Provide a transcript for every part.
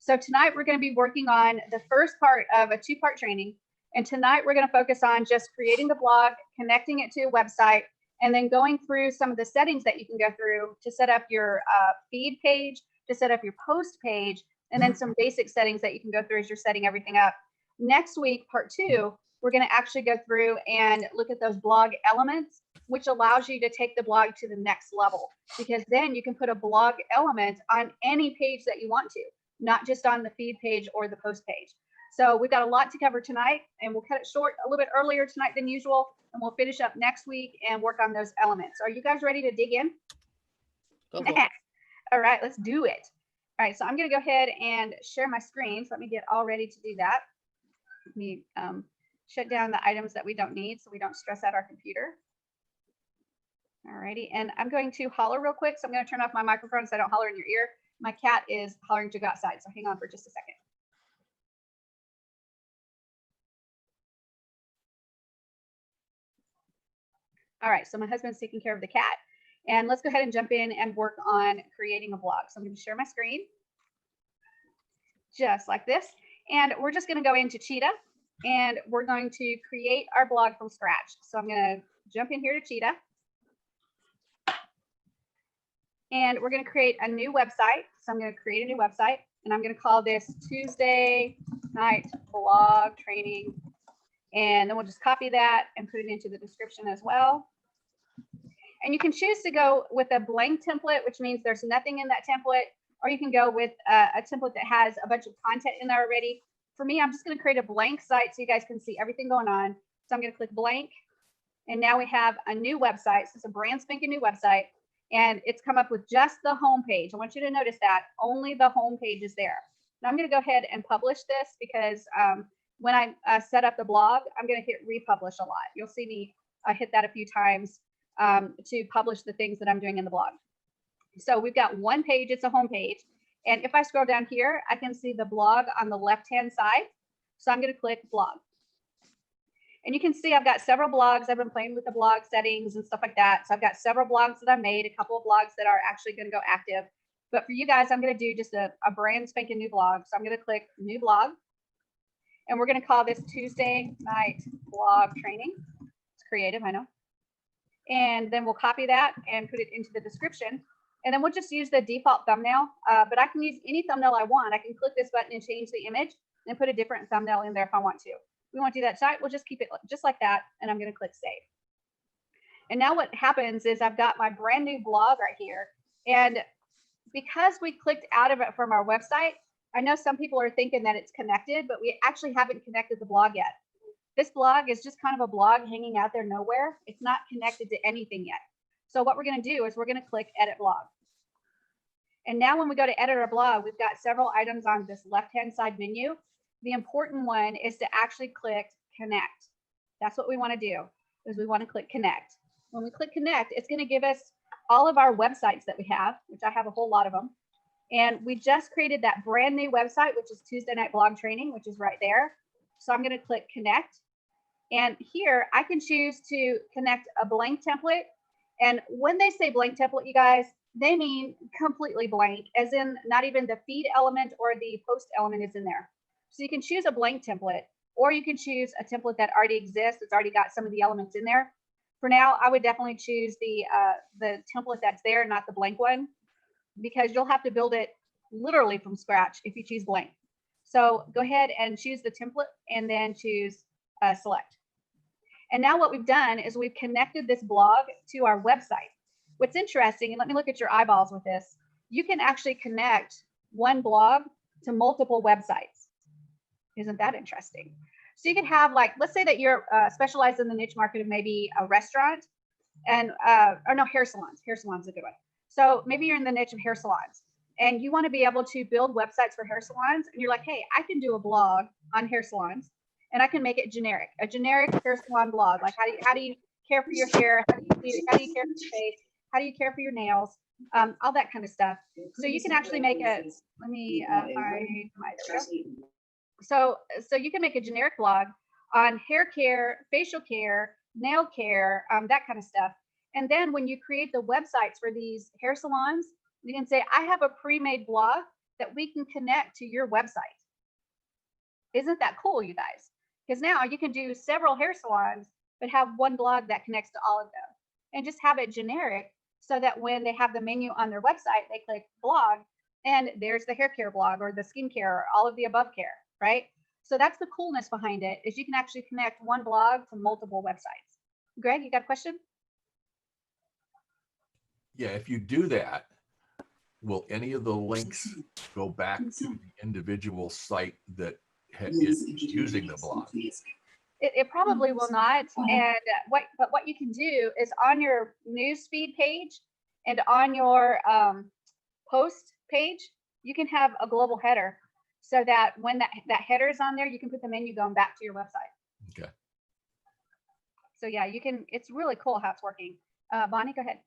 So tonight we're going to be working on the first part of a two-part training. And tonight we're going to focus on just creating the blog, connecting it to a website, and then going through some of the settings that you can go through to set up your feed page, to set up your post page, and then some basic settings that you can go through as you're setting everything up. Next week, part 2, we're going to actually go through and look at those blog elements, which allows you to take the blog to the next level, because then you can put a blog element on any page that you want to, not just on the feed page or the post page. So we've got a lot to cover tonight, and we'll cut it short a little bit earlier tonight than usual, and we'll finish up next week and work on those elements. Are you guys ready to dig in? All right, let's do it. All right, so I'm going to go ahead and share my screen. So let me get all ready to do that. Let me shut down the items that we don't need so we don't stress out our computer. All righty, and I'm going to holler real quick. So I'm going to turn off my microphone so I don't holler in your ear. My cat is hollering to go outside, so hang on for just a second. All right, so my husband's taking care of the cat, and let's go ahead and jump in and work on creating a blog. So I'm going to share my screen just like this, and we're just going to go into Cheetah, and we're going to create our blog from scratch. So I'm going to jump in here to Cheetah, and we're going to create a new website. So I'm going to create a new website, and I'm going to call this Tuesday Night Blog Training. And then we'll just copy that and put it into the description as well. And you can choose to go with a blank template, which means there's nothing in that template, or you can go with a template that has a bunch of content in there already. For me, I'm just going to create a blank site so you guys can see everything going on. So I'm going to click blank. And now we have a new website. So it's a brand spanking new website. And it's come up with just the home page. I want you to notice that only the home page is there. Now I'm going to go ahead and publish this because when I set up the blog, I'm going to hit republish a lot. You'll see me hit that a few times to publish the things that I'm doing in the blog. So we've got one page, it's a home page. And if I scroll down here, I can see the blog on the left-hand side. So I'm going to click blog. And you can see I've got several blogs. I've been playing with the blog settings and stuff like that. So I've got several blogs that I've made, a couple of blogs that are actually going to go active. But for you guys, I'm going to do just a brand spanking new blog. So I'm going to click new blog. And we're going to call this Tuesday Night Blog Training. It's creative, I know. And then we'll copy that and put it into the description. And then we'll just use the default thumbnail. But I can use any thumbnail I want. I can click this button and change the image and put a different thumbnail in there if I want to. If we want to do that site, we'll just keep it just like that. And I'm going to click save. And now what happens is I've got my brand new blog right here. And because we clicked out of it from our website, I know some people are thinking that it's connected, but we actually haven't connected the blog yet. This blog is just kind of a blog hanging out there nowhere. It's not connected to anything yet. So what we're going to do is we're going to click edit blog. And now when we go to edit our blog, we've got several items on this left-hand side menu. The important one is to actually click connect. That's what we want to do, is we want to click connect. When we click connect, it's going to give us all of our websites that we have, which I have a whole lot of them. And we just created that brand new website, which is Tuesday Night Blog Training, which is right there. So I'm going to click connect. And here I can choose to connect a blank template. And when they say blank template, you guys, they mean completely blank, as in not even the feed element or the post element is in there. So you can choose a blank template, or you can choose a template that already exists. It's already got some of the elements in there. For now, I would definitely choose the template that's there, not the blank one, because you'll have to build it literally from scratch if you choose blank. So go ahead and choose the template and then choose select. And now what we've done is we've connected this blog to our website. What's interesting, and let me look at your eyeballs with this, you can actually connect one blog to multiple websites. Isn't that interesting? So you could have, like, let's say that you're specialized in the niche market of maybe a restaurant and, or no, hair salons. Hair salons is a good one. So maybe you're in the niche of hair salons and you want to be able to build websites for hair salons. And you're like, hey, I can do a blog on hair salons and I can make it generic, a generic hair salon blog. Like how do you care for your hair? How do you care for your face? How do you care for your nails? All that kind of stuff. So you can actually make a, let me find my, so you can make a generic blog on hair care, facial care, nail care, that kind of stuff. And then when you create the websites for these hair salons, you can say, I have a pre-made blog that we can connect to your website. Isn't that cool, you guys? Because now you can do several hair salons, but have one blog that connects to all of them, and just have it generic so that when they have the menu on their website, they click blog and there's the hair care blog or the skincare or all of the above care, right? So that's the coolness behind it, is you can actually connect one blog to multiple websites. Greg, you got a question? Yeah, if you do that, will any of the links go back to the individual site that is using the blog? It probably will not. And what you can do is on your newsfeed page and on your post page, you can have a global header so that when that header is on there, you can put the menu going back to your website. Okay. So yeah, you can. It's really cool how it's working. Bonnie, go ahead.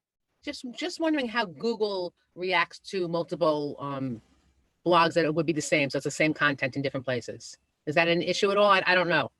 Just wondering how Google reacts to multiple blogs that it would be the same. So it's the same content in different places. Is that an issue at all? I don't know.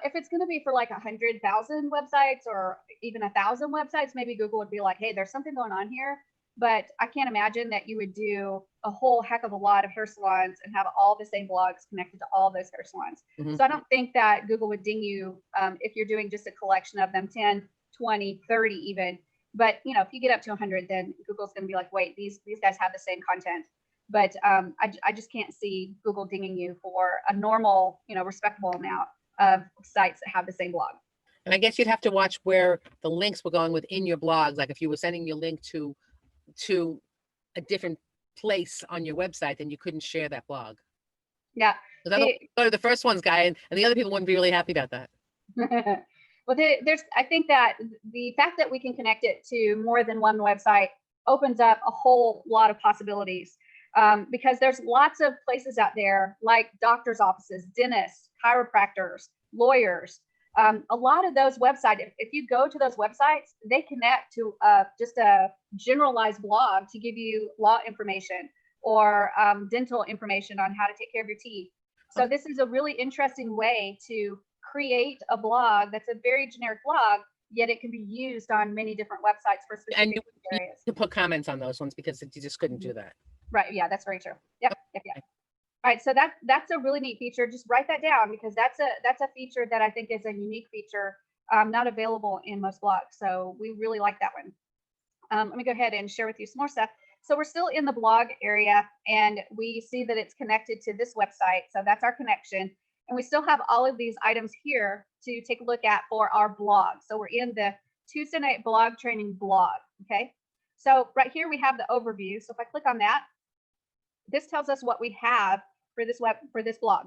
If it's going to be for like 100,000 websites or even 1,000 websites, maybe Google would be like, hey, there's something going on here. But I can't imagine that you would do a whole heck of a lot of hair salons and have all the same blogs connected to all those hair salons. Mm-hmm. So I don't think that Google would ding you if you're doing just a collection of them, 10, 20, 30 even. But, if you get up to 100, then Google's going to be like, wait, these guys have the same content. But I just can't see Google dinging you for a normal, respectable amount of sites that have the same blog. And I guess you'd have to watch where the links were going within your blogs. Like if you were sending your link to a different place on your website, then you couldn't share that blog. Yeah. So that'll go to the first one's guy, and the other people wouldn't be really happy about that. Well, I think that the fact that we can connect it to more than one website opens up a whole lot of possibilities. Because there's lots of places out there like doctors' offices, dentists, chiropractors, lawyers. A lot of those websites, if you go to those websites, they connect to just a generalized blog to give you law information or dental information on how to take care of your teeth. So this is a really interesting way to create a blog that's a very generic blog, yet it can be used on many different websites for specific areas. You put comments on those ones because you just couldn't do that. Right. Yeah, that's very true. Yep. All right. So that's a really neat feature. Just write that down because that's a feature that I think is a unique feature, not available in most blogs. So we really like that one. Let me go ahead and share with you some more stuff. So we're still in the blog area and we see that it's connected to this website. So that's our connection. And we still have all of these items here to take a look at for our blog. So we're in the Tuesday Night Blog Training blog. Okay. So right here we have the overview. So if I click on that, this tells us what we have for this blog.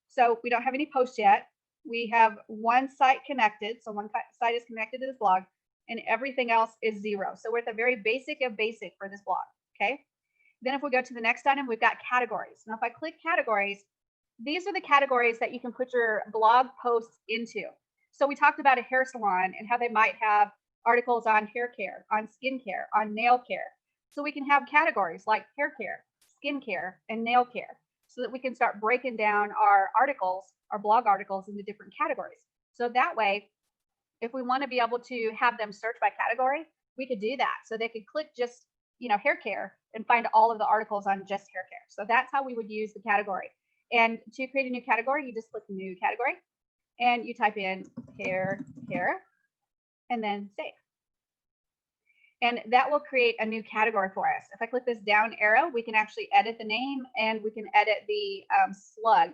So we don't have any posts yet. We have one site connected. So one site is connected to this blog and everything else is 0. So we're at the very basic of basic for this blog. Okay. Then if we go to the next item, we've got categories. Now, if I click categories, these are the categories that you can put your blog posts into. So we talked about a hair salon and how they might have articles on hair care, on skin care, on nail care. So we can have categories like hair care, skin care, and nail care so that we can start breaking down our articles, our blog articles into different categories. So that way, if we want to be able to have them search by category, we could do that. So they could click just, hair care and find all of the articles on just hair care. So that's how we would use the category. And to create a new category, you just click new category and you type in hair care and then save. And that will create a new category for us. If I click this down arrow, we can actually edit the name and we can edit the slug.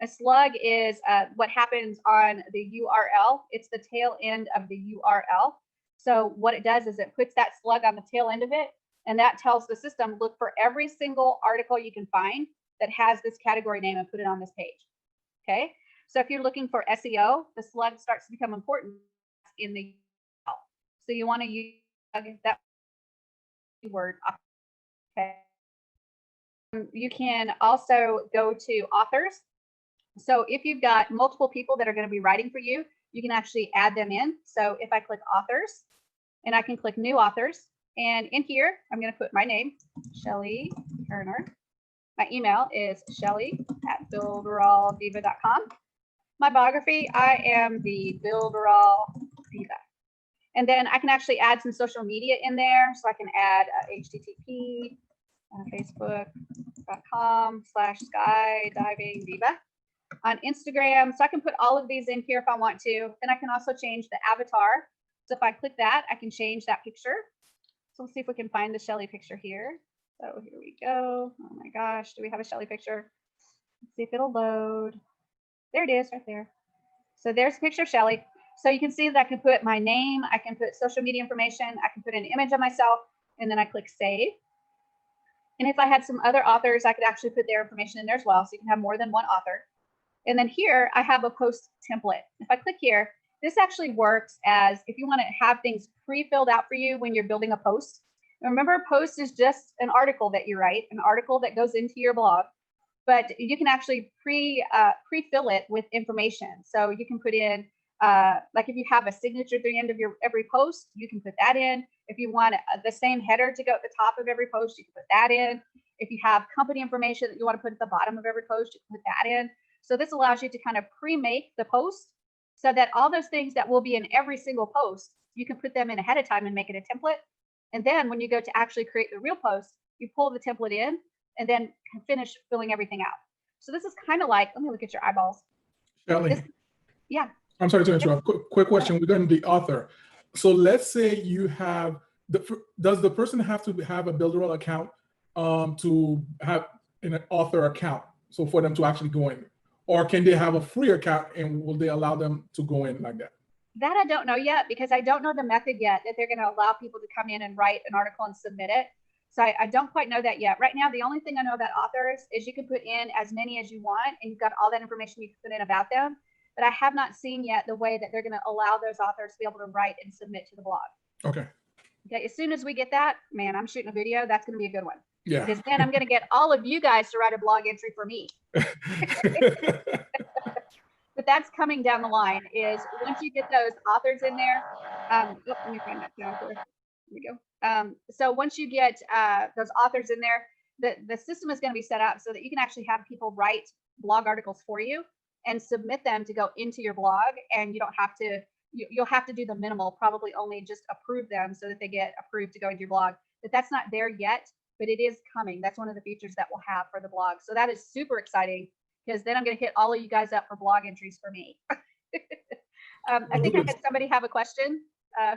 A slug is what happens on the URL. It's the tail end of the URL. So what it does is it puts that slug on the tail end of it, and that tells the system, look for every single article you can find that has this category name and put it on this page. Okay. So if you're looking for SEO, the slug starts to become important in the URL. So you want to use that word. Okay. You can also go to authors. So if you've got multiple people that are going to be writing for you, you can actually add them in. So if I click authors and I can click new authors, and in here, I'm going to put my name, Shelly Turner. My email is shelly@builderalldiva.com. My biography, I am the Builderall Diva. And then I can actually add some social media in there. So I can add HTTP, Facebook, facebook.com/skydiving diva. On Instagram, so I can put all of these in here if I want to. Then I can also change the avatar. So if I click that, I can change that picture. So let's see if we can find the Shelly picture here. So here we go. Oh my gosh, do we have a Shelly picture? Let's see if it'll load. There it is right there. So there's a picture of Shelly. So you can see that I can put my name, I can put social media information, I can put an image of myself, and then I click save. And if I had some other authors, I could actually put their information in there as well. So you can have more than one author. And then here I have a post template. If I click here, this actually works as if you want to have things pre-filled out for you when you're building a post. And remember, a post is just an article that you write, an article that goes into your blog, but you can actually pre-fill it with information. So you can put in, like if you have a signature at the end of your every post, you can put that in. If you want the same header to go at the top of every post, you can put that in. If you have company information that you want to put at the bottom of every post, you can put that in. So this allows you to kind of pre-make the post so that all those things that will be in every single post, you can put them in ahead of time and make it a template. And then when you go to actually create the real post, you pull the template in and then finish filling everything out. So this is kind of like, let me look at your eyeballs. Shelly, Yeah. I'm sorry to interrupt. Quick question regarding the author. So let's say you have does the person have to have a Builderall account to have an author account? So for them to actually go in, or can they have a free account and will they allow them to go in like that? That I don't know yet because I don't know the method yet that they're going to allow people to come in and write an article and submit it. So I don't quite know that yet. Right now, the only thing I know about authors is you can put in as many as you want and you've got all that information you can put in about them. But I have not seen yet the way that they're going to allow those authors to be able to write and submit to the blog. Okay. Okay. As soon as we get that, man, I'm shooting a video. That's going to be a good one. Yeah. Because then I'm going to get all of you guys to write a blog entry for me. But that's coming down the line is once you get those authors in there, let me find that down here. Here we go. So once you get those authors in there, the system is going to be set up so that you can actually have people write blog articles for you and submit them to go into your blog. And you don't have to, you'll have to do the minimal, probably only just approve them so that they get approved to go into your blog. But that's not there yet, but it is coming. That's one of the features that we'll have for the blog. So that is super exciting because then I'm going to hit all of you guys up for blog entries for me. I think I had somebody have a question.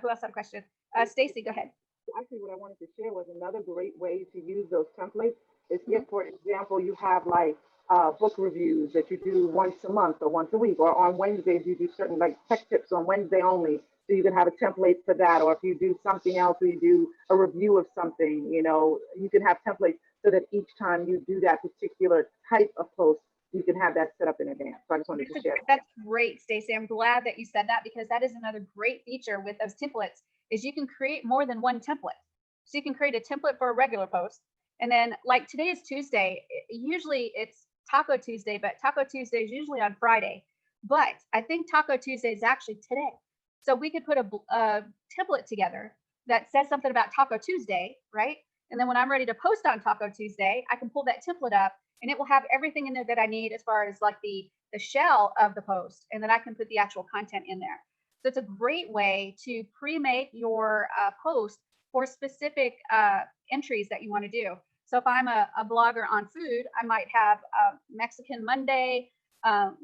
Who else had a question? Stacy, go ahead. Actually, what I wanted to share was another great way to use those templates is if, for example, you have like book reviews that you do once a month or once a week, or on Wednesdays you do certain like tech tips on Wednesday only. So you can have a template for that, or if you do something else, or you do a review of something, you know, you can have templates so that each time you do that particular type of post, you can have that set up in advance. So I just wanted to share. That's great, Stacey. I'm glad that you said that because that is another great feature with those templates is you can create more than one template. So you can create a template for a regular post. And then like today is Tuesday. Usually it's Taco Tuesday, but Taco Tuesday is usually on Friday. But I think Taco Tuesday is actually today. So we could put a template together that says something about Taco Tuesday, right? And then when I'm ready to post on Taco Tuesday, I can pull that template up and it will have everything in there that I need as far as like the shell of the post. And then I can put the actual content in there. So it's a great way to pre-make your post for specific entries that you want to do. So if I'm a blogger on food, I might have Mexican Monday,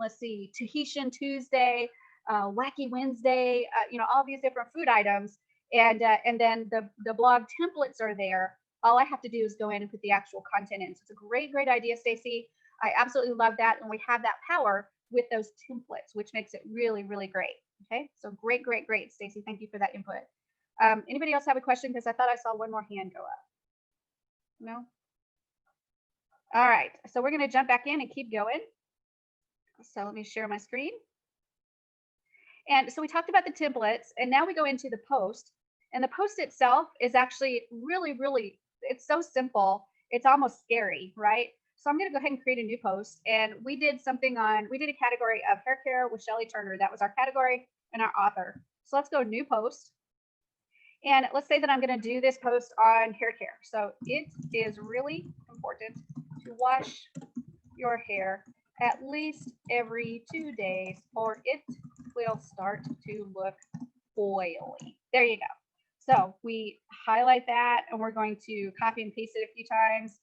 let's see, Tahitian Tuesday, Wacky Wednesday, you know, all these different food items. And then the blog templates are there. All I have to do is go in and put the actual content in. So it's a great, great idea, Stacey. I absolutely love that. And we have that power with those templates, which makes it really, really great. Okay, so great, great, great, Stacey. Thank you for that input. Anybody else have a question? Because I thought I saw one more hand go up. No? All right, so we're going to jump back in and keep going. So let me share my screen. And so we talked about the templates, and now we go into the post. And the post itself is actually really, really, it's so simple. It's almost scary, right? So I'm going to go ahead and create a new post. And we did a category of hair care with Shelly Turner. That was our category and our author. So let's go new post. And let's say that I'm going to do this post on hair care. So it is really important to wash your hair at least every 2 days or it will start to look oily. There you go. So we highlight that and we're going to copy and paste it a few times.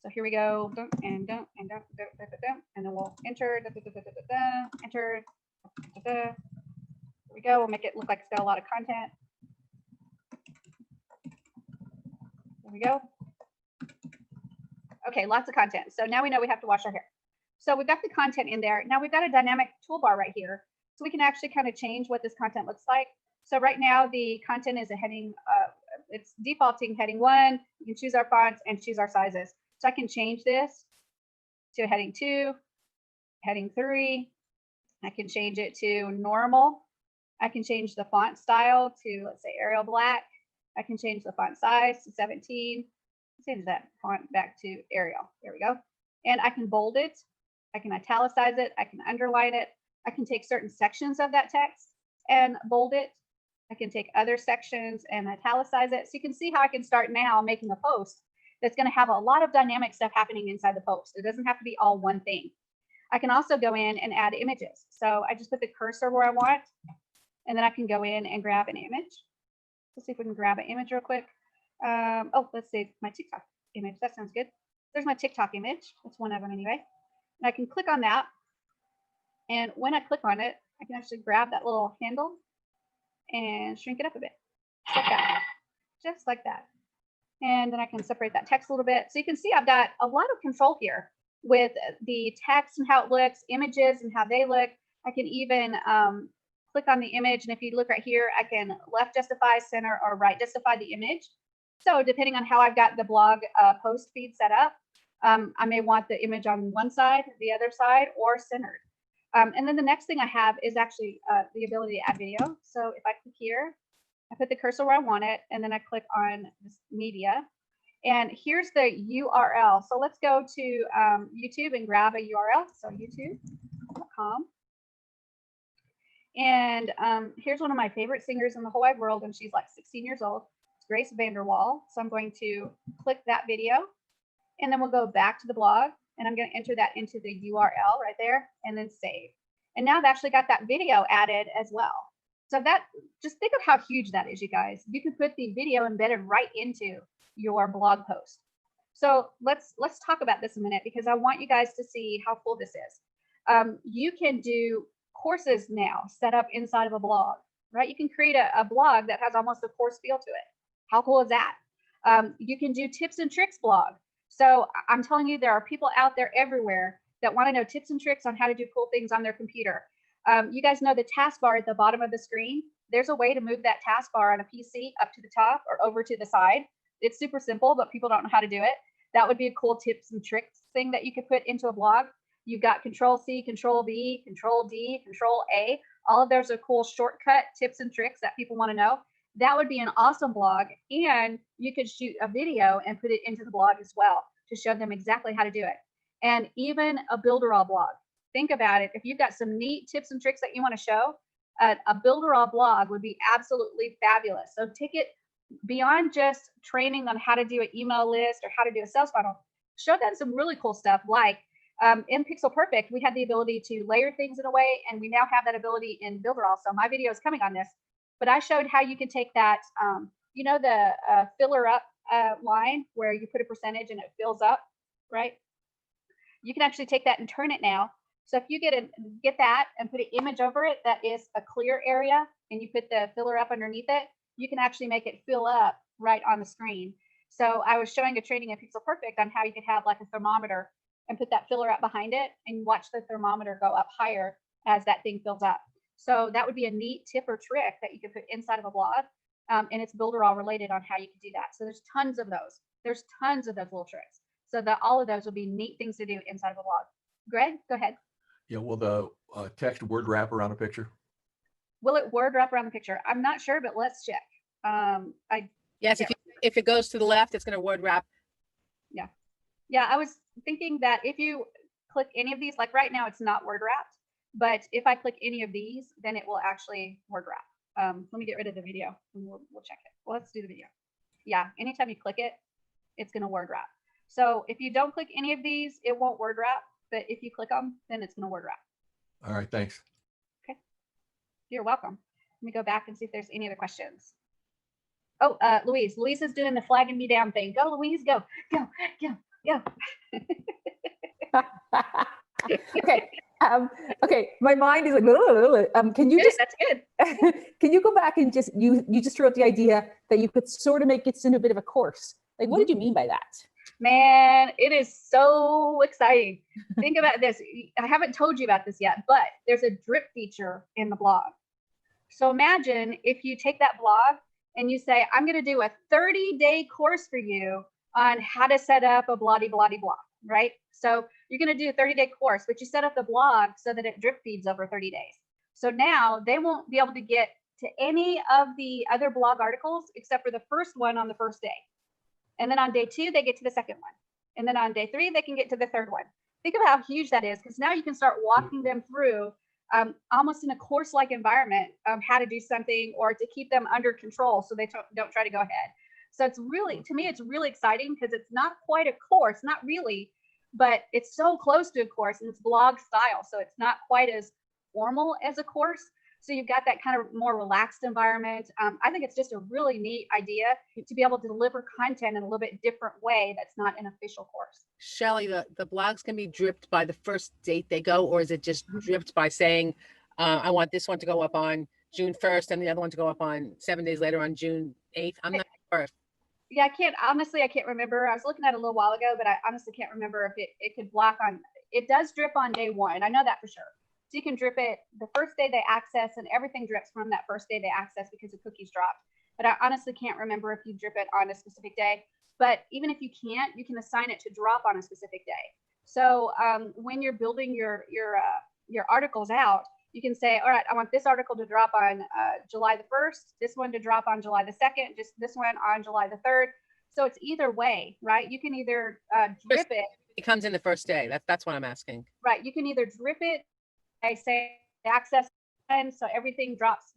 So here we go, dun, and dun, and dun, dun, dun, dun, dun, and then we'll enter, dun, dun, dun, dun, dun, dun, enter. Dun, dun, dun. Here we go. We'll make it look like it's got a lot of content. There we go. Okay, lots of content. So now we know we have to wash our hair. So we've got the content in there. Now we've got a dynamic toolbar right here. So we can actually kind of change what this content looks like. So right now the content is a heading, it's defaulting heading 1. You can choose our fonts and choose our sizes. So I can change this to heading 2, heading 3. I can change it to normal. I can change the font style to, let's say, Arial Black. I can change the font size to 17. Change that font back to Arial. There we go. And I can bold it. I can italicize it. I can underline it. I can take certain sections of that text and bold it. I can take other sections and italicize it. So you can see how I can start now making a post that's going to have a lot of dynamic stuff happening inside the post. It doesn't have to be all one thing. I can also go in and add images. So I just put the cursor where I want, and then I can go in and grab an image. Let's see if we can grab an image real quick. Oh, let's see my TikTok image. That sounds good. There's my TikTok image. That's one of them anyway. And I can click on that. And when I click on it, I can actually grab that little handle and shrink it up a bit. Just like that. Just like that. And then I can separate that text a little bit. So you can see I've got a lot of control here with the text and how it looks, images and how they look. I can even click on the image. And if you look right here, I can left justify, center, or right justify the image. So depending on how I've got the blog post feed set up, I may want the image on one side, the other side, or centered. And then the next thing I have is actually the ability to add video. So if I click here, I put the cursor where I want it, and then I click on this media. And here's the URL. So let's go to YouTube and grab a URL. So youtube.com. And here's one of my favorite singers in the whole wide world, and she's like 16 years old. It's Grace Vanderwall. So I'm going to click that video, and then we'll go back to the blog, and I'm going to enter that into the URL right there, and then save. And now I've actually got that video added as well. So that, just think of how huge that is, you guys. You can put the video embedded right into your blog post. So let's talk about this a minute, because I want you guys to see how cool this is. You can do courses now set up inside of a blog, right? You can create a blog that has almost a course feel to it. How cool is that? You can do tips and tricks blog. So I'm telling you, there are people out there everywhere that want to know tips and tricks on how to do cool things on their computer. You guys know the taskbar at the bottom of the screen. There's a way to move that taskbar on a PC up to the top or over to the side. It's super simple, but people don't know how to do it. That would be a cool tips and tricks thing that you could put into a blog. You've got Control C, Control V, Control D, Control A. All of those are cool shortcut tips and tricks that people want to know. That would be an awesome blog. And you could shoot a video and put it into the blog as well to show them exactly how to do it. And even a Builderall blog. Think about it. If you've got some neat tips and tricks that you want to show, a Builderall blog would be absolutely fabulous. So take it beyond just training on how to do an email list or how to do a sales funnel. Show them some really cool stuff, like in Pixel Perfect, we had the ability to layer things in a way, and we now have that ability in Builderall. So my video is coming on this, but I showed how you can take that, you know, the filler up line where you put a percentage and it fills up, right? You can actually take that and turn it now. So if you get that and put an image over it that is a clear area, and you put the filler up underneath it, you can actually make it fill up right on the screen. So I was showing a training in Pixel Perfect on how you could have like a thermometer and put that filler up behind it and watch the thermometer go up higher as that thing fills up. So that would be a neat tip or trick that you could put inside of a blog. And it's Builderall related on how you can do that. So there's tons of those. There's tons of those little tricks. So that all of those will be neat things to do inside of a blog. Greg, go ahead. Yeah, will the text word wrap around a picture? Will it word wrap around the picture? I'm not sure, but let's check. Yes, if it goes to the left, it's going to word wrap. Yeah, I was thinking that if you click any of these, like right now, it's not word wrapped, but if I click any of these, then it will actually word wrap. Let me get rid of the video and we'll check it. Well, let's do the video. Yeah, anytime you click it, it's going to word wrap. So if you don't click any of these, it won't word wrap, but if you click them, then it's going to word wrap. All right, thanks. Okay, you're welcome. Let me go back and see if there's any other questions. Oh, Louise is doing the flagging me down thing. Go, Louise, go, go, go. Yeah. Okay. Okay. My mind is like, can you Good, just, that's good. can you go back and just, you just threw out the idea that you could sort of make it into a bit of a course. Like, what did you mean by that? Man, it is so exciting. Think about this. I haven't told you about this yet, but there's a drip feature in the blog. So imagine if you take that blog and you say, I'm going to do a 30-day course for you on how to set up a blah, blah, blah, right? So you're going to do a 30-day course, but you set up the blog so that it drip feeds over 30 days. So now they won't be able to get to any of the other blog articles except for the first one on the first day. And then on day 2, they get to the second one. And then on day 3, they can get to the third one. Think of how huge that is, because now you can start walking them through almost in a course-like environment of how to do something, or to keep them under control so they don't try to go ahead. So it's really, to me, it's really exciting because it's not quite a course, not really, but it's so close to a course, and it's blog style. So it's not quite as formal as a course. So you've got that kind of more relaxed environment. I think it's just a really neat idea to be able to deliver content in a little bit different way that's not an official course. Shelley, the blogs can be dripped by the first date they go, or is it just dripped by saying, I want this one to go up on June 1st and the other one to go up on 7 days later on June 8th? I'm not sure. Yeah, I can't remember. I was looking at it a little while ago, but I honestly can't remember if it could block on, it does drip on day 1. I know that for sure. So you can drip it the first day they access, and everything drips from that first day they access because the cookies dropped. But I honestly can't remember if you drip it on a specific day. But even if you can't, you can assign it to drop on a specific day. So when you're building your articles out, you can say, all right, I want this article to drop on July the 1st, this one to drop on July the 2nd, just this one on July the 3rd. So it's either way, right? You can either drip it. It comes in the first day. That's what I'm asking. Right. You can either drip it. I say access, and so everything drops.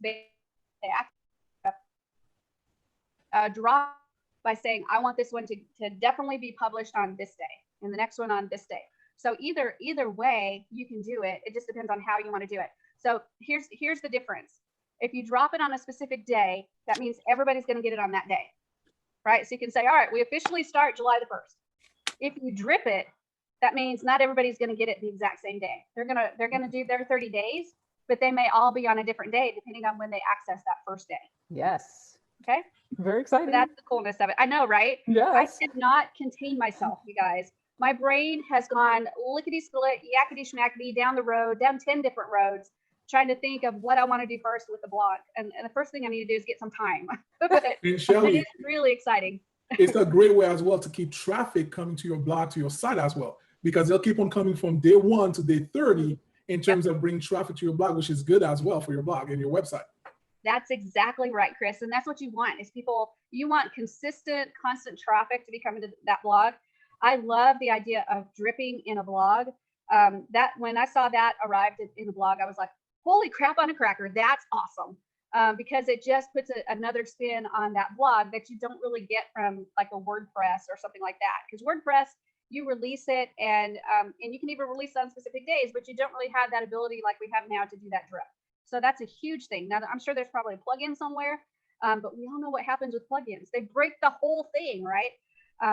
Drop by saying, I want this one to definitely be published on this day, and the next one on this day. So either way you can do it. It just depends on how you want to do it. So here's the difference. If you drop it on a specific day, that means everybody's going to get it on that day, right? So you can say, all right, we officially start July the 1st. If you drip it, that means not everybody's going to get it the exact same day. They're gonna do their 30 days, but they may all be on a different day depending on when they access that first day. Yes. Okay. Very exciting. So that's the coolness of it. I know, right? Yes. I cannot contain myself, you guys. My brain has gone lickety split, yakety schmackety down the road, down 10 different roads, trying to think of what I want to do first with the blog. And the first thing I need to do is get some time. But And Shelley, it is really exciting. it's a great way as well to keep traffic coming to your blog, to your site as well, because they'll keep on coming from day 1 to day 30 in terms of bringing traffic to your blog, which is good as well for your blog and your website. That's exactly right, Chris. And that's what you want is you want consistent, constant traffic to be coming to that blog. I love the idea of dripping in a blog. That when I saw that arrived in the blog, I was like, holy crap on a cracker. That's awesome. Because it just puts another spin on that blog that you don't really get from like a WordPress or something like that. Because WordPress, you release it and you can even release it on specific days, but you don't really have that ability like we have now to do that drip. So that's a huge thing. Now, I'm sure there's probably a plugin somewhere, but we all know what happens with plugins. They break the whole thing, right?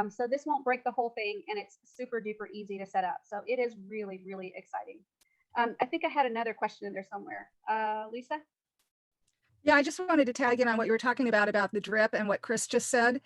So this won't break the whole thing, and it's super duper easy to set up. So it is really, really exciting. I think I had another question in there somewhere. Lisa? Yeah, I just wanted to tag in on what you were talking about the drip, and what Chris just said.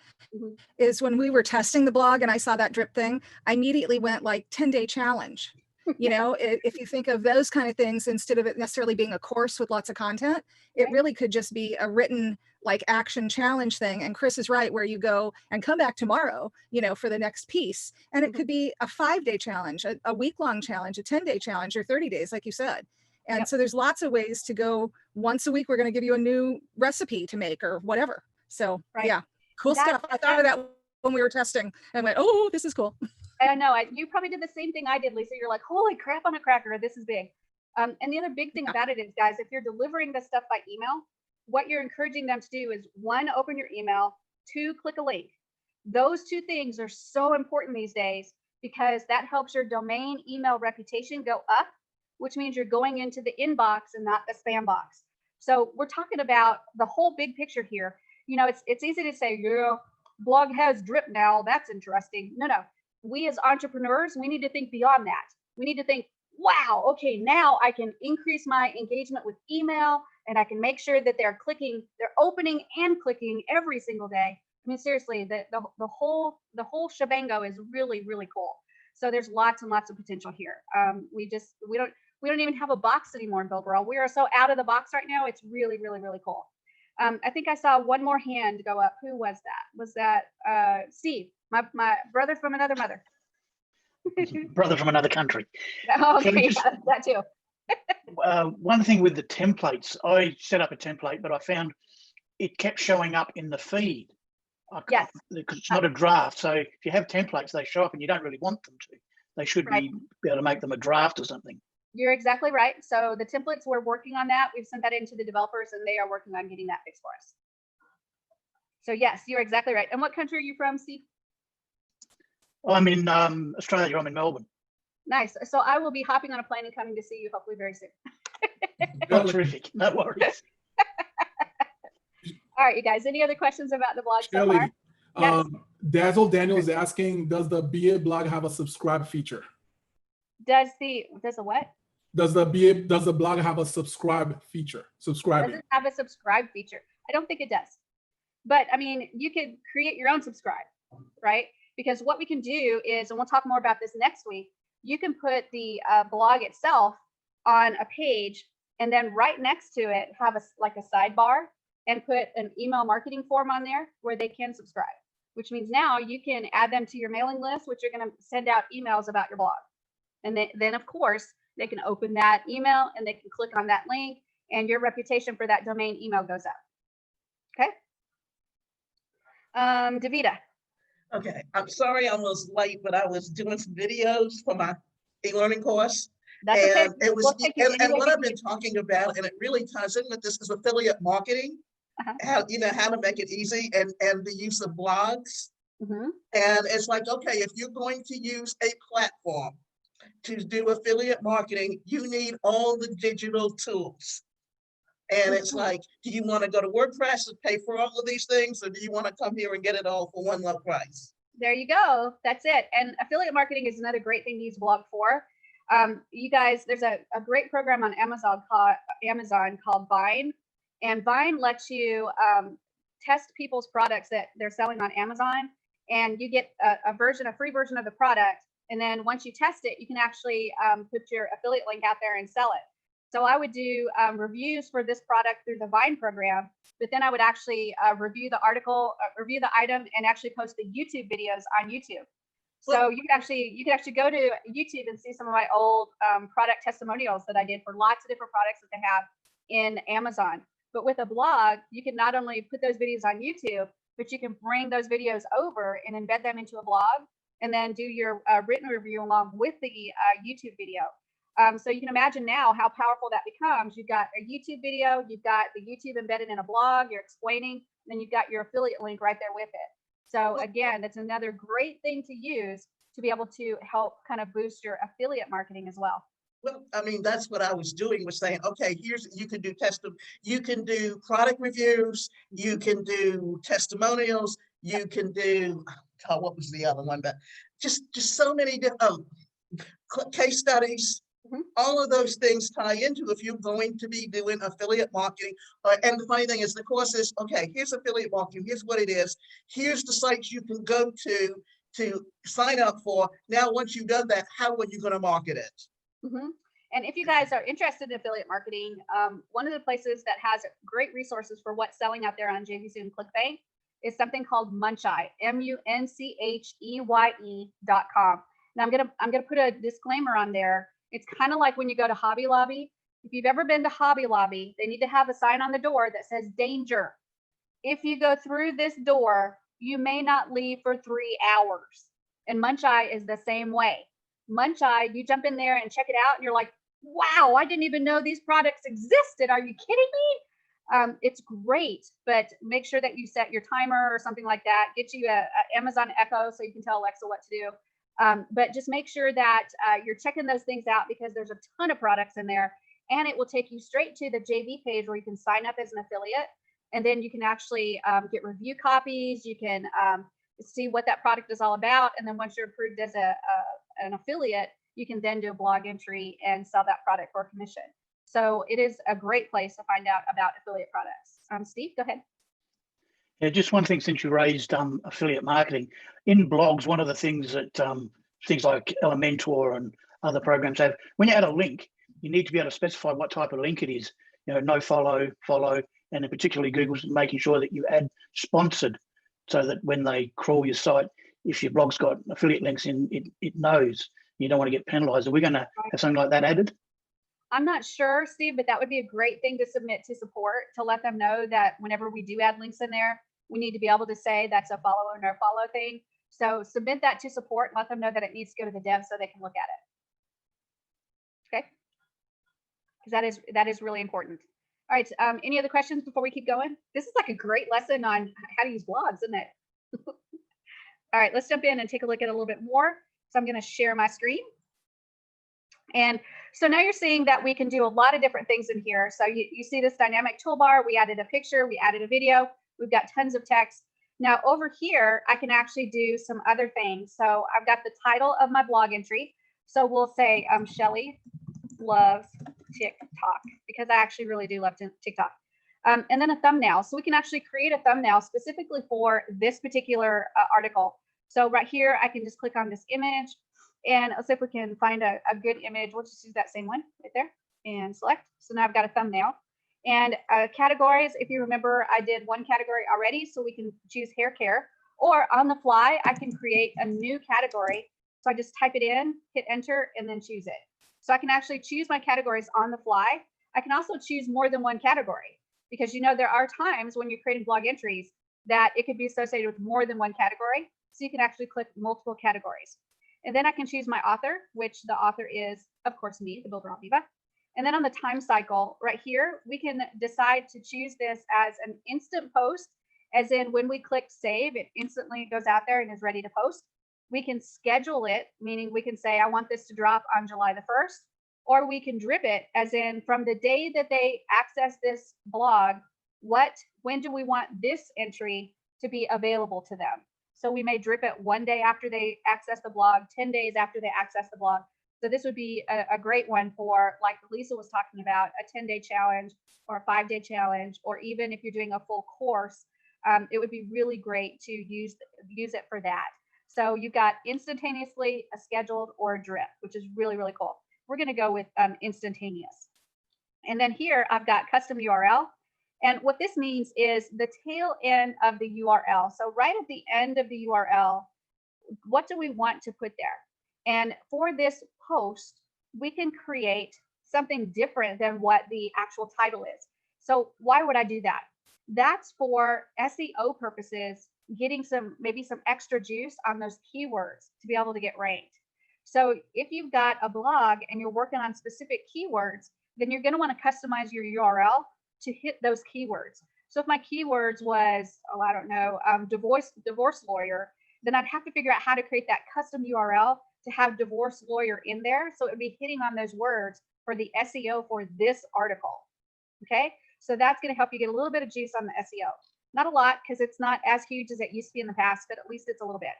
Is when we were testing the blog and I saw that drip thing, I immediately went like 10-day challenge. You know, if you think of those kind of things, instead of it necessarily being a course with lots of content, it really could just be a written like action challenge thing. And Chris is right, where you go and come back tomorrow, you know, for the next piece. And it could be a 5-day challenge, a week-long challenge, a 10-day challenge, or 30 days, like you said. And so there's lots of ways to go. Once a week, we're going to give you a new recipe to make or whatever. So yeah, cool stuff. I thought of that when we were testing and went, oh, this is cool. I know. You probably did the same thing I did, Lisa. You're like, holy crap on a cracker. This is big. And the other big thing about it is, guys, if you're delivering this stuff by email, what you're encouraging them to do is 1, open your email, 2, click a link. Those 2 things are so important these days because that helps your domain email reputation go up, which means you're going into the inbox and not the spam box. So we're talking about the whole big picture here. You know, it's easy to say, yeah, blog has drip now. That's interesting. No. we as entrepreneurs, we need to think beyond that. We need to think, wow, okay, now I can increase my engagement with email, and I can make sure that they're opening and clicking every single day. I mean, seriously, the whole shebango is really, really cool. So there's lots and lots of potential here. We don't even have a box anymore in Builderall. We are so out of the box right now. It's really, really, really cool. I think I saw one more hand go up. Who was that? Was that Steve, my brother from another mother? Brother from another country. Okay, that too. One thing with the templates, I set up a template, but I found it kept showing up in the feed. Yes. Because it's not a draft. So if you have templates, they show up and you don't really want them to. They should be able to make them a draft or something. You're exactly right. So the templates, we're working on that. We've sent that into the developers and they are working on getting that fixed for us. So yes, you're exactly right. And what country are you from, Steve? I'm in Australia. I'm in Melbourne. Nice. So I will be hopping on a plane and coming to see you hopefully very soon. Oh, terrific. No worries. All right, you guys, any other questions about the blog so Shelley, far? Yes. Dazzle Daniel is asking, does the BA blog have a subscribe feature? Does the what? Does the blog have a subscribe feature? Subscribing. Does it have a subscribe feature? I don't think it does. But I mean, you could create your own subscribe, right? Because what we can do is, and we'll talk more about this next week, you can put the blog itself on a page and then right next to it have like a sidebar and put an email marketing form on there where they can subscribe, which means now you can add them to your mailing list, which are going to send out emails about your blog. And then of course, they can open that email and they can click on that link and your reputation for that domain email goes up. Okay. Davida. Okay, I'm sorry I was late, but I was doing some videos for my e-learning course. That's okay. And it was, and what I've been talking about, and it really ties in with this, is affiliate marketing. How to make it easy, and the use of blogs. And it's like, okay, if you're going to use a platform to do affiliate marketing, you need all the digital tools. And it's like, do you want to go to WordPress and pay for all of these things, or do you want to come here and get it all for one low price? There you go. That's it. And affiliate marketing is another great thing to use blog for. You guys, there's a great program on Amazon called Vine, and Vine lets you test people's products that they're selling on Amazon, and you get a free version of the product. And then once you test it, you can actually put your affiliate link out there and sell it. So I would do reviews for this product through the Vine program, but then I would actually review the article, review the item, and actually post the YouTube videos on YouTube. So you can actually go to YouTube and see some of my old product testimonials that I did for lots of different products that they have in Amazon. But with a blog, you can not only put those videos on YouTube, but you can bring those videos over and embed them into a blog, and then do your written review along with the YouTube video. So you can imagine now how powerful that becomes. You've got a YouTube video, you've got the YouTube embedded in a blog, you're explaining, and then you've got your affiliate link right there with it. So again, that's another great thing to use to be able to help kind of boost your affiliate marketing as well. Well, I mean, that's what I was doing, was saying, okay, you can do product reviews, you can do testimonials, you can do, what was the other one? But just so many different case studies. All of those things tie into if you're going to be doing affiliate marketing. And the funny thing is, the course is, okay, here's affiliate marketing, here's what it is, here's the sites you can go to sign up for. Now, once you've done that, how are you going to market it? And if you guys are interested in affiliate marketing, one of the places that has great resources for what's selling out there on JVZoo and ClickBank is something called Muncheye, MUNCHEYE.com. Now I'm gonna put a disclaimer on there. It's kind of like when you go to Hobby Lobby. If you've ever been to Hobby Lobby, they need to have a sign on the door that says danger. If you go through this door, you may not leave for 3 hours. And Muncheye is the same way. Muncheye, you jump in there and check it out, and you're like, wow, I didn't even know these products existed. Are you kidding me? It's great, but make sure that you set your timer or something like that. Get you a Amazon Echo so you can tell Alexa what to do. But just make sure that you're checking those things out, because there's a ton of products in there, and it will take you straight to the JV page where you can sign up as an affiliate, and then you can actually get review copies. You can see what that product is all about. And then once you're approved as an affiliate, you can then do a blog entry and sell that product for commission. So it is a great place to find out about affiliate products. Steve, go ahead. Yeah, just one thing since you raised affiliate marketing. In blogs, one of the things that things like Elementor and other programs have, when you add a link, you need to be able to specify what type of link it is. You know, no follow, and in particularly Google's making sure that you add sponsored, so that when they crawl your site, if your blog's got affiliate links in, it knows. You don't want to get penalized. Are we going to have something like that added? I'm not sure, Steve, but that would be a great thing to submit to support, to let them know that whenever we do add links in there, we need to be able to say that's a follow or no follow thing. So submit that to support and let them know that it needs to go to the dev so they can look at it. Okay? Because that is really important. All right, any other questions before we keep going? This is like a great lesson on how to use blogs, isn't it? All right, let's jump in and take a look at it a little bit more. So I'm going to share my screen. And so now you're seeing that we can do a lot of different things in here. So you see this dynamic toolbar. We added a picture, we added a video, we've got tons of text. Now over here, I can actually do some other things. So I've got the title of my blog entry. So we'll say Shelly loves TikTok, because I actually really do love TikTok. And then a thumbnail. So we can actually create a thumbnail specifically for this particular article. So right here, I can just click on this image. And let's see if we can find a good image. We'll just use that same one right there and select. So now I've got a thumbnail. And categories, if you remember, I did one category already, so we can choose hair care. Or on the fly, I can create a new category. So I just type it in, hit enter, and then choose it. So I can actually choose my categories on the fly. I can also choose more than one category, because you know there are times when you're creating blog entries that it could be associated with more than one category. So you can actually click multiple categories. And then I can choose my author, which the author is, of course, me, the Builder Diva. And then on the time cycle right here, we can decide to choose this as an instant post, as in when we click save, it instantly goes out there and is ready to post. We can schedule it, meaning we can say, I want this to drop on July the 1st, or we can drip it, as in from the day that they access this blog, when do we want this entry to be available to them? So we may drip it one day after they access the blog, 10 days after they access the blog. So this would be a great one for, like Lisa was talking about, a 10-day challenge or a 5-day challenge, or even if you're doing a full course, it would be really great to use it for that. So you've got instantaneously, a scheduled, or a drip, which is really, really cool. We're going to go with instantaneous. And then here I've got custom URL. And what this means is the tail end of the URL. So right at the end of the URL, what do we want to put there? And for this post, we can create something different than what the actual title is. So why would I do that? That's for SEO purposes, getting maybe some extra juice on those keywords to be able to get ranked. So if you've got a blog and you're working on specific keywords, then you're going to want to customize your URL to hit those keywords. So if my keywords was, I don't know, divorce lawyer, then I'd have to figure out how to create that custom URL to have divorce lawyer in there. So it would be hitting on those words for the SEO for this article. Okay, so that's going to help you get a little bit of juice on the SEO. Not a lot, because it's not as huge as it used to be in the past, but at least it's a little bit.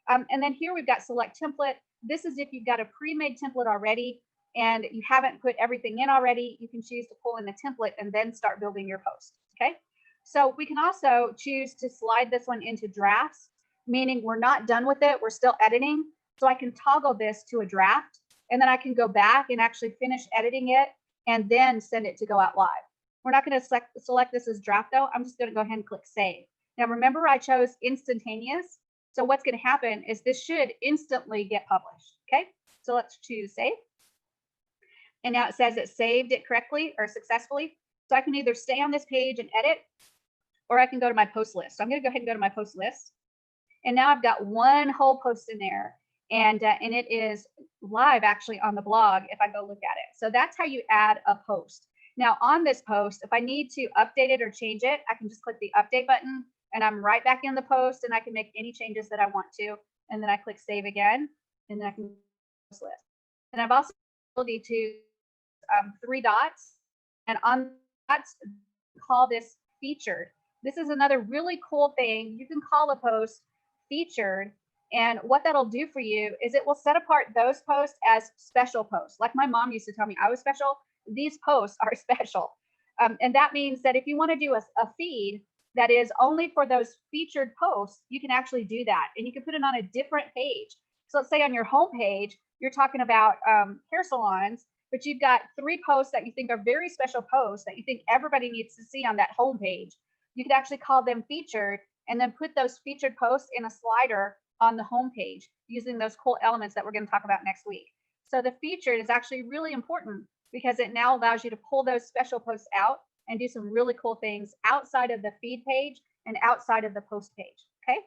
And then here we've got select template. This is if you've got a pre-made template already and you haven't put everything in already, you can choose to pull in the template and then start building your post. Okay, so we can also choose to slide this one into drafts, meaning we're not done with it, we're still editing. So I can toggle this to a draft, and then I can go back and actually finish editing it and then send it to go out live. We're not going to select this as draft though. I'm just going to go ahead and click save. Now remember, I chose instantaneous. So what's going to happen is this should instantly get published. Okay, so let's choose save. And now it says it saved it correctly or successfully. So I can either stay on this page and edit, or I can go to my post list. So I'm going to go ahead and go to my post list. And now I've got one whole post in there, and it is live actually on the blog if I go look at it. So that's how you add a post. Now on this post, if I need to update it or change it, I can just click the update button and I'm right back in the post, and I can make any changes that I want to. And then I click save again, and then I can post list. And I've also ability to 3 dots, and on dots, call this featured. This is another really cool thing. You can call a post featured. And what that'll do for you is it will set apart those posts as special posts. Like my mom used to tell me I was special. These posts are special. And that means that if you want to do a feed that is only for those featured posts, you can actually do that. And you can put it on a different page. So let's say on your home page, you're talking about hair salons, but you've got 3 posts that you think are very special posts that you think everybody needs to see on that home page. You could actually call them featured and then put those featured posts in a slider on the home page using those cool elements that we're going to talk about next week. So the featured is actually really important because it now allows you to pull those special posts out and do some really cool things outside of the feed page and outside of the post page. Okay.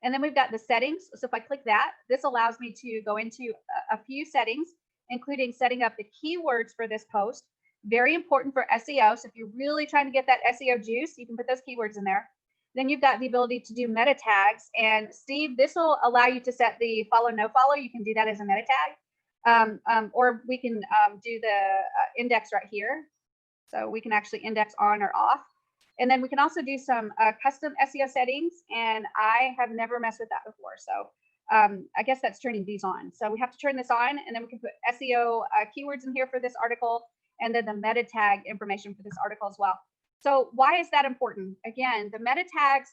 And then we've got the settings. So if I click that, this allows me to go into a few settings, including setting up the keywords for this post. Very important for SEO. So if you're really trying to get that SEO juice, you can put those keywords in there. Then you've got the ability to do meta tags. And Steve, this will allow you to set the follow, no follow. You can do that as a meta tag. Or we can do the index right here. So we can actually index on or off. And then we can also do some custom SEO settings. And I have never messed with that before. So I guess that's turning these on. So we have to turn this on, and then we can put SEO keywords in here for this article, and then the meta tag information for this article as well. So why is that important? Again, the meta tags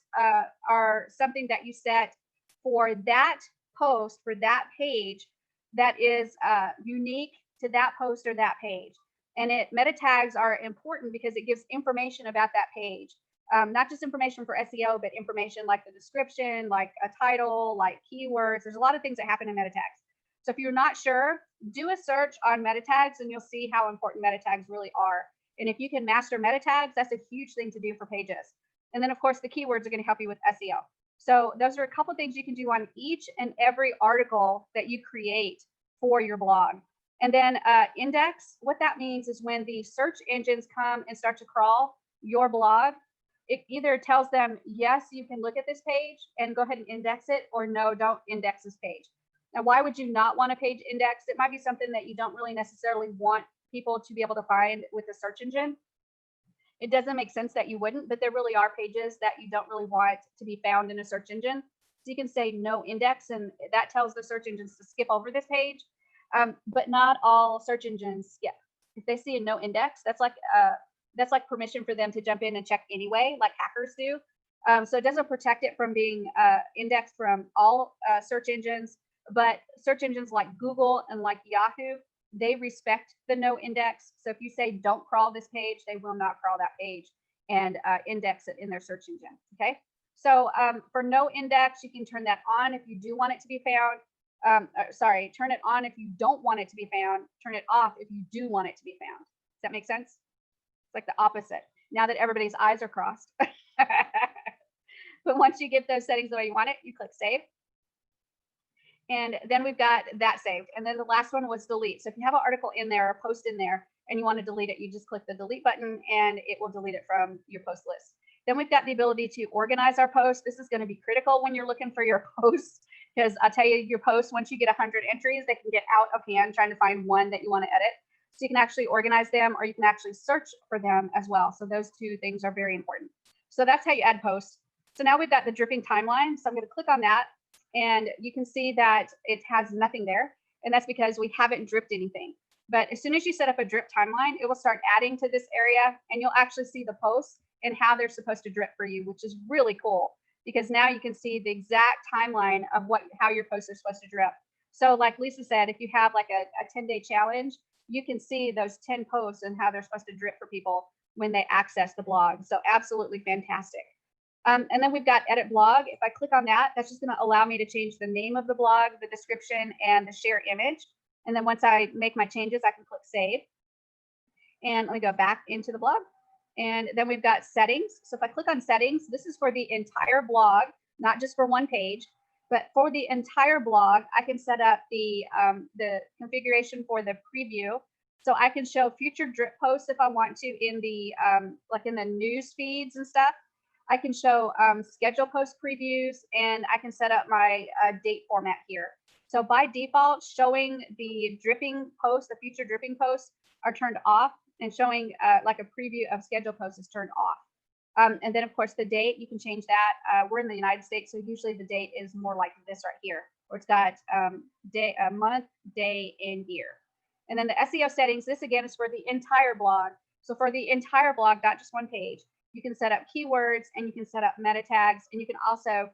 are something that you set for that post, for that page, that is unique to that post or that page. And meta tags are important because it gives information about that page. Not just information for SEO, but information like the description, like a title, like keywords. There's a lot of things that happen in meta tags. So if you're not sure, do a search on meta tags and you'll see how important meta tags really are. And if you can master meta tags, that's a huge thing to do for pages. And then of course the keywords are going to help you with SEO. So those are a couple things you can do on each and every article that you create for your blog. And then index, what that means is when the search engines come and start to crawl your blog, it either tells them, yes, you can look at this page and go ahead and index it, or no, don't index this page. Now, why would you not want a page indexed? It might be something that you don't really necessarily want people to be able to find with the search engine. It doesn't make sense that you wouldn't, but there really are pages that you don't really want to be found in a search engine. So you can say no index, and that tells the search engines to skip over this page. But not all search engines skip. If they see a no index, that's like permission for them to jump in and check anyway, like hackers do. So it doesn't protect it from being indexed from all search engines, but search engines like Google and like Yahoo, they respect the no index. So if you say don't crawl this page, they will not crawl that page and index it in their search engine. Okay. So for no index, you can turn that on if you do want it to be found. Turn it on if you don't want it to be found. Turn it off if you do want it to be found. Does that make sense? It's like the opposite. Now that everybody's eyes are crossed. But once you get those settings the way you want it, you click save. And then we've got that saved. And then the last one was delete. So if you have an article in there, a post in there, and you want to delete it, you just click the delete button and it will delete it from your post list. Then we've got the ability to organize our posts. This is going to be critical when you're looking for your posts, because I'll tell you, your posts, once you get 100 entries, they can get out of hand trying to find one that you want to edit. So you can actually organize them, or you can actually search for them as well. So those two things are very important. So that's how you add posts. So now we've got the dripping timeline. So I'm going to click on that, and you can see that it has nothing there. And that's because we haven't dripped anything. But as soon as you set up a drip timeline, it will start adding to this area, and you'll actually see the posts and how they're supposed to drip for you, which is really cool, because now you can see the exact timeline of how your posts are supposed to drip. So like Lisa said, if you have like a 10-day challenge, you can see those 10 posts and how they're supposed to drip for people when they access the blog. So absolutely fantastic. And then we've got edit blog. If I click on that, that's just going to allow me to change the name of the blog, the description, and the share image. And then once I make my changes, I can click save. And let me go back into the blog. And then we've got settings. So if I click on settings, this is for the entire blog, not just for one page, but for the entire blog. I can set up the configuration for the preview. So I can show future drip posts if I want to in the like in the news feeds and stuff. I can show schedule post previews, and I can set up my date format here. So by default, showing the dripping posts, the future dripping posts are turned off, and showing like a preview of schedule posts is turned off. And then of course the date, you can change that. We're in the United States, so usually the date is more like this right here, where it's got day, month, day, and year. And then the SEO settings, this again is for the entire blog. So for the entire blog, not just one page, you can set up keywords and you can set up meta tags, and you can also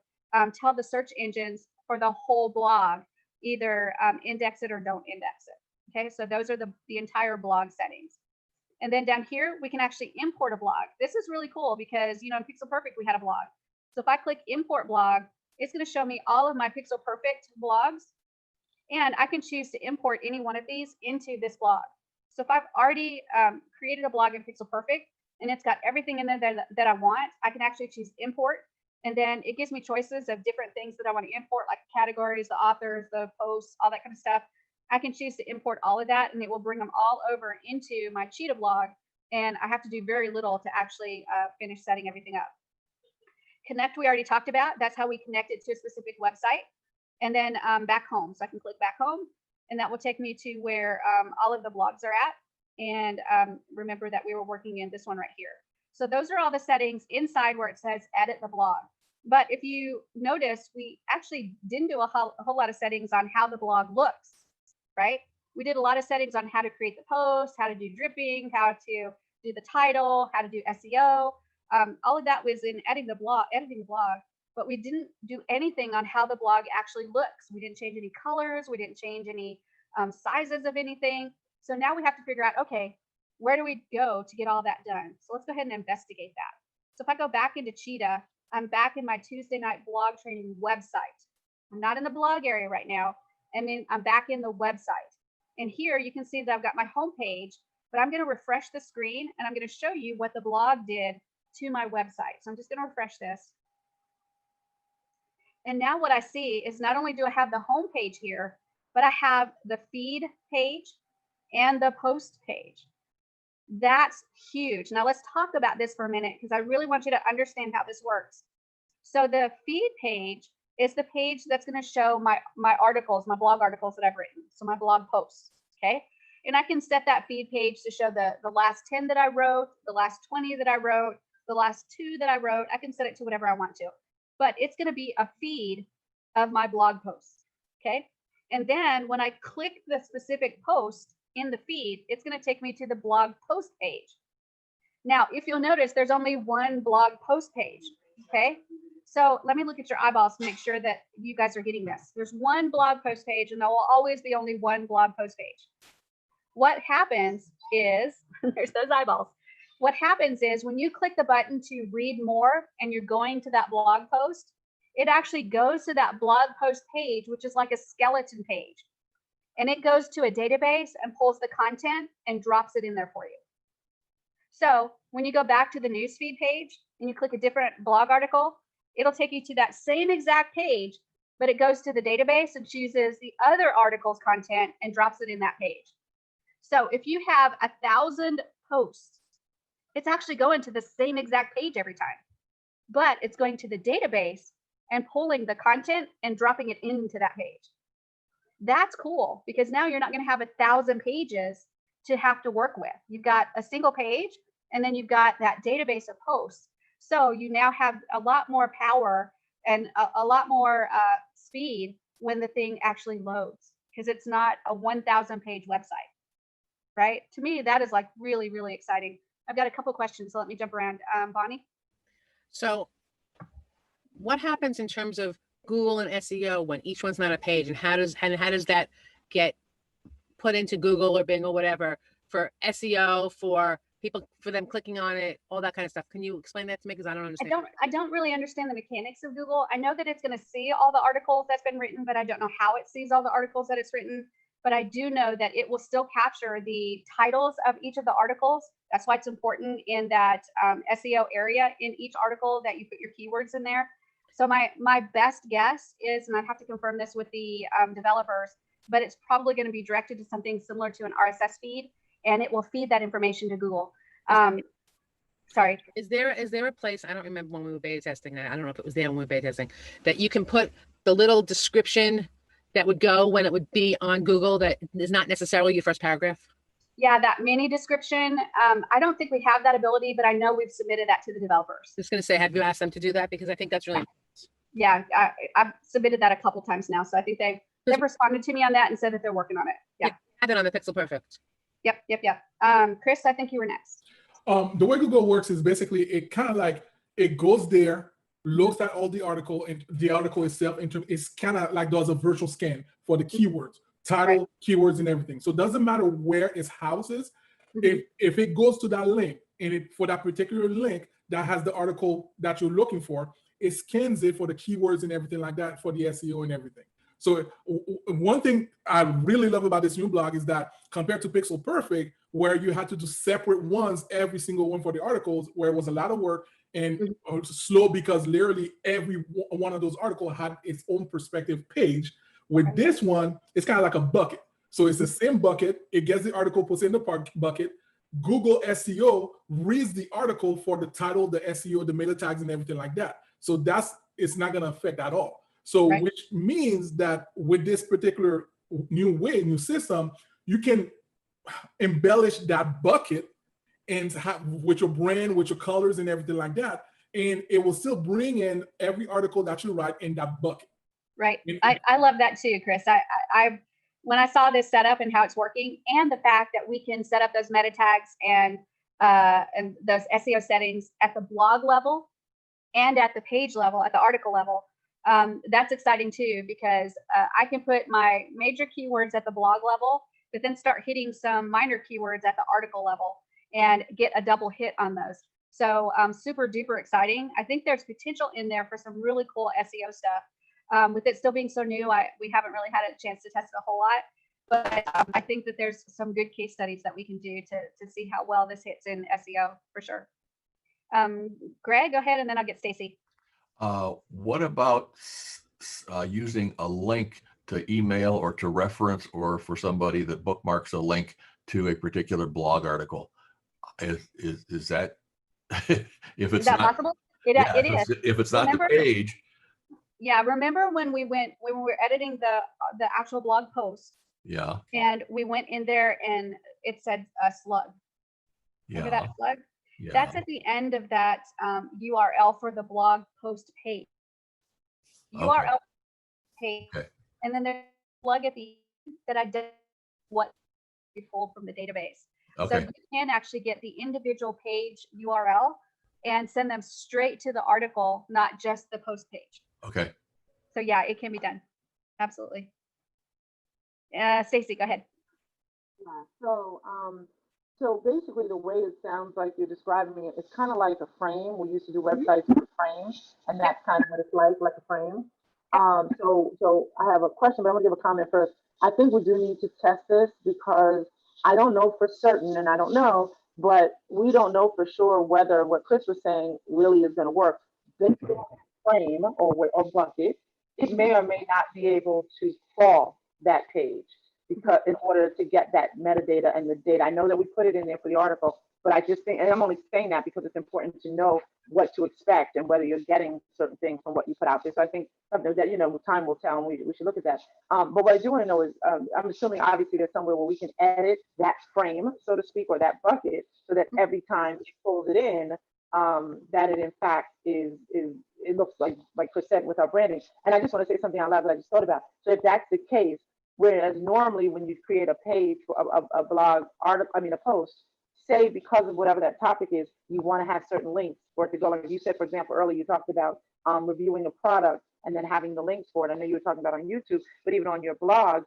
tell the search engines for the whole blog, either index it or don't index it. Okay, so those are the entire blog settings. And then down here, we can actually import a blog. This is really cool because, you know, in Pixel Perfect, we had a blog. So if I click import blog, it's going to show me all of my Pixel Perfect blogs. And I can choose to import any one of these into this blog. So if I've already created a blog in Pixel Perfect and it's got everything in there that I want, I can actually choose import. And then it gives me choices of different things that I want to import, like categories, the authors, the posts, all that kind of stuff. I can choose to import all of that, and it will bring them all over into my Cheetah blog. And I have to do very little to actually finish setting everything up. Connect, we already talked about. That's how we connect it to a specific website. And then back home. So I can click back home, and that will take me to where all of the blogs are at. And remember that we were working in this one right here. So those are all the settings inside where it says edit the blog. But if you notice, we actually didn't do a whole lot of settings on how the blog looks, right? We did a lot of settings on how to create the post, how to do dripping, how to do the title, how to do SEO. All of that was in editing the blog, but we didn't do anything on how the blog actually looks. We didn't change any colors. We didn't change any sizes of anything. So now we have to figure out, okay, where do we go to get all that done? So let's go ahead and investigate that. So if I go back into Cheetah, I'm back in my Tuesday night blog training website. I'm not in the blog area right now. I mean, I'm back in the website. And here you can see that I've got my home page, but I'm going to refresh the screen and I'm going to show you what the blog did to my website. So I'm just going to refresh this. And now what I see is not only do I have the home page here, but I have the feed page and the post page. That's huge. Now let's talk about this for a minute because I really want you to understand how this works. So the feed page is the page that's going to show my articles, my blog articles that I've written. So my blog posts, okay? And I can set that feed page to show the last 10 that I wrote, the last 20 that I wrote, the last 2 that I wrote. I can set it to whatever I want to. But it's going to be a feed of my blog posts, okay? And then when I click the specific post in the feed, it's going to take me to the blog post page. Now, if you'll notice, there's only one blog post page, okay? So let me look at your eyeballs to make sure that you guys are getting this. There's one blog post page, and there will always be only one blog post page. What happens is, there's those eyeballs. What happens is when you click the button to read more and you're going to that blog post, it actually goes to that blog post page, which is like a skeleton page. And it goes to a database and pulls the content and drops it in there for you. So when you go back to the newsfeed page and you click a different blog article, it'll take you to that same exact page, but it goes to the database and chooses the other article's content and drops it in that page. So if you have 1,000 posts, it's actually going to the same exact page every time, but it's going to the database and pulling the content and dropping it into that page. That's cool because now you're not going to have 1,000 pages to have to work with. You've got a single page and then you've got that database of posts. So you now have a lot more power and a lot more speed when the thing actually loads because it's not a 1,000 page website, right? To me, that is like really, really exciting. I've got a couple questions, so let me jump around. Bonnie? So what happens in terms of Google and SEO when each one's not a page, and how does that get put into Google or Bing or whatever for SEO, for people, for them clicking on it, all that kind of stuff? Can you explain that to me? Because I don't understand. I don't really understand the mechanics of Google. I know that it's going to see all the articles that's been written, but I don't know how it sees all the articles that it's written. But I do know that it will still capture the titles of each of the articles. That's why it's important in that SEO area in each article that you put your keywords in there. So my best guess is, and I'd have to confirm this with the developers, but it's probably going to be directed to something similar to an RSS feed, and it will feed that information to Google. Sorry. Is there a place, I don't remember when we were beta testing that, I don't know if it was there when we were beta testing, that you can put the little description that would go when it would be on Google that is not necessarily your first paragraph? Yeah, that mini description. I don't think we have that ability, but I know we've submitted that to the developers. Just gonna say, have you asked them to do that? Because I think that's really, Yeah, I've submitted that a couple times now, so I think they've responded to me on that and said that they're working on it. Yeah. have it on the Pixel Perfect. Yep. Chris, I think you were next. The way Google works is basically it kind of like it goes there, looks at all the article, and the article itself it's kind of like does a virtual scan for the keywords, title, keywords, and everything. So it doesn't matter where its house is. If it goes to that link and for that particular link that has the article that you're looking for, it scans it for the keywords and everything like that for the SEO and everything. So one thing I really love about this new blog is that compared to Pixel Perfect, where you had to do separate ones, every single one for the articles, where it was a lot of work and slow because literally every one of those articles had its own perspective page. With this one, it's kind of like a bucket. So it's the same bucket. It gets the article, puts it in the bucket. Google SEO reads the article for the title, the SEO, the meta tags, and everything like that. So it's not going to affect at all. So which means that with this particular new system, you can embellish that bucket and have with your brand, with your colors and everything like that. And it will still bring in every article that you write in that bucket. Right. I love that too, Chris. I when I saw this setup and how it's working, and the fact that we can set up those meta tags and those SEO settings at the blog level and at the page level, at the article level, that's exciting too, because I can put my major keywords at the blog level, but then start hitting some minor keywords at the article level and get a double hit on those. So super duper exciting. I think there's potential in there for some really cool SEO stuff. With it still being so new, we haven't really had a chance to test it a whole lot, but I think that there's some good case studies that we can do to see how well this hits in SEO for sure. Greg, go ahead, and then I'll get Stacy. What about using a link to email or to reference, or for somebody that bookmarks a link to a particular blog article? Is that if it's Is that not possible? It is. If it's not the page. Yeah, remember when we were editing the actual blog post? Yeah. And we went in there and it said a slug. Remember that slug? Yeah. That's at the end of that URL for the blog post page. URL page. Okay. And then there's a slug at the end that identifies what we pulled from the database. Okay. So you can actually get the individual page URL and send them straight to the article, not just the post page. Okay. So yeah, it can be done. Absolutely. Stacy, go ahead. Yeah. So basically the way it sounds like you're describing it, it's kind of like a frame. We used to do websites with frames, and that's kind of what it's like a frame. So I have a question, but I'm gonna give a comment first. I think we do need to test this because I don't know for certain, and I don't know, but we don't know for sure whether what Chris was saying really is gonna work. This frame or bucket, it may or may not be able to crawl that page, because in order to get that metadata and the data. I know that we put it in there for the article, but I just think, and I'm only saying that because it's important to know what to expect and whether you're getting certain things from what you put out there. So I think something that, time will tell, and we should look at that. But what I do want to know is, I'm assuming obviously there's somewhere where we can edit that frame, so to speak, or that bucket, so that every time it pulls it in, that it in fact is it looks like Chris said, with our branding. And I just want to say something out loud that I just thought about. So if that's the case, whereas normally when you create a page for a blog article, a post, say because of whatever that topic is, you want to have certain links for it to go. Like you said, for example, earlier you talked about reviewing a product and then having the links for it. I know you were talking about on YouTube, but even on your blog.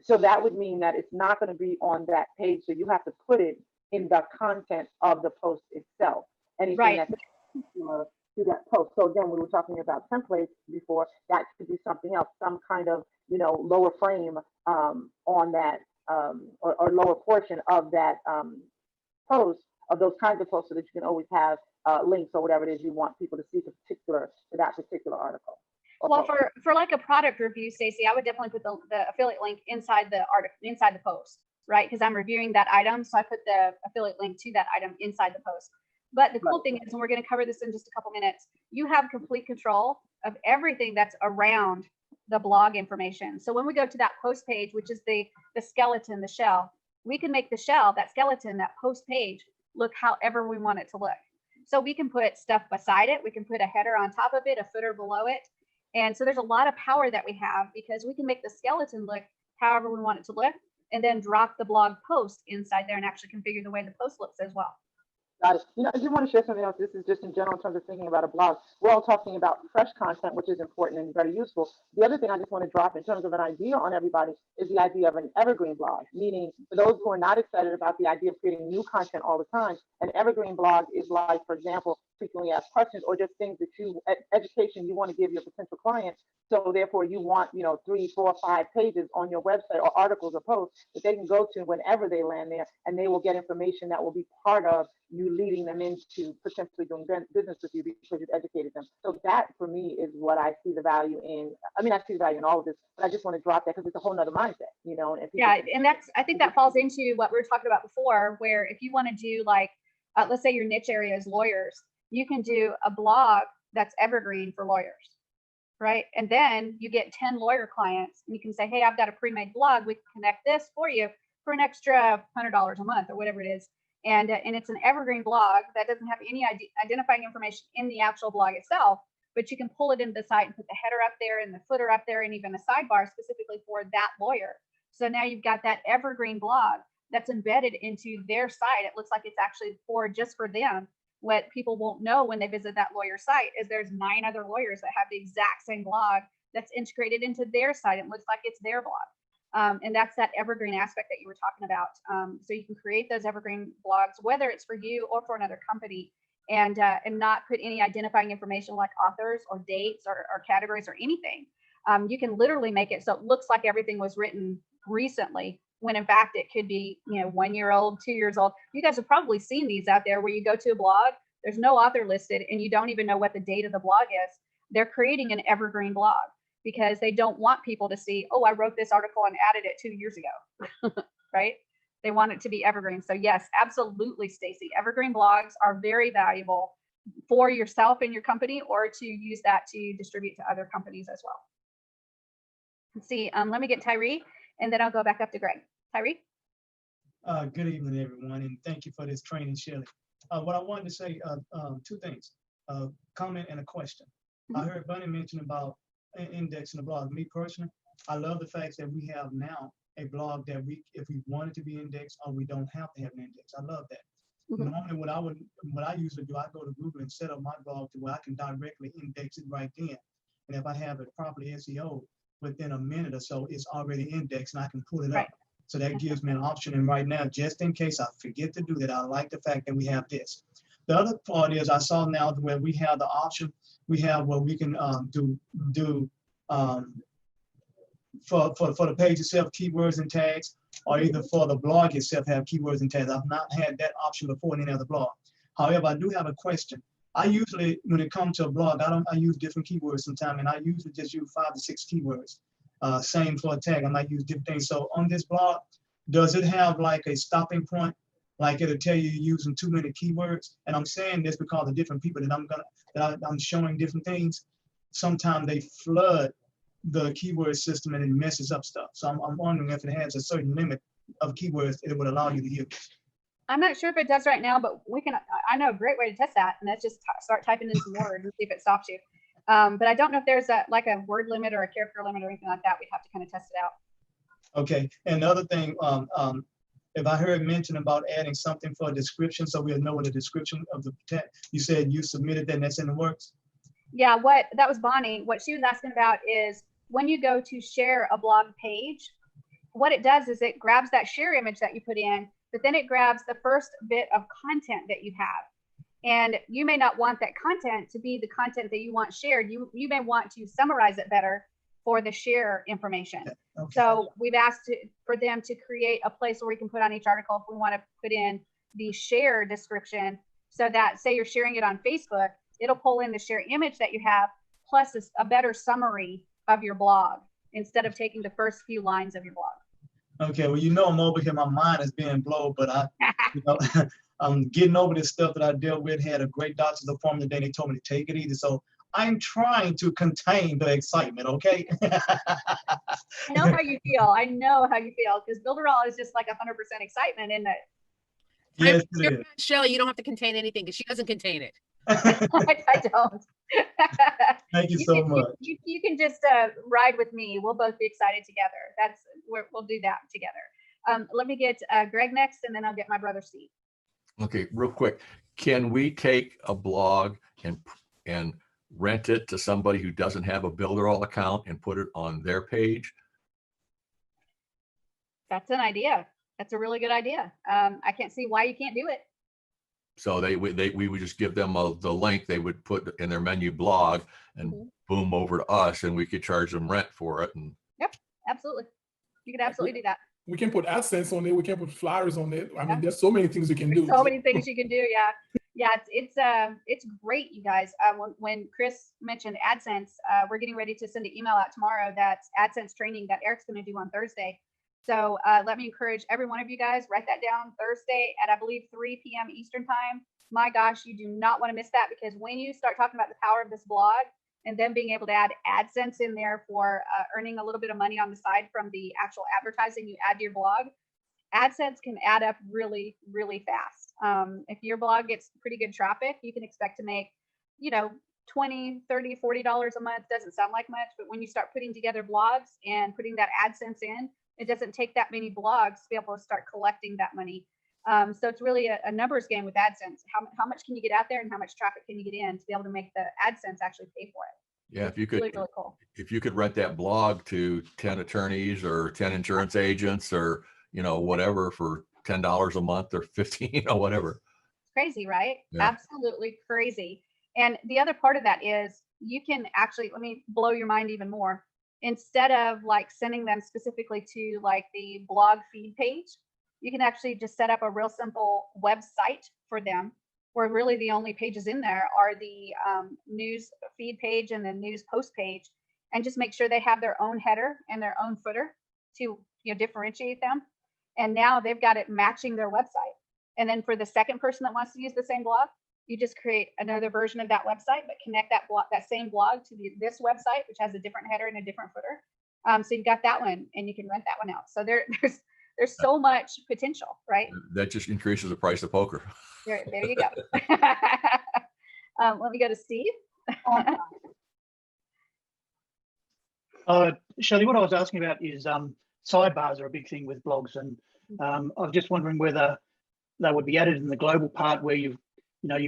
So that would mean that it's not going to be on that page. So you have to put it in the content of the post itself. Anything that's to that post. So again, we were talking about templates before. That could be something else, some kind of lower frame on that or lower portion of that post, of those kinds of posts, so that you can always have links or whatever it is you want people to see to that particular article. Well, for like a product review, Stacey, I would definitely put the affiliate link inside the article, inside the post, right? Because I'm reviewing that item, so I put the affiliate link to that item inside the post. But the cool thing is, and we're going to cover this in just a couple minutes, you have complete control of everything that's around the blog information. So when we go to that post page, which is the skeleton, the shell, we can make the shell, that skeleton, that post page, look however we want it to look. So we can put stuff beside it. We can put a header on top of it, a footer below it. And so there's a lot of power that we have because we can make the skeleton look however we want it to look, and then drop the blog post inside there and actually configure the way the post looks as well. Got it. You know, I do want to share something else. This is just in general in terms of thinking about a blog. We're all talking about fresh content, which is important and very useful. The other thing I just want to drop in terms of an idea on everybody is the idea of an evergreen blog, meaning for those who are not excited about the idea of creating new content all the time, an evergreen blog is like, for example, frequently asked questions or just things that you, education you want to give your potential clients. So therefore you want, 3, 4, 5 pages on your website or articles or posts that they can go to whenever they land there, and they will get information that will be part of you leading them into potentially doing business with you because you've educated them. So that for me is what I see the value in. I mean, I see the value in all of this, but I just want to drop that because it's a whole nother mindset, And yeah, and I think that falls into what we were talking about before, where if you want to do like, let's say your niche area is lawyers, you can do a blog that's evergreen for lawyers, right? And then you get 10 lawyer clients and you can say, hey, I've got a pre-made blog. We can connect this for you for an extra $100 a month or whatever it is. And it's an evergreen blog that doesn't have any identifying information in the actual blog itself, but you can pull it into the site and put the header up there and the footer up there and even a sidebar specifically for that lawyer. So now you've got that evergreen blog that's embedded into their site. It looks like it's actually just for them. What people won't know when they visit that lawyer site is there's 9 other lawyers that have the exact same blog that's integrated into their site. It looks like it's their blog. And that's that evergreen aspect that you were talking about. So you can create those evergreen blogs, whether it's for you or for another company, and not put any identifying information like authors or dates or categories or anything. You can literally make it so it looks like everything was written recently, when in fact it could be 1 year old, 2 years old. You guys have probably seen these out there where you go to a blog, there's no author listed, and you don't even know what the date of the blog is. They're creating an evergreen blog because they don't want people to see, oh, I wrote this article and added it 2 years ago, right? They want it to be evergreen. So yes, absolutely, Stacy. Evergreen blogs are very valuable for yourself and your company, or to use that to distribute to other companies as well. Let's see, let me get Tyree, and then I'll go back up to Greg. Tyree? Good evening, everyone, and thank you for this training, Shirley. What I wanted to say, 2 things, a comment and a question. I heard Bunny mention about indexing the blog. Me personally, I love the fact that we have now a blog that if we wanted to be indexed, or we don't have to have an index. I love that. Normally, what I usually do, I go to Google and set up my blog to where I can directly index it right then. And if I have it properly SEO, within a minute or so, it's already indexed and I can pull it up. So that gives me an option. And right now, just in case I forget to do that, I like the fact that we have this. The other part is I saw now where we have the option, we have where we can for the page itself, keywords and tags, or either for the blog itself have keywords and tags. I've not had that option before in any other blog. However, I do have a question. I usually, when it comes to a blog, I use different keywords sometimes, and I usually just use 5 to 6 keywords. Same for a tag, I might use different things. So on this blog, does it have like a stopping point? Like it'll tell you you're using too many keywords? And I'm saying this because the different people that I'm showing different things, sometimes they flood the keyword system and it messes up stuff. So I'm wondering if it has a certain limit of keywords it would allow you to use. I'm not sure if it does right now, but I know a great way to test that, and that's just start typing in some words and see if it stops you. But I don't know if there's a word limit or a character limit or anything like that. We'd have to kind of test it out. Okay, and the other thing, if I heard mention about adding something for a description, so we'll know what the description of the text, you said you submitted that and that's in the works? Yeah, that was Bonnie. What she was asking about is when you go to share a blog page, what it does is it grabs that share image that you put in, but then it grabs the first bit of content that you have. And you may not want that content to be the content that you want shared. You may want to summarize it better for the share information. Okay. So we've asked for them to create a place where we can put on each article if we want to put in the share description, so that say you're sharing it on Facebook, it'll pull in the share image that you have, plus a better summary of your blog instead of taking the first few lines of your blog. Okay, well, I'm over here, my mind is being blown, but I'm getting over this stuff that I dealt with. Had a great doctor's appointment today. They told me to take it easy. So I'm trying to contain the excitement, okay? I know how you feel. I know how you feel because Builderall is just like 100% excitement, isn't it? Yes, I'm it sure, Shelley, you don't have to contain anything because she doesn't contain it. is. I don't. Thank you so much. You can just ride with me. We'll both be excited together. We'll do that together. Let me get Greg next, and then I'll get my brother Steve. Okay, real quick. Can we take a blog and rent it to somebody who doesn't have a Builderall account and put it on their page? That's an idea. That's a really good idea. I can't see why you can't do it. So we would just give them the link they would put in their menu blog and boom over to us, and we could charge them rent for it. And yep, absolutely. You could absolutely do that. We can put AdSense on it. We can put flyers on it. I mean, there's so many things you can do. So many things you can do. Yeah. Yeah. It's great, you guys. When Chris mentioned AdSense, we're getting ready to send an email out tomorrow. That's AdSense training that Eric's going to do on Thursday. So let me encourage every one of you guys, write that down Thursday at, I believe, 3 p.m. Eastern time. My gosh, you do not want to miss that, because when you start talking about the power of this blog and then being able to add AdSense in there for earning a little bit of money on the side from the actual advertising you add to your blog, AdSense can add up really, really fast. If your blog gets pretty good traffic, you can expect to make, $20, $30, $40 a month. Doesn't sound like much, but when you start putting together blogs and putting that AdSense in, it doesn't take that many blogs to be able to start collecting that money. So it's really a numbers game with AdSense. How much can you get out there, and how much traffic can you get in to be able to make the AdSense actually pay for it? yeah, if you could, really, really cool. If you could rent that blog to 10 attorneys or 10 insurance agents or, whatever, for $10 a month or 15 or whatever. It's crazy, right? Yeah. Absolutely crazy. And the other part of that is you can actually, let me blow your mind even more. Instead of like sending them specifically to like the blog feed page, you can actually just set up a real simple website for them, where really the only pages in there are the news feed page and the news post page, and just make sure they have their own header and their own footer to differentiate them. And now they've got it matching their website. And then for the second person that wants to use the same blog, you just create another version of that website, but connect that same blog to this website, which has a different header and a different footer. So you've got that one, and you can rent that one out. So there's so much potential, right? That just increases the price of poker. There you go. Let me go to Steve. Shelley, what I was asking about is sidebars are a big thing with blogs, and I was just wondering whether they would be added in the global part, where you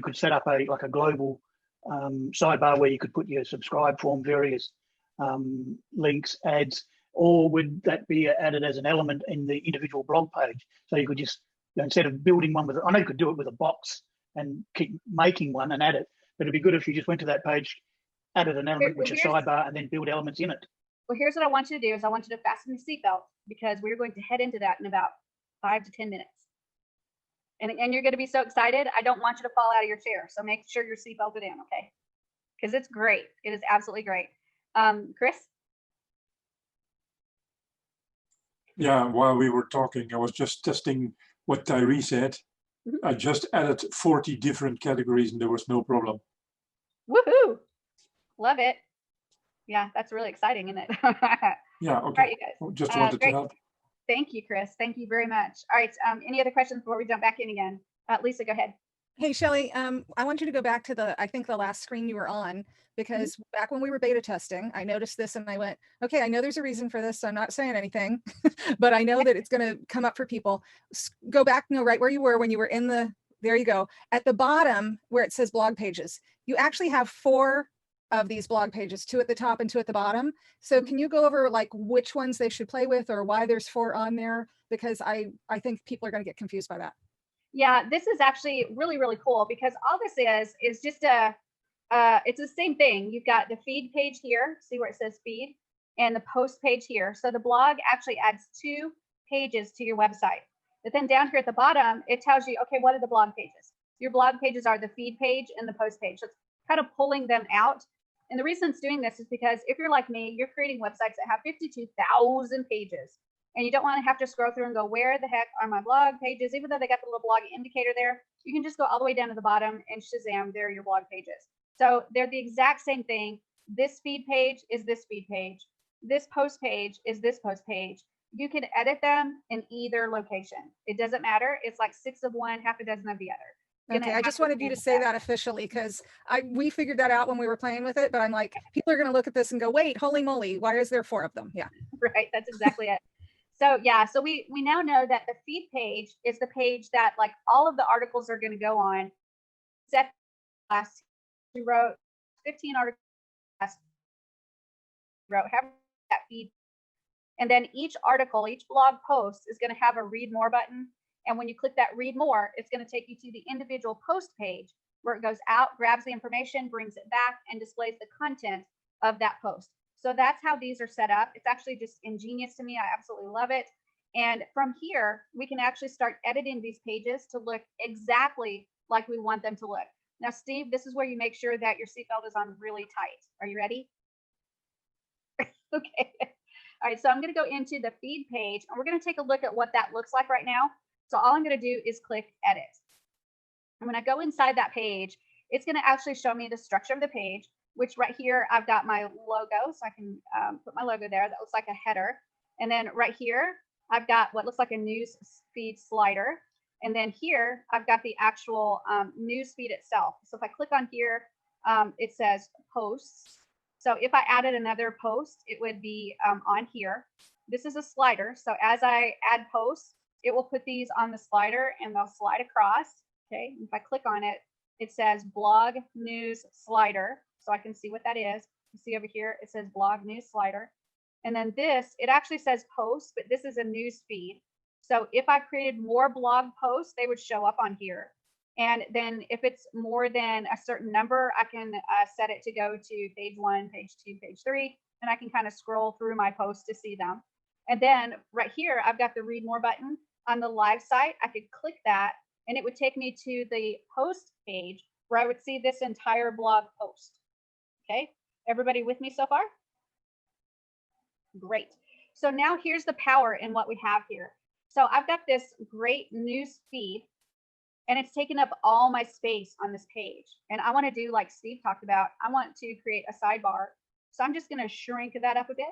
could set up a global sidebar where you could put your subscribe form, various links, ads, or would that be added as an element in the individual blog page? So you could just, instead of building one I know you could do it with a box and keep making one and add it, but it'd be good if you just went to that page, added an element, which is sidebar, and then build elements in it. Well, here's what I want you to do is I want you to fasten your seatbelt, because we're going to head into that in about 5 to 10 minutes. And you're going to be so excited. I don't want you to fall out of your chair. So make sure you're seatbelted in, okay? Because it's great. It is absolutely great. Chris? Yeah, while we were talking, I was just testing what Tyree said. I just added 40 different categories and there was no problem. Woohoo! Love it. Yeah, that's really exciting, isn't it? Yeah, okay. All right, you guys. Just wanted to help. Thank you, Chris. Thank you very much. All right. Any other questions before we jump back in again? Lisa, go ahead. Hey, Shelley, I want you to go back to I think the last screen you were on, because back when we were beta testing, I noticed this and I went, okay, I know there's a reason for this, so I'm not saying anything, but I know that it's going to come up for people. Go back, right where you were when you were in there you go. At the bottom where it says blog pages, you actually have 4 of these blog pages, 2 at the top and 2 at the bottom. So can you go over like which ones they should play with, or why there's 4 on there? Because I think people are going to get confused by that. Yeah, this is actually really, really cool, because all this is just it's the same thing. You've got the feed page here, see where it says feed, and the post page here. So the blog actually adds 2 pages to your website. But then down here at the bottom, it tells you, okay, what are the blog pages? Your blog pages are the feed page and the post page. So it's kind of pulling them out. And the reason it's doing this is because if you're like me, you're creating websites that have 52,000 pages, and you don't want to have to scroll through and go, where the heck are my blog pages? Even though they got the little blog indicator there, you can just go all the way down to the bottom and shazam, there are your blog pages. So they're the exact same thing. This feed page is this feed page. This post page is this post page. You can edit them in either location. It doesn't matter. It's like 6 of one, half a dozen of the other. Okay, I just wanted you to say that officially because we figured that out when we were playing with it, but I'm like, people are going to look at this and go, wait, holy moly, why is there 4 of them? Yeah. Right, that's exactly it. So yeah, so we now know that the feed page is the page that like all of the articles are going to go on. Set last, we wrote 15 articles last, wrote have that feed. And then each article, each blog post is going to have a read more button. And when you click that read more, it's going to take you to the individual post page where it goes out, grabs the information, brings it back, and displays the content of that post. So that's how these are set up. It's actually just ingenious to me. I absolutely love it. And from here, we can actually start editing these pages to look exactly like we want them to look. Now, Steve, this is where you make sure that your seatbelt is on really tight. Are you ready? Okay. All right, so I'm going to go into the feed page, and we're going to take a look at what that looks like right now. So all I'm going to do is click edit. And when I go inside that page, it's going to actually show me the structure of the page, which right here, I've got my logo. So I can put my logo there. That looks like a header. And then right here, I've got what looks like a news feed slider. And then here, I've got the actual news feed itself. So if I click on here, it says posts. So if I added another post, it would be on here. This is a slider. So as I add posts, it will put these on the slider and they'll slide across. Okay. If I click on it, it says blog news slider. So I can see what that is. You see over here, it says blog news slider. And then this, it actually says posts, but this is a news feed. So if I created more blog posts, they would show up on here. And then if it's more than a certain number, I can set it to go to page 1, page 2, page 3, and I can kind of scroll through my posts to see them. And then right here, I've got the read more button on the live site. I could click that and it would take me to the post page where I would see this entire blog post. Okay, everybody with me so far? Great. So now here's the power in what we have here. So I've got this great news feed and it's taken up all my space on this page. And I want to do like Steve talked about, I want to create a sidebar. So I'm just going to shrink that up a bit.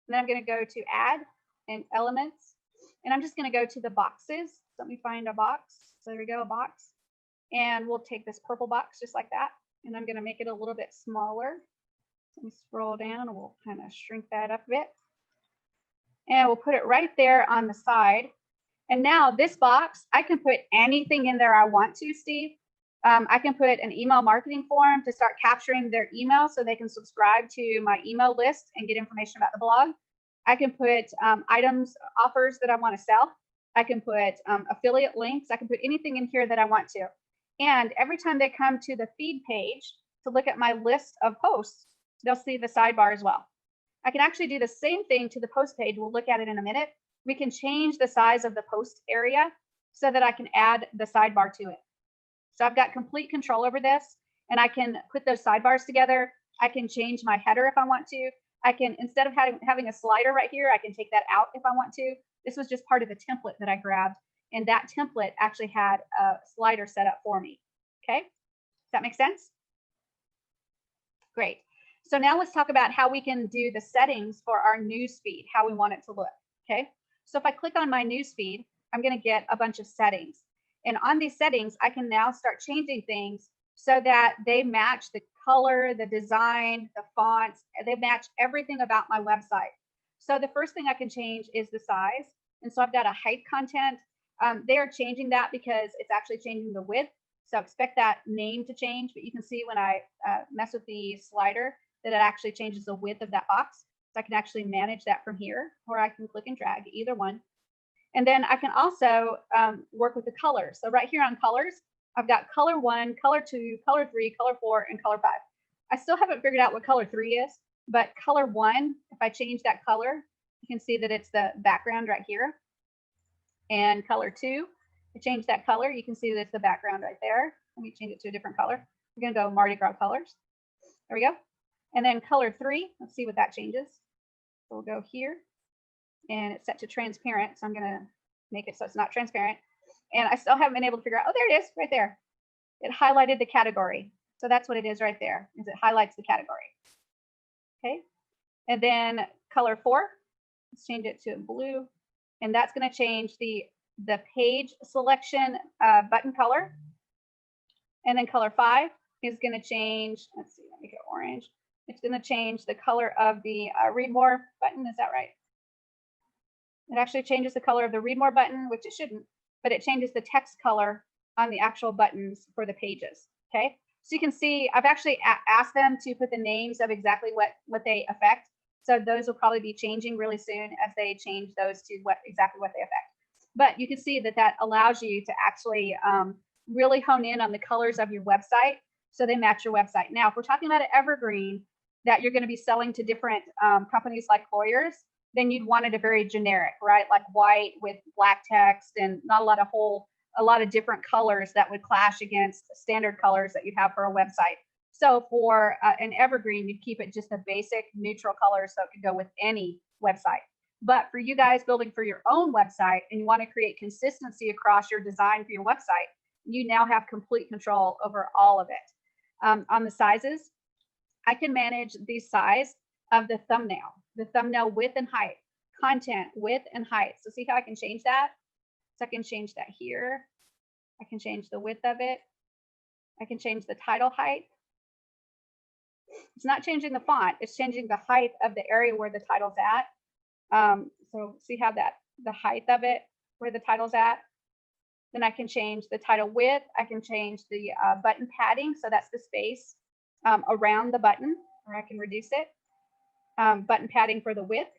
And then I'm going to go to add and elements. And I'm just going to go to the boxes. Let me find a box. So there we go, a box. And we'll take this purple box just like that. And I'm going to make it a little bit smaller. Let me scroll down and we'll kind of shrink that up a bit. And we'll put it right there on the side. And now this box, I can put anything in there I want to, Steve. I can put an email marketing form to start capturing their email so they can subscribe to my email list and get information about the blog. I can put items, offers that I want to sell. I can put affiliate links. I can put anything in here that I want to. And every time they come to the feed page to look at my list of posts, they'll see the sidebar as well. I can actually do the same thing to the post page. We'll look at it in a minute. We can change the size of the post area so that I can add the sidebar to it. So I've got complete control over this and I can put those sidebars together. I can change my header if I want to. I can, instead of having a slider right here, I can take that out if I want to. This was just part of the template that I grabbed. And that template actually had a slider set up for me. Okay, does that make sense? Great. So now let's talk about how we can do the settings for our news feed, how we want it to look. Okay, so if I click on my news feed, I'm going to get a bunch of settings. And on these settings, I can now start changing things so that they match the color, the design, the fonts, they match everything about my website. So the first thing I can change is the size. And so I've got a height content. They are changing that because it's actually changing the width. So expect that name to change, but you can see when I mess with the slider that it actually changes the width of that box. So I can actually manage that from here, or I can click and drag, either one. And then I can also work with the colors. So right here on colors, I've got color 1, color 2, color 3, color 4, and color 5. I still haven't figured out what color 3 is, but color 1, if I change that color, you can see that it's the background right here. And color 2, I change that color, you can see that it's the background right there. Let me change it to a different color. I'm going to go Mardi Gras colors. There we go. And then color 3, let's see what that changes. So we'll go here. And it's set to transparent. So I'm going to make it so it's not transparent. And I still haven't been able to figure out, oh, there it is right there. It highlighted the category. So that's what it is right there, is it highlights the category. Okay. And then color 4, let's change it to blue. And that's going to change the page selection button color. And then color 5 is going to change, let's see, let me go orange. It's going to change the color of the read more button. Is that right? It actually changes the color of the read more button, which it shouldn't, but it changes the text color on the actual buttons for the pages. Okay. So you can see I've actually asked them to put the names of exactly what they affect. So those will probably be changing really soon as they change those to exactly what they affect. But you can see that allows you to actually really hone in on the colors of your website so they match your website. Now, if we're talking about an evergreen that you're going to be selling to different companies like lawyers, then you'd want it a very generic, right? Like white with black text and not a lot of different colors that would clash against standard colors that you'd have for a website. So for an evergreen, you'd keep it just a basic neutral color so it could go with any website. But for you guys building for your own website and you want to create consistency across your design for your website, you now have complete control over all of it. On the sizes, I can manage the size of the thumbnail width and height, content width and height. So see how I can change that? So I can change that here. I can change the width of it. I can change the title height. It's not changing the font, it's changing the height of the area where the title's at. So see how the height of it, where the title's at. Then I can change the title width. I can change the button padding. So that's the space around the button, or I can reduce it. Button padding for the width.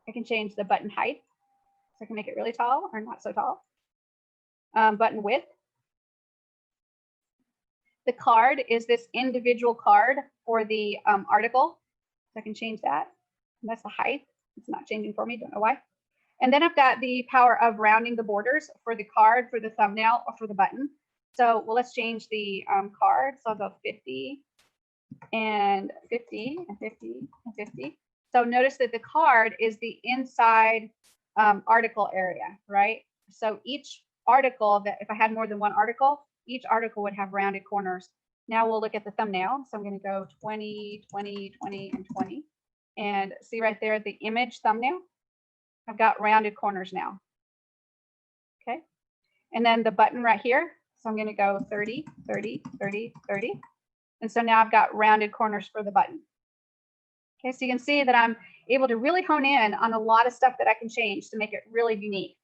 I can change the button height. So I can make it really tall or not so tall. Button width. The card is this individual card for the article. So I can change that. And that's the height. It's not changing for me, don't know why. And then I've got the power of rounding the borders for the card, for the thumbnail, or for the button. So well, let's change the card. So I'll go 50 and 50 and 50 and 50. So notice that the card is the inside article area, right? So each article, that if I had more than one article, each article would have rounded corners. Now we'll look at the thumbnail. So I'm going to go 20, 20, 20, and 20. And see right there, the image thumbnail. I've got rounded corners now. Okay. And then the button right here. So I'm going to go 30, 30, 30, 30. And so now I've got rounded corners for the button. Okay, so you can see that I'm able to really hone in on a lot of stuff that I can change to make it really unique.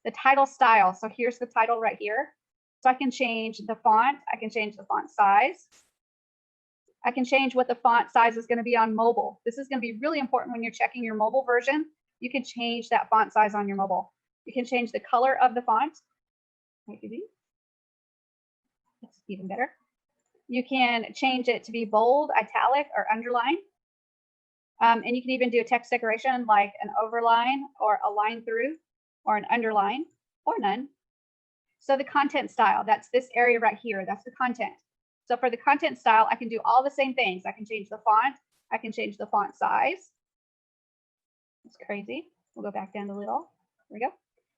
The title style. So here's the title right here. So I can change the font. I can change the font size. I can change what the font size is going to be on mobile. This is going to be really important when you're checking your mobile version. You can change that font size on your mobile. You can change the color of the font. That's even better. You can change it to be bold, italic, or underline. And you can even do a text decoration like an overline or a line through or an underline or none. So the content style, that's this area right here. That's the content. So for the content style, I can do all the same things. I can change the font. I can change the font size. It's crazy. We'll go back down a little. There we go.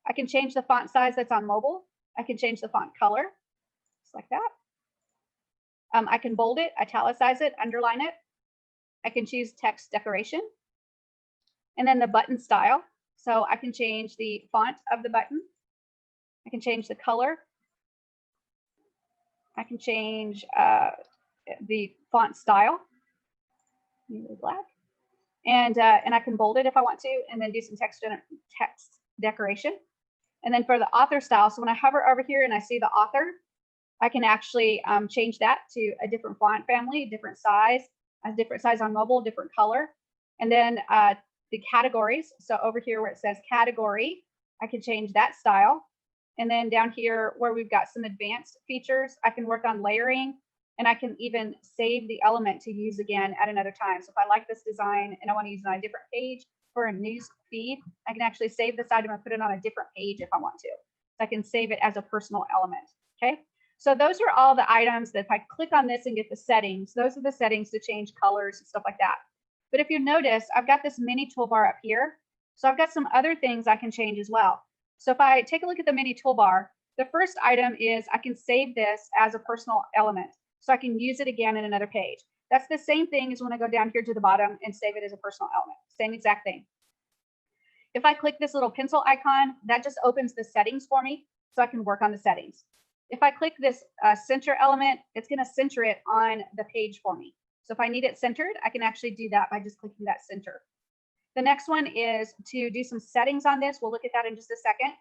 I can change the font size that's on mobile. I can change the font color, just like that. I can bold it, italicize it, underline it. I can choose text decoration. And then the button style. So I can change the font of the button. I can change the color. I can change the font style, black. And I can bold it if I want to, and then do some text decoration. And then for the author style, so when I hover over here and I see the author, I can actually change that to a different font family, a different size on mobile, different color. And then the categories. So over here where it says category, I can change that style. And then down here where we've got some advanced features, I can work on layering, and I can even save the element to use again at another time. So if I like this design and I want to use it on a different page for a news feed, I can actually save this item and put it on a different page if I want to. So I can save it as a personal element. Okay. So those are all the items that if I click on this and get the settings, those are the settings to change colors and stuff like that. But if you notice, I've got this mini toolbar up here. So I've got some other things I can change as well. So if I take a look at the mini toolbar, the first item is I can save this as a personal element. so I can use it again in another page. That's the same thing as when I go down here to the bottom and save it as a personal element. Same exact thing. If I click this little pencil icon, that just opens the settings for me so I can work on the settings. If I click this center element, it's going to center it on the page for me. So if I need it centered, I can actually do that by just clicking that center. The next one is to do some settings on this. We'll look at that in just a second.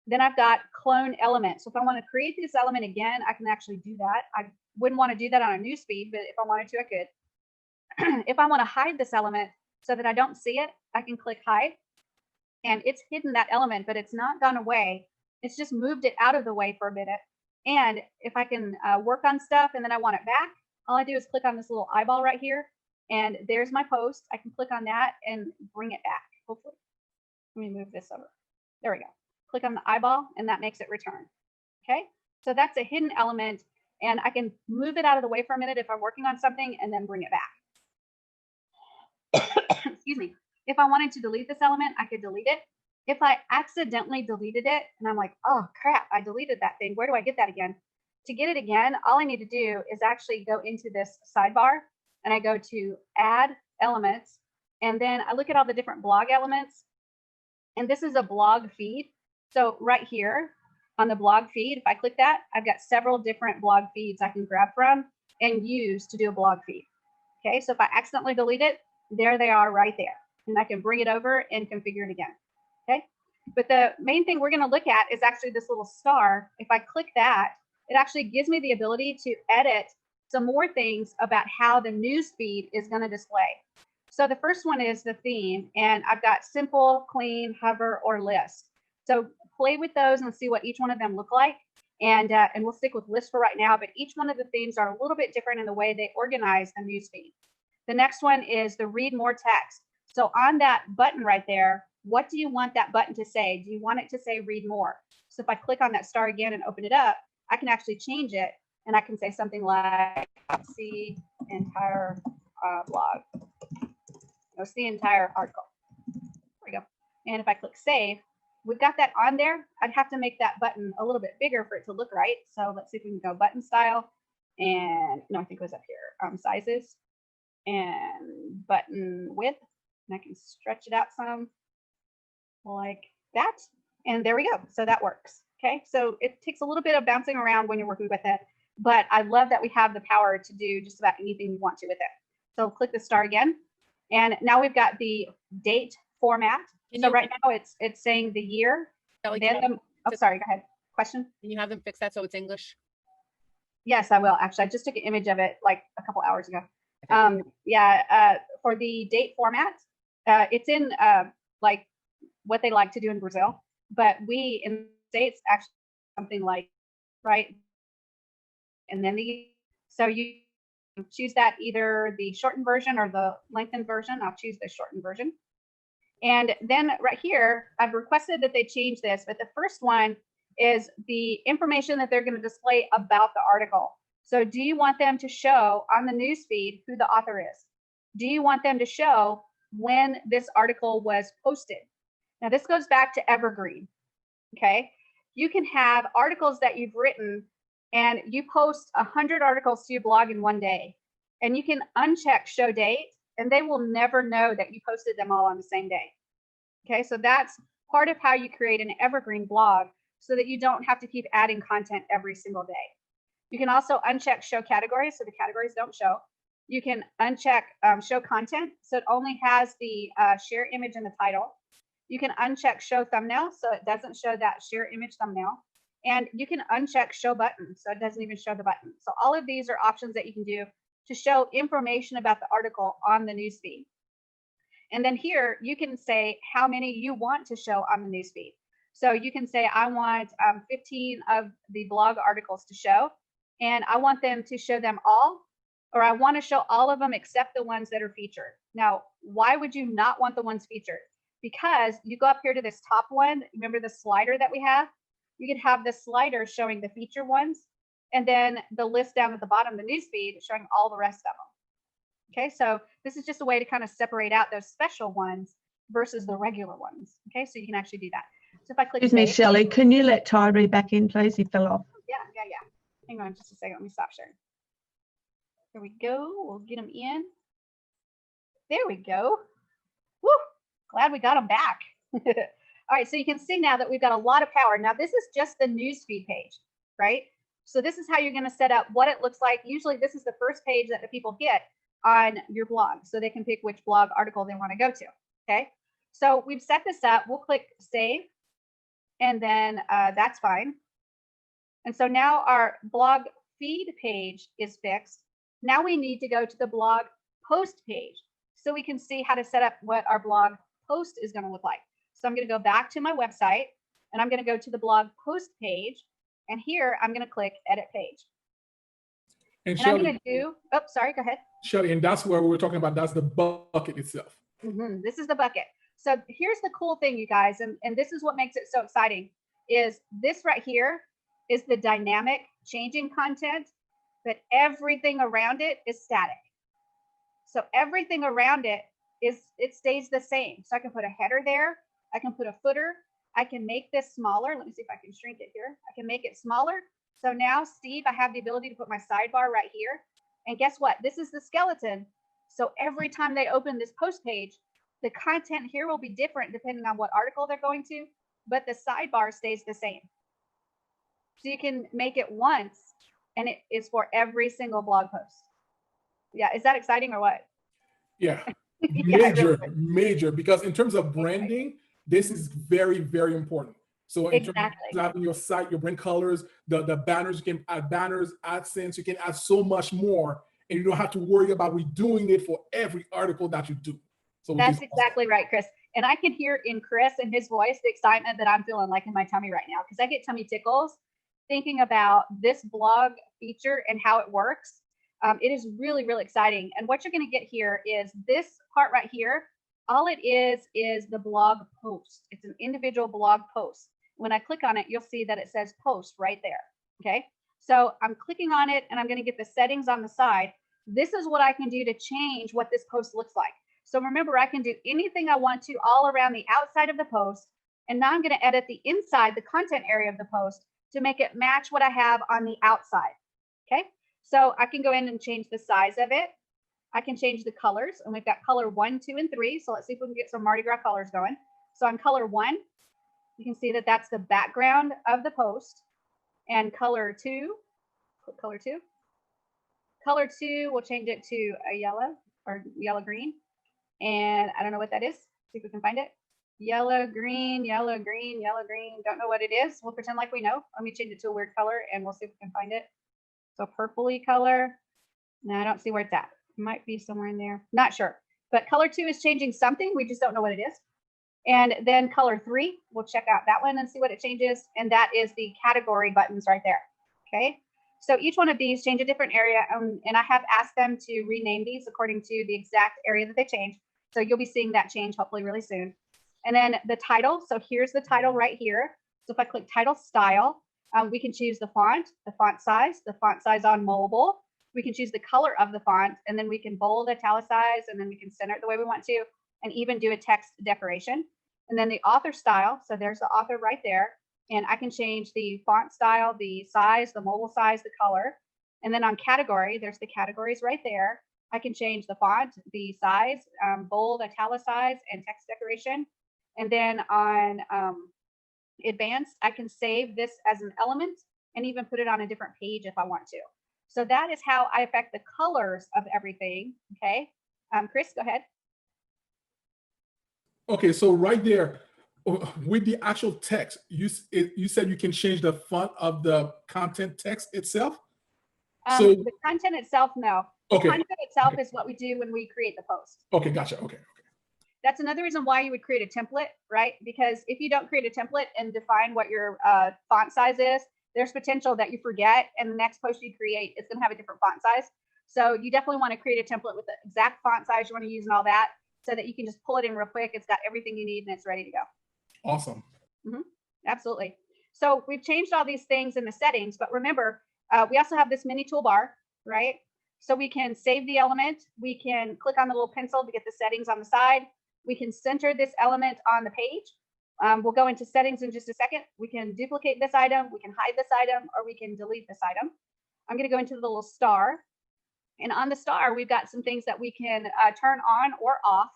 Then I've got clone element. So if I want to create this element again, I can actually do that. I wouldn't want to do that on a newsfeed, but if I wanted to, I could. If I want to hide this element so that I don't see it, I can click hide. And it's hidden that element, but it's not gone away. It's just moved it out of the way for a minute. And if I can work on stuff and then I want it back, all I do is click on this little eyeball right here. And there's my post. I can click on that and bring it back, hopefully. Let me move this over. There we go. Click on the eyeball and that makes it return. Okay, so that's a hidden element and I can move it out of the way for a minute if I'm working on something and then bring it back. Excuse me. If I wanted to delete this element, I could delete it. If I accidentally deleted it and I'm like, oh crap, I deleted that thing. Where do I get that again? To get it again, all I need to do is actually go into this sidebar and I go to add elements. And then I look at all the different blog elements. And this is a blog feed. So right here on the blog feed, if I click that, I've got several different blog feeds I can grab from and use to do a blog feed. Okay, so if I accidentally delete it, there they are right there. And I can bring it over and configure it again. Okay, but the main thing we're going to look at is actually this little star. If I click that, it actually gives me the ability to edit some more things about how the news feed is going to display. So the first one is the theme, and I've got simple, clean, hover, or list. So play with those and see what each one of them look like. And we'll stick with list for right now, but each one of the themes are a little bit different in the way they organize the news feed. The next one is the read more text. So on that button right there, what do you want that button to say? Do you want it to say read more? So if I click on that star again and open it up, I can actually change it and I can say something like see entire blog. Or see entire article. There we go. And if I click save, we've got that on there. I'd have to make that button a little bit bigger for it to look right. So let's see if we can go button style. And no, I think it was up here. Sizes and button width. And I can stretch it out some like that. And there we go. So that works. Okay. So it takes a little bit of bouncing around when you're working with it, but I love that we have the power to do just about anything you want to with it. So click the star again. And now we've got the date format. So right now it's saying the year. Kelly, Then sorry, go ahead. Question? Can you have them fix that so it's English? Yes, I will. Actually, I just took an image of it like a couple hours ago. For the date format, it's in like what they like to do in Brazil, but we in the States actually something like right, and then so you choose that either the shortened version or the lengthened version. I'll choose the shortened version. And then right here, I've requested that they change this, but the first one is the information that they're going to display about the article. So do you want them to show on the newsfeed who the author is? Do you want them to show when this article was posted? Now this goes back to evergreen, okay? You can have articles that you've written and you post 100 articles to your blog in one day, and you can uncheck show date, and they will never know that you posted them all on the same day. Okay, so that's part of how you create an evergreen blog so that you don't have to keep adding content every single day. You can also uncheck show categories so the categories don't show. You can uncheck show content so it only has the share image in the title. You can uncheck show thumbnail so it doesn't show that share image thumbnail. And you can uncheck show button so it doesn't even show the button. So all of these are options that you can do to show information about the article on the newsfeed. And then here you can say how many you want to show on the newsfeed. So you can say I want 15 of the blog articles to show, and I want them to show them all, or I want to show all of them except the ones that are featured. Now, why would you not want the ones featured? Because you go up here to this top one, remember the slider that we have? You could have the slider showing the feature ones, and then the list down at the bottom, the newsfeed, showing all the rest of them. Okay, so this is just a way to kind of separate out those special ones versus the regular ones. Okay, so you can actually do that. So if I click Excuse me, save, Shelley, can you let Tyree back in, please? He fell off. Yeah. Hang on just a second. Let me stop sharing. There we go. We'll get them in. There we go. Woo! Glad we got them back. All right, so you can see now that we've got a lot of power. Now this is just the newsfeed page, right? So this is how you're going to set up what it looks like. Usually this is the first page that the people get on your blog, so they can pick which blog article they want to go to. Okay, so we've set this up. We'll click save, and then that's fine. And so now our blog feed page is fixed. Now we need to go to the blog post page so we can see how to set up what our blog post is going to look like. So I'm going to go back to my website, and I'm going to go to the blog post page, and here I'm going to click edit page. And I'm going to do, oh, sorry, go ahead. Shelly, and that's where we were talking about, that's the bucket itself. This is the bucket. So here's the cool thing, you guys, and this is what makes it so exciting, is this right here is the dynamic changing content, but everything around it is static. So everything around it stays the same. So I can put a header there. I can put a footer. I can make this smaller. Let me see if I can shrink it here. I can make it smaller. So now, Steve, I have the ability to put my sidebar right here. And guess what? This is the skeleton. So every time they open this post page, the content here will be different depending on what article they're going to, but the sidebar stays the same. So you can make it once, and it is for every single blog post. Yeah, is that exciting or what? Yeah, Yeah, major, really. major, because in terms of branding, this is very, very important. So in terms of having your site, your brand colors, the banners, you can add banners, AdSense, you can add so much more, and you don't have to worry about redoing it for every article that you do. So that's exactly right, Chris. And I can hear in Chris and his voice the excitement that I'm feeling like in my tummy right now, because I get tummy tickles thinking about this blog feature and how it works. It is really, really exciting. And what you're going to get here is this part right here. All it is the blog post. It's an individual blog post. When I click on it, you'll see that it says post right there. Okay, so I'm clicking on it, and I'm going to get the settings on the side. This is what I can do to change what this post looks like. So remember, I can do anything I want to all around the outside of the post. And now I'm going to edit the inside, the content area of the post, to make it match what I have on the outside. Okay, so I can go in and change the size of it. I can change the colors, and we've got color 1, 2, and 3. So let's see if we can get some Mardi Gras colors going. So on color 1, you can see that that's the background of the post. And color 2, color 2. Color 2, we'll change it to a yellow or yellow green. And I don't know what that is. See if we can find it. Yellow, green, yellow, green, yellow, green. Don't know what it is. We'll pretend like we know. Let me change it to a weird color, and we'll see if we can find it. So purpley color. No, I don't see where it's at. It might be somewhere in there. Not sure. But color 2 is changing something. We just don't know what it is. And then color 3, we'll check out that one and see what it changes. And that is the category buttons right there. Okay. So each one of these change a different area. And I have asked them to rename these according to the exact area that they change. So you'll be seeing that change hopefully really soon. And then the title. So here's the title right here. So if I click title style, we can choose the font size on mobile. We can choose the color of the font, and then we can bold, italicize, and then we can center it the way we want to, and even do a text decoration. And then the author style. So there's the author right there. And I can change the font style, the size, the mobile size, the color. And then on category, there's the categories right there. I can change the font, the size, bold, italicize, and text decoration. And then on advanced, I can save this as an element and even put it on a different page if I want to. So that is how I affect the colors of everything. Okay, Chris, go ahead. Okay, so right there, with the actual text, you said you can change the font of the content text itself? So the content itself, no. The content itself is what we do when we create the post. Okay, gotcha. Okay. That's another reason why you would create a template, right? Because if you don't create a template and define what your font size is, there's potential that you forget, and the next post you create is going to have a different font size. So you definitely want to create a template with the exact font size you want to use and all that, so that you can just pull it in real quick. It's got everything you need and it's ready to go. Awesome. Absolutely. So we've changed all these things in the settings, but remember, we also have this mini toolbar, right? So we can save the element. We can click on the little pencil to get the settings on the side. We can center this element on the page. We'll go into settings in just a second. We can duplicate this item, we can hide this item, or we can delete this item. I'm going to go into the little star. And on the star, we've got some things that we can turn on or off.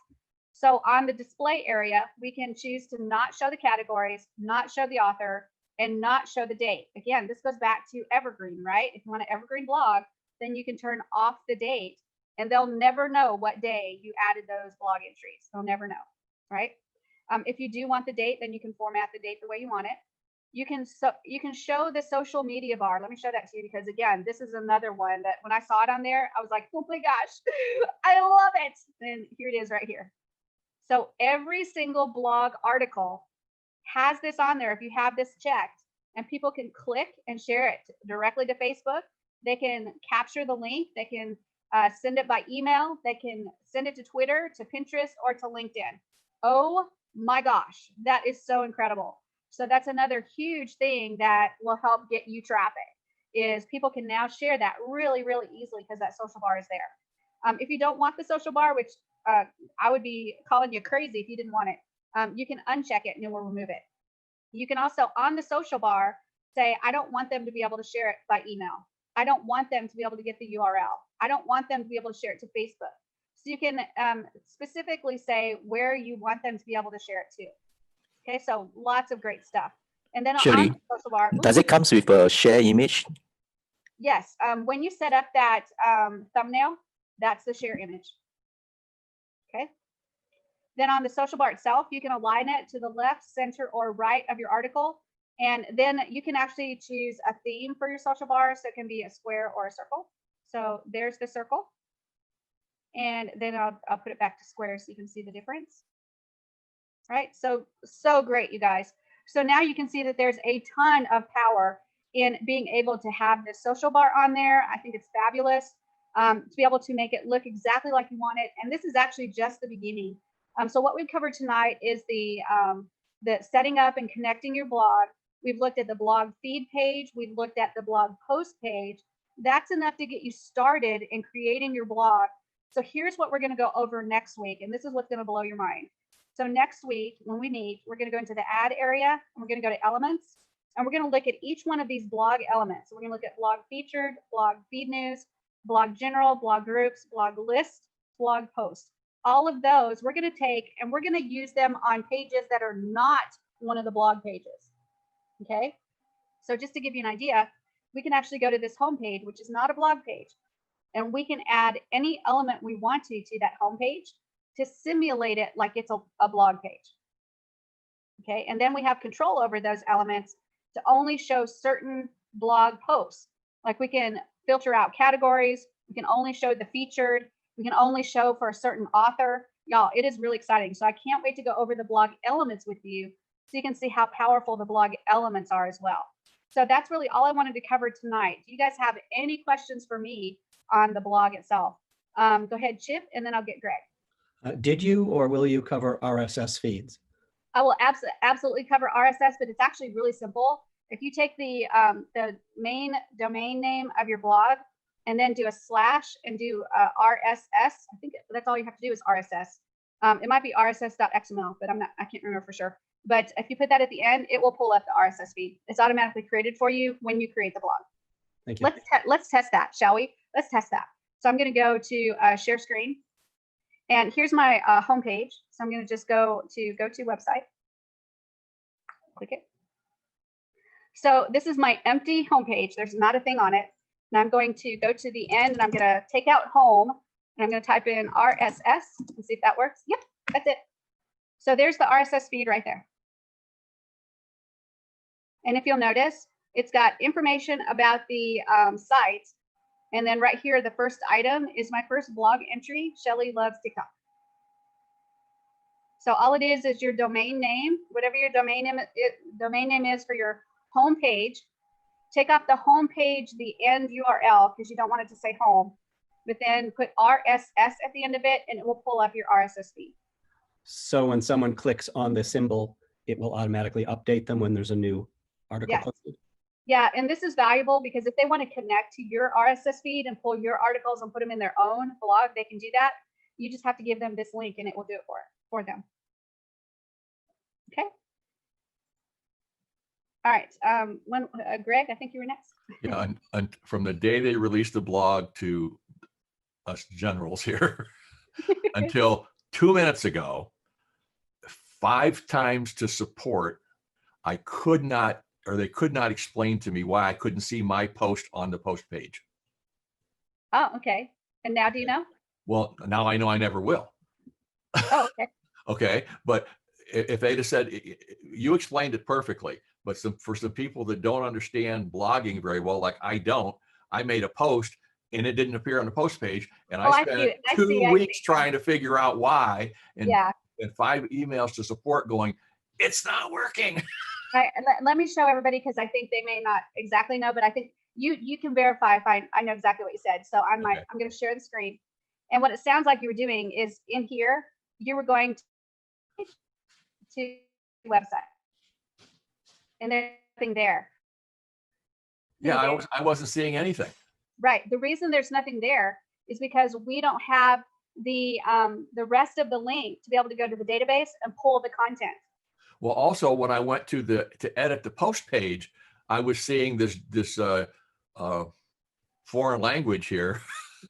So on the display area, we can choose to not show the categories, not show the author, and not show the date. Again, this goes back to evergreen, right? If you want an evergreen blog, then you can turn off the date and they'll never know what day you added those blog entries. They'll never know, right? If you do want the date, then you can format the date the way you want it. You can show the social media bar. Let me show that to you because again, this is another one that when I saw it on there, I was like, oh my gosh, I love it. And here it is right here. So every single blog article has this on there if you have this checked, and people can click and share it directly to Facebook. They can capture the link. They can send it by email. They can send it to Twitter, to Pinterest, or to LinkedIn. Oh my gosh, that is so incredible. So that's another huge thing that will help get you traffic is people can now share that really, really easily because that social bar is there. If you don't want the social bar, which I would be calling you crazy if you didn't want it, you can uncheck it and it will remove it. You can also on the social bar say, I don't want them to be able to share it by email. I don't want them to be able to get the URL. I don't want them to be able to share it to Facebook. So you can specifically say where you want them to be able to share it to. Okay, so lots of great stuff. And then Shirley, on the social bar, does it comes with a share image? Yes, when you set up that thumbnail, that's the share image. Okay. Then on the social bar itself, you can align it to the left, center, or right of your article. And then you can actually choose a theme for your social bar. So it can be a square or a circle. So there's the circle. And then I'll put it back to square so you can see the difference. Right? So great, you guys. So now you can see that there's a ton of power in being able to have this social bar on there. I think it's fabulous to be able to make it look exactly like you want it. And this is actually just the beginning. So what we've covered tonight is the setting up and connecting your blog. We've looked at the blog feed page. We've looked at the blog post page. That's enough to get you started in creating your blog. So here's what we're going to go over next week. And this is what's going to blow your mind. So next week, when we meet, we're going to go into the add area and we're going to go to elements and we're going to look at each one of these blog elements. So we're going to look at blog featured, blog feed news, blog general, blog groups, blog list, blog post. All of those we're going to take and we're going to use them on pages that are not one of the blog pages. Okay. So just to give you an idea, we can actually go to this home page, which is not a blog page, and we can add any element we want to that home page to simulate it like it's a blog page. Okay, and then we have control over those elements to only show certain blog posts. Like we can filter out categories, we can only show the featured, we can only show for a certain author. Y'all, it is really exciting. So I can't wait to go over the blog elements with you so you can see how powerful the blog elements are as well. So that's really all I wanted to cover tonight. Do you guys have any questions for me on the blog itself? Go ahead, Chip, and then I'll get Greg. Did you or will you cover RSS feeds? I will absolutely cover RSS, but it's actually really simple. If you take the main domain name of your blog and then do a slash and do RSS, I think that's all you have to do is RSS. It might be RSS.xml, but I can't remember for sure. But if you put that at the end, it will pull up the RSS feed. It's automatically created for you when you create the blog. Thank you. Let's test that, shall we? Let's test that. So I'm going to go to share screen. And here's my homepage. So I'm going to just go to website. Click it. So this is my empty homepage. There's not a thing on it. And I'm going to go to the end and I'm going to take out home and I'm going to type in RSS and see if that works. Yep, that's it. So there's the RSS feed right there. And if you'll notice, it's got information about the site. And then right here, the first item is my first blog entry, Shelly Loves TikTok. So all it is your domain name, whatever your domain name is for your home page. Take off the home page, the end URL, because you don't want it to say home, but then put RSS at the end of it and it will pull up your RSS feed. So when someone clicks on the symbol, it will automatically update them when there's a new article posted? Yeah, and this is valuable because if they want to connect to your RSS feed and pull your articles and put them in their own blog, they can do that. You just have to give them this link and it will do it for them. Okay. All right. Greg, I think you were next. Yeah, and from the day they release the blog to us generals here until 2 minutes ago, 5 times to support, I could not, or they could not explain to me why I couldn't see my post on the post page. Oh, okay. And now do you know? Well, now I know I never will. Oh, okay. Okay, but if they'd have said, you explained it perfectly, but for some people that don't understand blogging very well, like I don't, I made a post and it didn't appear on the post page, and Oh, I I spent see it. I 2 see, I weeks see. trying to figure out why, and Yeah. 5 emails to support going, it's not working. Let me show everybody, because I think they may not exactly know, but I think you can verify if I know exactly what you said. So I'm going to share the screen. And what it sounds like you were doing is in here, you were going to the website. And there's nothing there. Yeah, I wasn't seeing anything. Right. The reason there's nothing there is because we don't have the rest of the link to be able to go to the database and pull the content. Well, also when I went to edit the post page, I was seeing this foreign language here.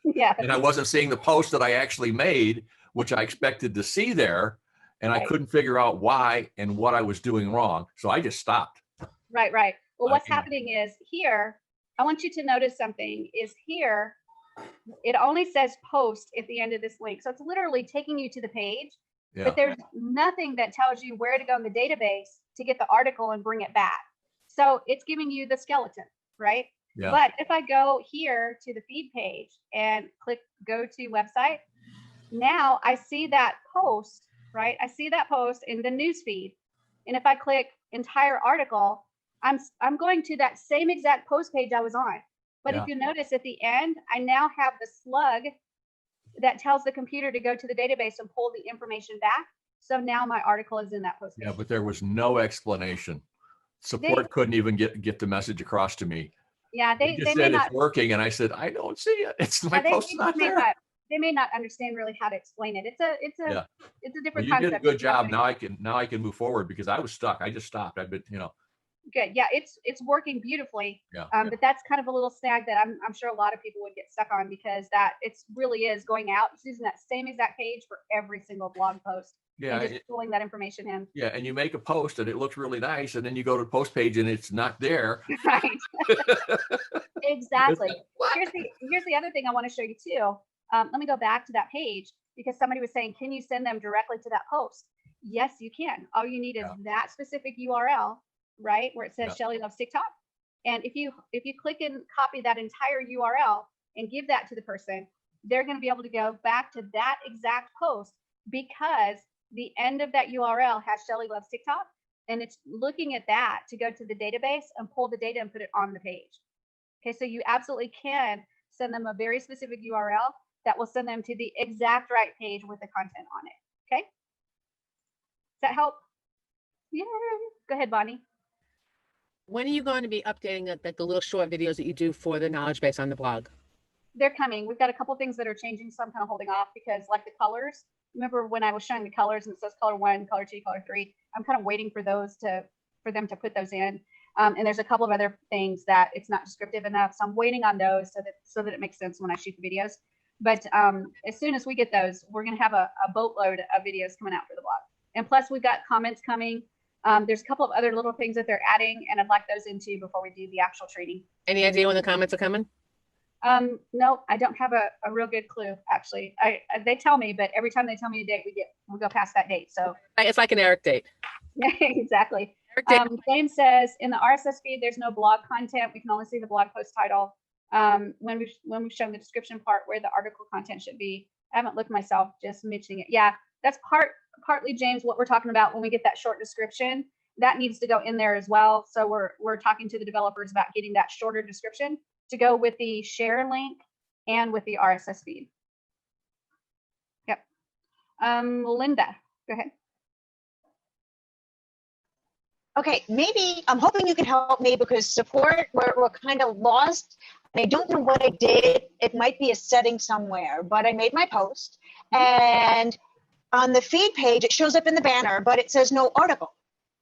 Yeah. And I wasn't seeing the post that I actually made, which I expected to see there. And I couldn't figure out why and what I was doing wrong. So I just stopped. Right, right. Well, what's happening is here, I want you to notice something is here, it only says post at the end of this link. So it's literally taking you to the page, but there's nothing that tells you where to go in the database to get the article and bring it back. So it's giving you the skeleton, right? Yeah. But if I go here to the feed page and click go to website, now I see that post, right? I see that post in the news feed. And if I click entire article, I'm going to that same exact post page I was on. But if you notice at the end, I now have the slug that tells the computer to go to the database and pull the information back. So now my article is in that post page. Yeah, but there was no explanation. Support couldn't even get the message across to me. Yeah, they just said it's working, and I said I don't see it. It's my post not there. They may not understand really how to explain it. It's a different concept. You did a good job. Now I can move forward because I was stuck. I just stopped. I've been, Good. Yeah, it's working beautifully. Yeah. But that's kind of a little snag that I'm sure a lot of people would get stuck on, because that it's really is going out. It's using that same exact page for every single blog post. Yeah. And just pulling that information in. Yeah, and you make a post and it looks really nice, and then you go to the post page and it's not there. Right. Exactly. Here's the other thing I want to show you too. Let me go back to that page, because somebody was saying, can you send them directly to that post? Yes, you can. All you need is that specific URL, right, where it says Shelly Loves TikTok. And if you click and copy that entire URL and give that to the person, they're going to be able to go back to that exact post, because the end of that URL has Shelly Loves TikTok, and it's looking at that to go to the database and pull the data and put it on the page. Okay, so you absolutely can send them a very specific URL that will send them to the exact right page with the content on it. Okay, does that help? Yeah, go ahead, Bonnie. When are you going to be updating the little short videos that you do for the knowledge base on the blog? They're coming. We've got a couple things that are changing, so I'm kind of holding off, because like the colors, remember when I was showing the colors and it says color 1, color 2, color 3, I'm kind of waiting for those for them to put those in. And there's a couple of other things that it's not descriptive enough, so I'm waiting on those so that it makes sense when I shoot the videos. But as soon as we get those, we're going to have a boatload of videos coming out for the blog. And plus, we've got comments coming. There's a couple of other little things that they're adding, and I'd like those in too before we do the actual training. Any idea when the comments are coming? No, I don't have a real good clue, actually. They tell me, but every time they tell me a date, we go past that date. So it's like an Eric date. Exactly. James says in the RSS feed, there's no blog content. We can only see the blog post title. When we've shown the description part where the article content should be. I haven't looked myself, just mentioning it. Yeah, that's partly, James, what we're talking about when we get that short description. That needs to go in there as well. So we're talking to the developers about getting that shorter description to go with the share link and with the RSS feed. Yep. Linda, go ahead. Okay, maybe I'm hoping you can help me, because support, we're kind of lost. I don't know what I did. It might be a setting somewhere, but I made my post, and on the feed page, it shows up in the banner, but it says no article.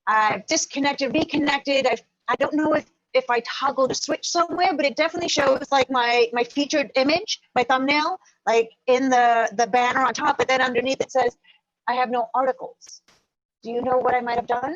I've disconnected, reconnected. I don't know if I toggle to switch somewhere, but it definitely shows like my featured image, my thumbnail, like in the banner on top, but then underneath it says, I have no articles. Do you know what I might have done?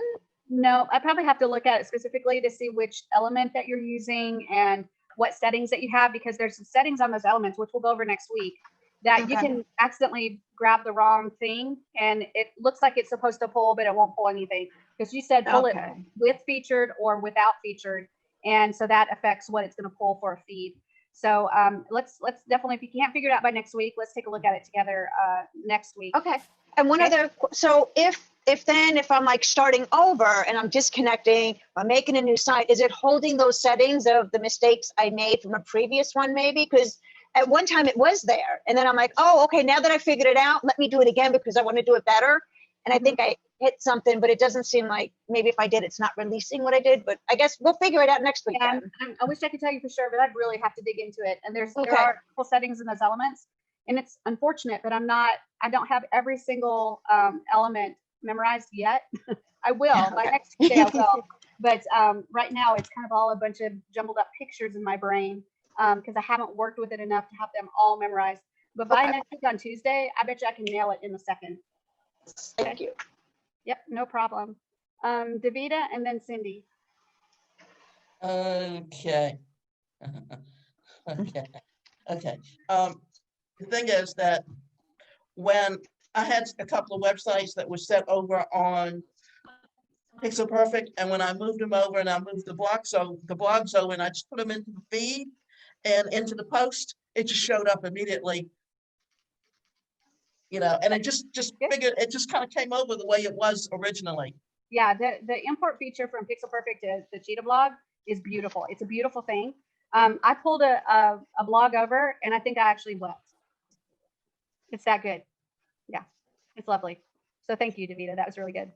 No, I probably have to look at it specifically to see which element that you're using and what settings that you have, because there's some settings on those elements, which we'll go over next week, that you Okay. can accidentally grab the wrong thing and it looks like it's supposed to pull, but it won't pull anything. Because you said pull it Okay. with featured or without featured. And so that affects what it's going to pull for a feed. So let's definitely, if you can't figure it out by next week, let's take a look at it together next week. Okay. And one Okay. other, so if I'm like starting over and I'm disconnecting, I'm making a new site, is it holding those settings of the mistakes I made from a previous one maybe? Because at one time it was there. And then I'm like, oh, okay, now that I figured it out, let me do it again because I want to do it better. And I think I hit something, but it doesn't seem like maybe if I did, it's not releasing what I did. But I guess we'll figure it out next week. Yeah, Then. I wish I could tell you for sure, but I'd really have to dig into it. And there Okay. are a couple settings in those elements. And it's unfortunate, but I don't have every single element memorized yet. I will, by next Tuesday I will. But right now it's kind of all a bunch of jumbled up pictures in my brain because I haven't worked with it enough to have them all memorized. But by next week on Tuesday, I bet you I can nail it in a second. Thank you. Yep, no problem. Davida and then Cindy. Okay. Okay. The thing is that when I had a couple of websites that were set over on Pixel Perfect, and when I moved them over and I moved the blogs over and I just put them into the feed and into the post, it just showed up immediately. And it just figured, it just kind of came over the way it was originally. Yeah, the import feature from Pixel Perfect to the Cheetah blog is beautiful. It's a beautiful thing. I pulled a blog over and I think I actually wept. It's that good. Yeah, it's lovely. So thank you, Davida. That was really good.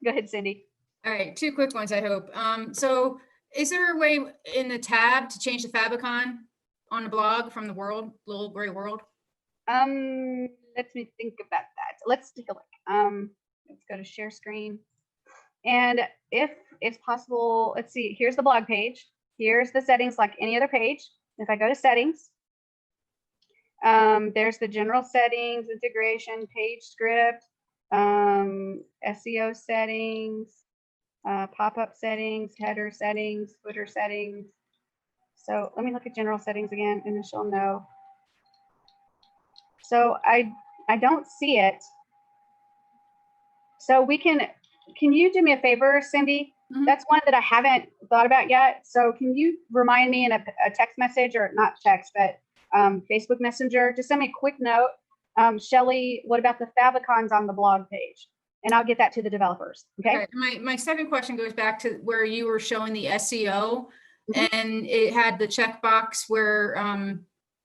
Go ahead, Cindy. All right, 2 quick ones, I hope. So is there a way in the tab to change the favicon on the blog from the world, little gray world? Let me think about that. Let's take a look. Let's go to share screen. And if it's possible, let's see, here's the blog page. Here's the settings like any other page. If I go to settings, there's the general settings, integration, page script, SEO settings, pop-up settings, header settings, footer settings. So let me look at general settings again and then she'll know. So I don't see it. So can you do me a favor, Cindy? Mm-hmm. That's one that I haven't thought about yet. So can you remind me in a text message, or not text, but Facebook Messenger, just send me a quick note. Shelly, what about the favicons on the blog page? And I'll get that to the developers. Okay. Right. My second question goes back to where you were showing the SEO, and it had the checkbox where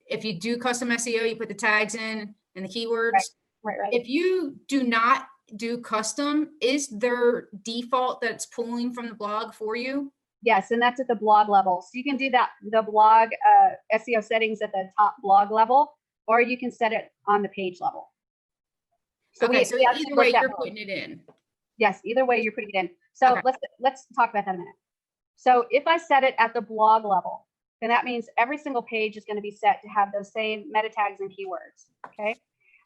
if you do custom SEO, you put the tags in and the keywords. Right. If you do not do custom, is there default that's pulling from the blog for you? Yes, and that's at the blog level. So you can do that, the blog SEO settings at the top blog level, or you can set it on the page level. So Okay, so either way, you're both. putting it in. Yes, either way you're putting it in. So Okay. let's talk about that in a minute. So if I set it at the blog level, then that means every single page is going to be set to have those same meta tags and keywords. Okay.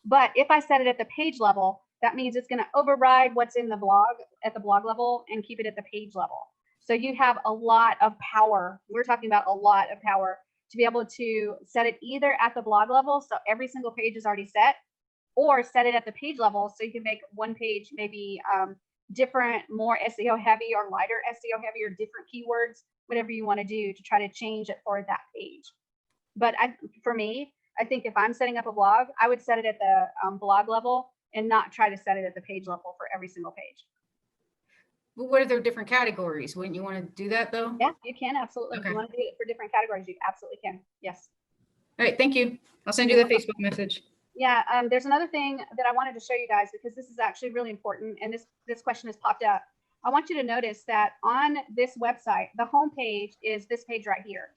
But if I set it at the page level, that means it's going to override what's in the blog at the blog level and keep it at the page level. So you have a lot of power. We're talking about a lot of power to be able to set it either at the blog level, so every single page is already set, or set it at the page level so you can make one page maybe different, more SEO heavy or lighter SEO heavy, or different keywords, whatever you want to do to try to change it for that page. But for me, I think if I'm setting up a blog, I would set it at the blog level and not try to set it at the page level for every single page. But what are their different categories? Wouldn't you want to do that though? Yeah, you can absolutely. Okay. If you want to do it for different categories, you absolutely can. Yes. All right, thank you. I'll send you the Facebook message. Yeah, there's another thing that I wanted to show you guys, because this is actually really important, and this question has popped up. I want you to notice that on this website, the home page is this page right here.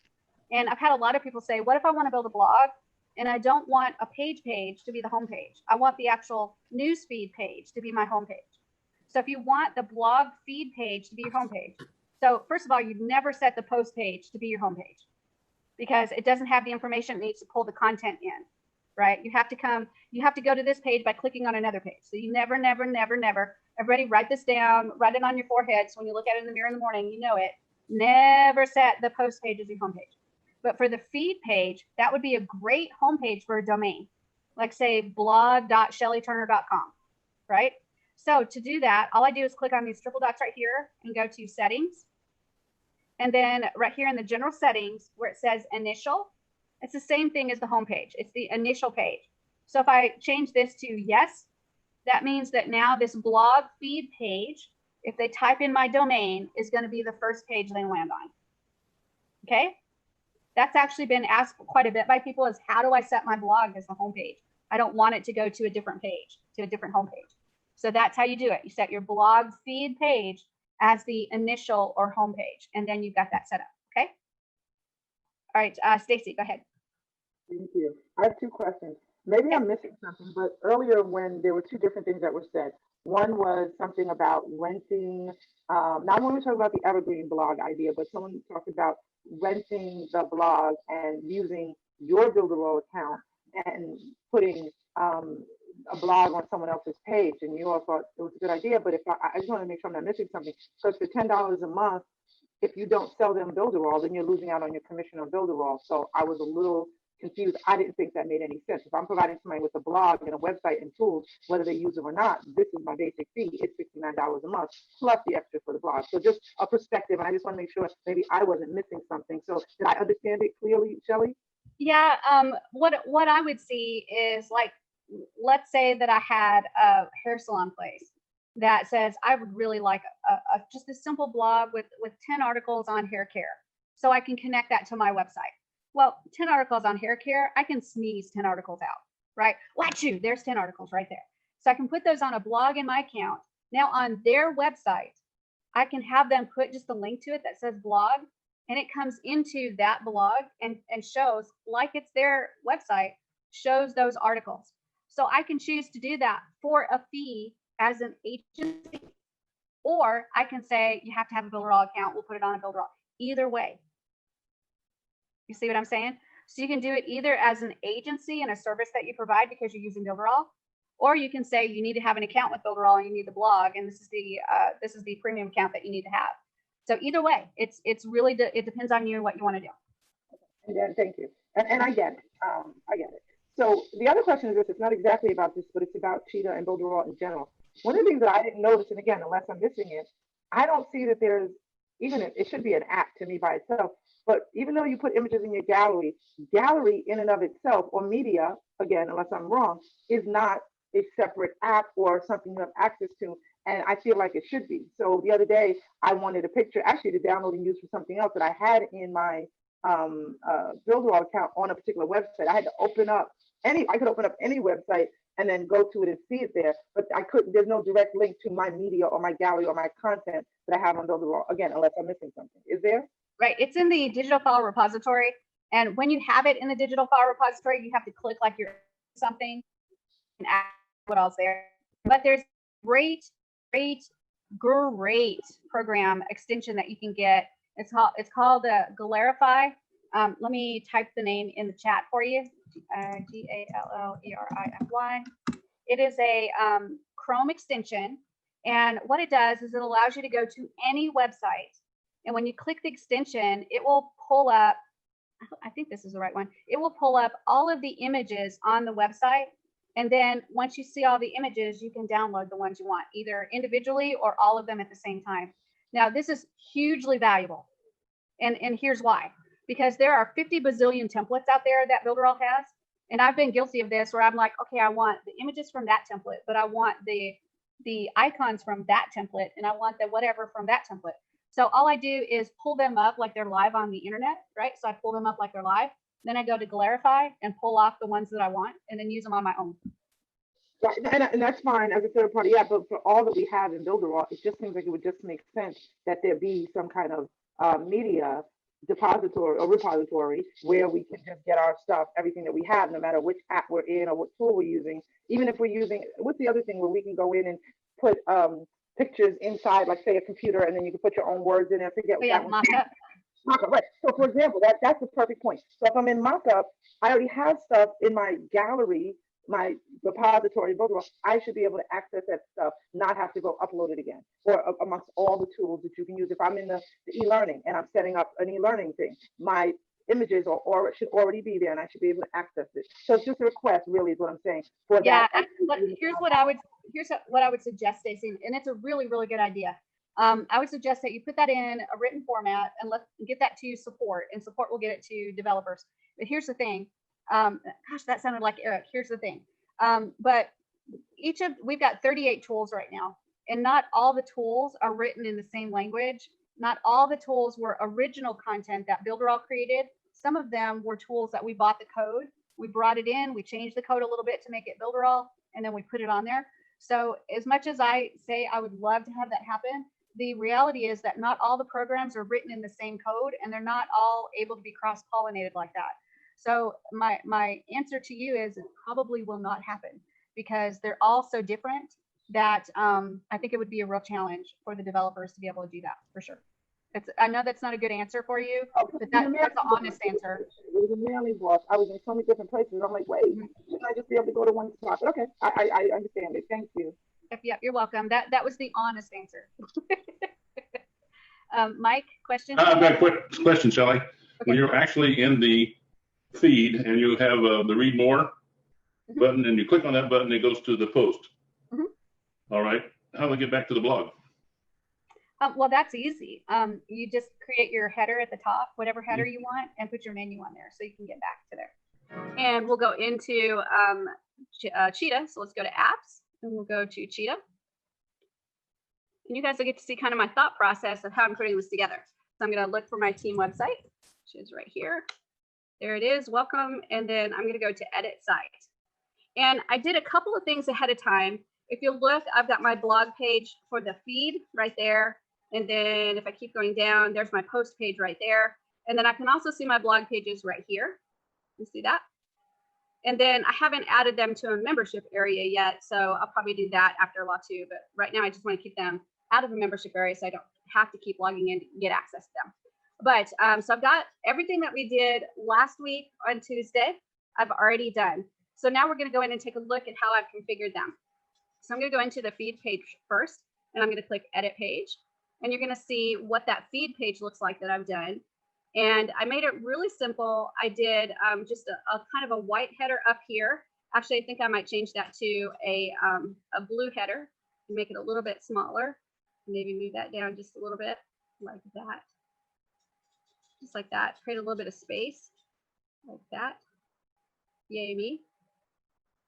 And I've had a lot of people say, what if I want to build a blog and I don't want a page to be the home page? I want the actual newsfeed page to be my home page. So if you want the blog feed page to be your home page, So first of all, you'd never set the post page to be your home page because it doesn't have the information it needs to pull the content in, right? You have to go to this page by clicking on another page. So you never, everybody write this down, write it on your forehead. So when you look at it in the mirror in the morning, you know it. Never set the post page as your home page. But for the feed page, that would be a great homepage for a domain, like say blog.shellyturner.com, right? So to do that, all I do is click on these triple dots right here and go to settings. And then right here in the general settings where it says initial, it's the same thing as the home page. It's the initial page. So if I change this to yes, that means that now this blog feed page, if they type in my domain, is going to be the first page they land on. Okay? That's actually been asked quite a bit by people is how do I set my blog as the homepage? I don't want it to go to a different page, to a different homepage. So that's how you do it. You set your blog feed page as the initial or homepage, and then you've got that set up. Okay? All right, Stacy, go ahead. Thank you. I have two questions. Maybe I'm missing something, but earlier when there were two different things that were said. One was something about renting, not when we talk about the evergreen blog idea, but someone talked about renting the blog and using your Builderall account and putting a blog on someone else's page. And you all thought it was a good idea, but if I just want to make sure I'm not missing something. So for $10 a month, if you don't sell them Builderall, then you're losing out on your commission on Builderall. So I was a little confused. I didn't think that made any sense. If I'm providing somebody with a blog and a website and tools, whether they use them or not, this is my basic fee. It's $69 a month plus the extra for the blog. So just a perspective, and I just want to make sure maybe I wasn't missing something. So did I understand it clearly, Shelley? Yeah. What I would see is like, let's say that I had a hair salon place that says I would really like just a simple blog with 10 articles on hair care, so I can connect that to my website. Well, 10 articles on hair care, I can sneeze 10 articles out, right? Watch you, there's 10 articles right there. So I can put those on a blog in my account. Now on their website, I can have them put just a link to it that says blog, and it comes into that blog and shows, like it's their website, shows those articles. So I can choose to do that for a fee as an agency, or I can say, you have to have a Builderall account, we'll put it on a Builderall. Either way. You see what I'm saying? So you can do it either as an agency and a service that you provide because you're using Builderall, or you can say you need to have an account with Builderall and you need the blog, and this is the premium account that you need to have. So either way, it's really it depends on you and what you want to do. And then, thank you. And I get it. I get it. So the other question is this: it's not exactly about this, but it's about Cheetah and Builderall in general. One of the things that I didn't notice, and again, unless I'm missing it, I don't see that there's it should be an app to me by itself. But even though you put images in your gallery in and of itself, or media, again, unless I'm wrong, is not a separate app or something you have access to. And I feel like it should be. So the other day, I wanted a picture actually to download and use for something else that I had in my Builderall account on a particular website. I had to open up I could open up any website and then go to it and see it there, but I couldn't, there's no direct link to my media or my gallery or my content that I have on Builderall, again, unless I'm missing something. Is there? Right, it's in the digital file repository. And when you have it in the digital file repository, you have to click like you're something and add what else there. But there's great program extension that you can get. It's called Gallerify. Let me type the name in the chat for you. Gallerify. It is a Chrome extension, and what it does is it allows you to go to any website, and when you click the extension, it will pull up, I think this is the right one, it will pull up all of the images on the website, and then once you see all the images, you can download the ones you want, either individually or all of them at the same time. Now, this is hugely valuable, and here's why. Because there are 50 bazillion templates out there that Builderall has. And I've been guilty of this where I'm like, okay, I want the images from that template, but I want the icons from that template, and I want the whatever from that template. So all I do is pull them up like they're live on the internet, right? So I pull them up like they're live. Then I go to Gallerify and pull off the ones that I want and then use them on my own. Right, and that's fine as a third party, yeah, but for all that we have in Builderall, it just seems like it would just make sense that there be some kind of media depository or repository where we can just get our stuff, everything that we have, no matter which app we're in or what tool we're using. Even if we're using, what's the other thing where we can go in and put pictures inside, like say a computer, and then you can put your own words in there. I forget what that one. Mock-up, right. So for example, that's the perfect point. So if I'm in mock-up, I already have stuff in my gallery, my repository, blah, blah, blah. I should be able to access that stuff, not have to go upload it again, or amongst all the tools that you can use. If I'm in the e-learning and I'm setting up an e-learning thing, my images or should already be there and I should be able to access it. So it's just a request, really, is what I'm saying. For Yeah, that. but here's what I would suggest, Stacey, and it's a really, really good idea. I would suggest that you put that in a written format and get that to support, and support will get it to developers. But here's the thing. Gosh, that sounded like Eric. Here's the thing. But we've got 38 tools right now, and not all the tools are written in the same language. Not all the tools were original content that Builderall created. Some of them were tools that we bought the code. We brought it in, we changed the code a little bit to make it Builderall, and then we put it on there. So as much as I say I would love to have that happen, the reality is that not all the programs are written in the same code, and they're not all able to be cross-pollinated like that. So my answer to you is it probably will not happen, because they're all so different that I think it would be a real challenge for the developers to be able to do that, for sure. I know that's not a good answer for you, but that's an honest answer. It was a mailing box. I was in so many different places. I'm like, wait, shouldn't I just be able to go to one spot? But okay, I understand it. Thank you. Yep, you're welcome. That was the honest answer. Mike, question? I've got a quick question, Shelley. Okay. When you're actually in the feed and you have the read more button and you click on that button, it goes to the post. All right. How do I get back to the blog? Well, that's easy. You just create your header at the top, whatever header you want, and put your menu on there so you can get back to there. And we'll go into Cheetah. So let's go to apps, and we'll go to Cheetah. And you guys will get to see kind of my thought process of how I'm putting this together. So I'm going to look for my team website, which is right here. There it is. Welcome. And then I'm going to go to edit site. And I did a couple of things ahead of time. If you look, I've got my blog page for the feed right there. And then if I keep going down, there's my post page right there. And then I can also see my blog pages right here. You see that? And then I haven't added them to a membership area yet, so I'll probably do that after a while too. But right now I just want to keep them out of a membership area so I don't have to keep logging in to get access to them. But so I've got everything that we did last week on Tuesday, I've already done. So now we're going to go in and take a look at how I've configured them. So I'm going to go into the feed page first, and I'm going to click edit page. And you're going to see what that feed page looks like that I've done. And I made it really simple. I did just a kind of a white header up here. Actually, I think I might change that to a blue header and make it a little bit smaller. Maybe move that down just a little bit like that. Just like that. Create a little bit of space like that. Yay me.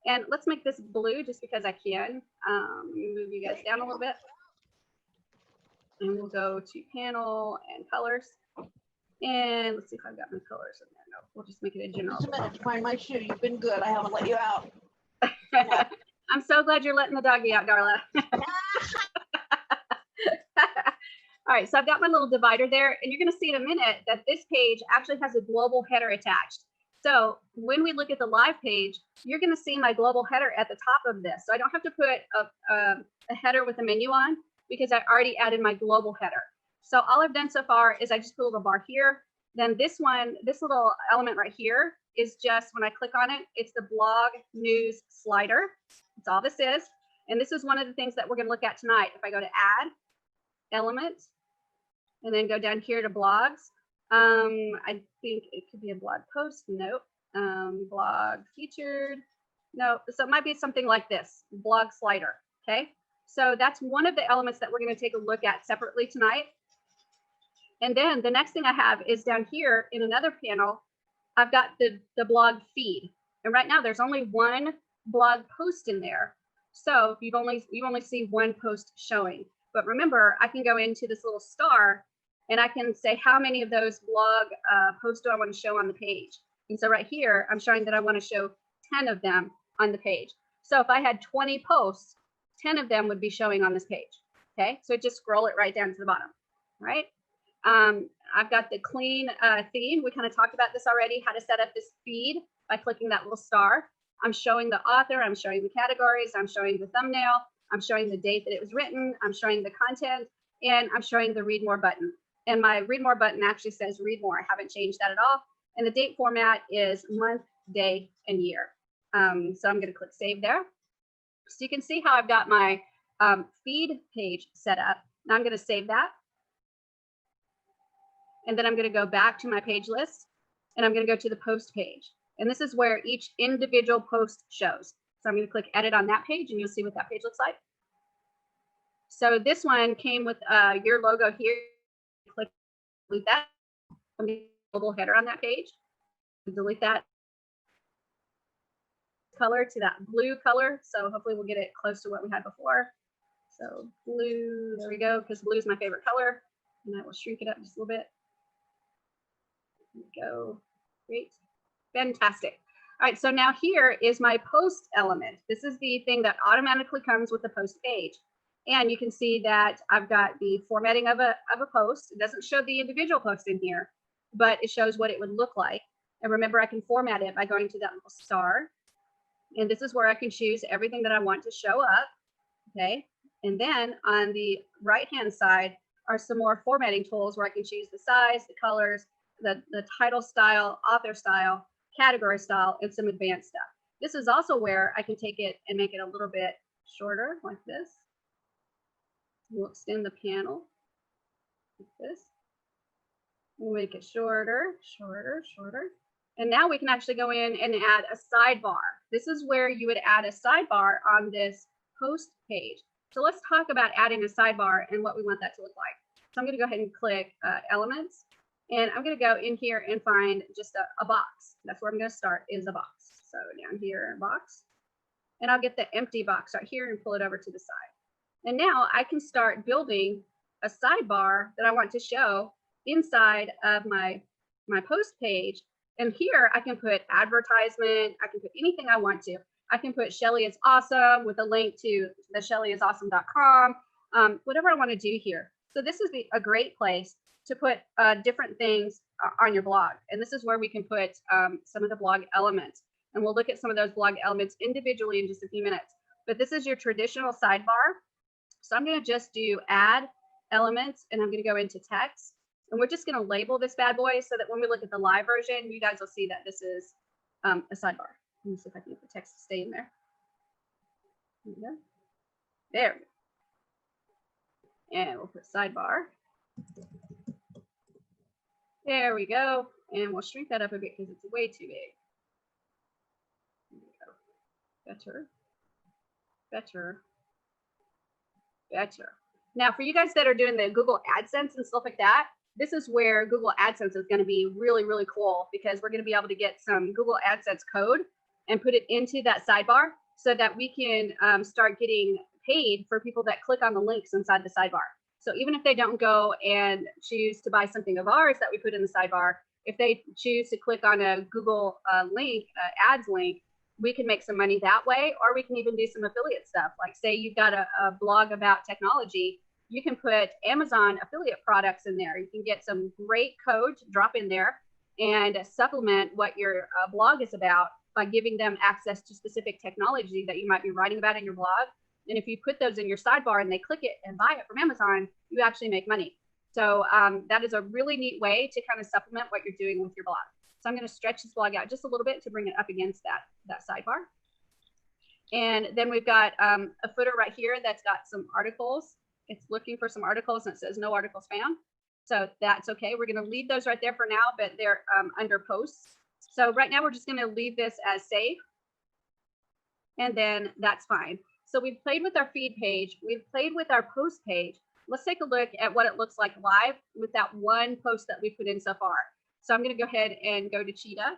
And let's make this blue just because I can. Let me move you guys down a little bit. And we'll go to panel and colors. And let's see if I've got my colors in there. No, we'll just make it a general. Just a minute to find my shoe. You've been good. I haven't let you out. I'm so glad you're letting the doggy out, Darla. All right, so I've got my little divider there, and you're going to see in a minute that this page actually has a global header attached. So when we look at the live page, you're going to see my global header at the top of this. So I don't have to put a header with a menu on because I already added my global header. So all I've done so far is I just put a little bar here. Then this one, this little element right here is just when I click on it, it's the blog news slider. That's all this is. And this is one of the things that we're going to look at tonight. If I go to add, element, and then go down here to blogs, I think it could be a blog post. Nope. Blog featured. Nope. So it might be something like this, blog slider. Okay. So that's one of the elements that we're going to take a look at separately tonight. And then the next thing I have is down here in another panel, I've got the blog feed. And right now there's only one blog post in there. So you only see one post showing. But remember, I can go into this little star and I can say how many of those blog posts do I want to show on the page. And so right here, I'm showing that I want to show 10 of them on the page. So if I had 20 posts, 10 of them would be showing on this page. Okay, so just scroll it right down to the bottom, right? I've got the clean theme. We kind of talked about this already, how to set up this feed by clicking that little star. I'm showing the author, I'm showing the categories, I'm showing the thumbnail, I'm showing the date that it was written, I'm showing the content, and I'm showing the read more button. And my read more button actually says read more. I haven't changed that at all. And the date format is month, day, and year. So I'm going to click save there. So you can see how I've got my feed page set up. Now I'm going to save that. And then I'm going to go back to my page list, and I'm going to go to the post page. And this is where each individual post shows. So I'm going to click edit on that page, and you'll see what that page looks like. So this one came with your logo here. Click delete that. I'm going to put a little header on that page. Delete that color to that blue color. So hopefully we'll get it close to what we had before. So blue, there we go, because blue is my favorite color. And I will shrink it up just a little bit. There we go. Great. Fantastic. All right, so now here is my post element. This is the thing that automatically comes with the post page. And you can see that I've got the formatting of a post. It doesn't show the individual post in here, but it shows what it would look like. And remember, I can format it by going to that little star. And this is where I can choose everything that I want to show up. Okay. And then on the right-hand side are some more formatting tools where I can choose the size, the colors, the title style, author style, category style, and some advanced stuff. This is also where I can take it and make it a little bit shorter like this. We'll extend the panel like this. We'll make it shorter, shorter, shorter. And now we can actually go in and add a sidebar. This is where you would add a sidebar on this post page. So let's talk about adding a sidebar and what we want that to look like. So I'm going to go ahead and click elements. And I'm going to go in here and find just a box. That's where I'm going to start, is a box. So down here, box. And I'll get the empty box right here and pull it over to the side. And now I can start building a sidebar that I want to show inside of my post page. And here I can put advertisement. I can put anything I want to. I can put Shelly is awesome with a link to the ShellyIsAwesome.com, whatever I want to do here. So this is a great place to put different things on your blog. And this is where we can put some of the blog elements. And we'll look at some of those blog elements individually in just a few minutes. But this is your traditional sidebar. So I'm going to just do add elements, and I'm going to go into text. And we're just going to label this bad boy so that when we look at the live version, you guys will see that this is a sidebar. Let me see if I can get the text to stay in there. There we go. There. And we'll put sidebar. There we go. And we'll shrink that up a bit because it's way too big. There we go. Better. Better. Better. Now, for you guys that are doing the Google AdSense and stuff like that, this is where Google AdSense is going to be really, really cool, because we're going to be able to get some Google AdSense code and put it into that sidebar so that we can start getting paid for people that click on the links inside the sidebar. So even if they don't go and choose to buy something of ours that we put in the sidebar, if they choose to click on a Google link, ads link, we can make some money that way, or we can even do some affiliate stuff. Like say you've got a blog about technology, you can put Amazon affiliate products in there. You can get some great code to drop in there and supplement what your blog is about by giving them access to specific technology that you might be writing about in your blog. And if you put those in your sidebar and they click it and buy it from Amazon, you actually make money. So that is a really neat way to kind of supplement what you're doing with your blog. So I'm going to stretch this blog out just a little bit to bring it up against that sidebar. And then we've got a footer right here that's got some articles. It's looking for some articles and it says no articles found. So that's okay. We're going to leave those right there for now, but they're under posts. So right now we're just going to leave this as save. And then that's fine. So we've played with our feed page. We've played with our post page. Let's take a look at what it looks like live with that one post that we put in so far. So I'm going to go ahead and go to Cheetah.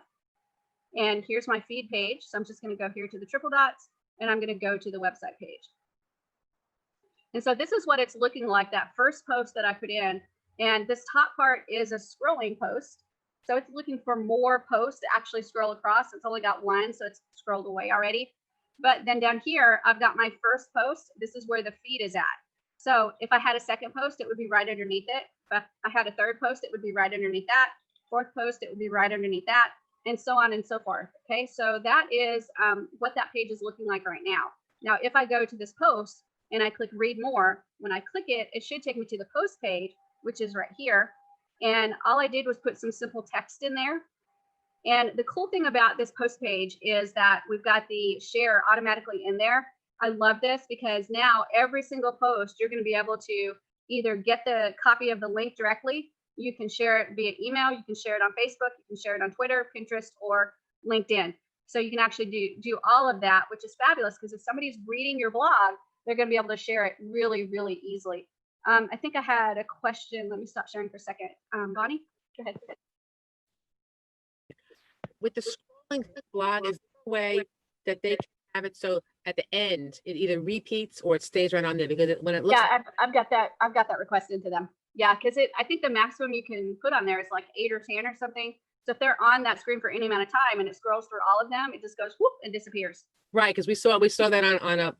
And here's my feed page. So I'm just going to go here to the triple dots, and I'm going to go to the website page. And so this is what it's looking like, that first post that I put in. And this top part is a scrolling post. So it's looking for more posts to actually scroll across. It's only got one, so it's scrolled away already. But then down here, I've got my first post. This is where the feed is at. So if I had a second post, it would be right underneath it. If I had a third post, it would be right underneath that. Fourth post, it would be right underneath that, and so on and so forth. Okay, so that is what that page is looking like right now. Now, if I go to this post and I click read more, when I click it, it should take me to the post page, which is right here. And all I did was put some simple text in there. And the cool thing about this post page is that we've got the share automatically in there. I love this because now every single post, you're going to be able to either get the copy of the link directly. You can share it via email. You can share it on Facebook. You can share it on Twitter, Pinterest, or LinkedIn. So you can actually do all of that, which is fabulous because if somebody's reading your blog, they're going to be able to share it really, really easily. I think I had a question. Let me stop sharing for a second. Bonnie, go ahead. With the scrolling blog, is there a way that they can have it so at the end it either repeats or it stays right on there? Because when it looks, yeah, I've got that requested into them. Yeah, because I think the maximum you can put on there is like 8 or 10 or something. So if they're on that screen for any amount of time and it scrolls through all of them, it just goes whoop and disappears. right? Because we saw that on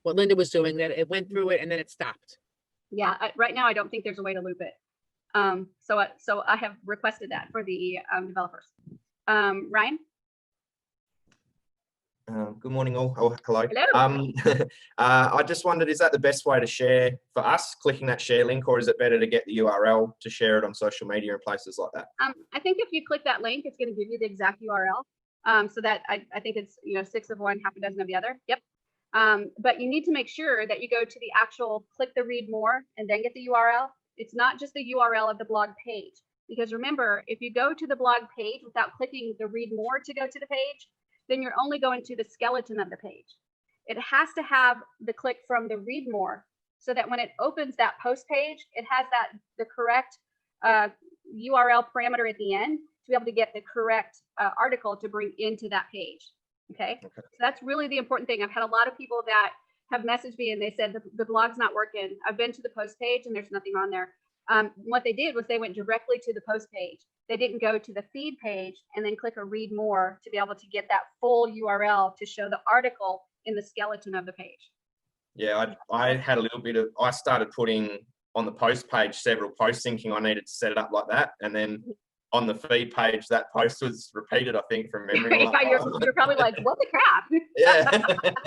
what Linda was doing, that it went through it and then it stopped. Yeah, right now I don't think there's a way to loop it. So I have requested that for the developers. Ryan. Good morning, all. Oh, hello. Hello. I just wondered, is that the best way to share for us, clicking that share link, or is it better to get the URL to share it on social media and places like that? I think if you click that link, it's going to give you the exact URL. So that I think it's 6 of one, half a dozen of the other. Yep. But you need to make sure that you go to the actual click the read more and then get the URL. It's not just the URL of the blog page. Because remember, if you go to the blog page without clicking the read more to go to the page, then you're only going to the skeleton of the page. It has to have the click from the read more so that when it opens that post page, it has the correct URL parameter at the end to be able to get the correct article to bring into that page. Okay, so that's really the important thing. I've had a lot of people that have messaged me and they said the blog's not working. I've been to the post page and there's nothing on there. What they did was they went directly to the post page. They didn't go to the feed page and then click a read more to be able to get that full URL to show the article in the skeleton of the page. Yeah, I had a little bit of, I started putting on the post page several posts thinking I needed to set it up like that. And then on the feed page, that post was repeated, I think, from memory. Yeah, you're probably like, what the crap? Yeah.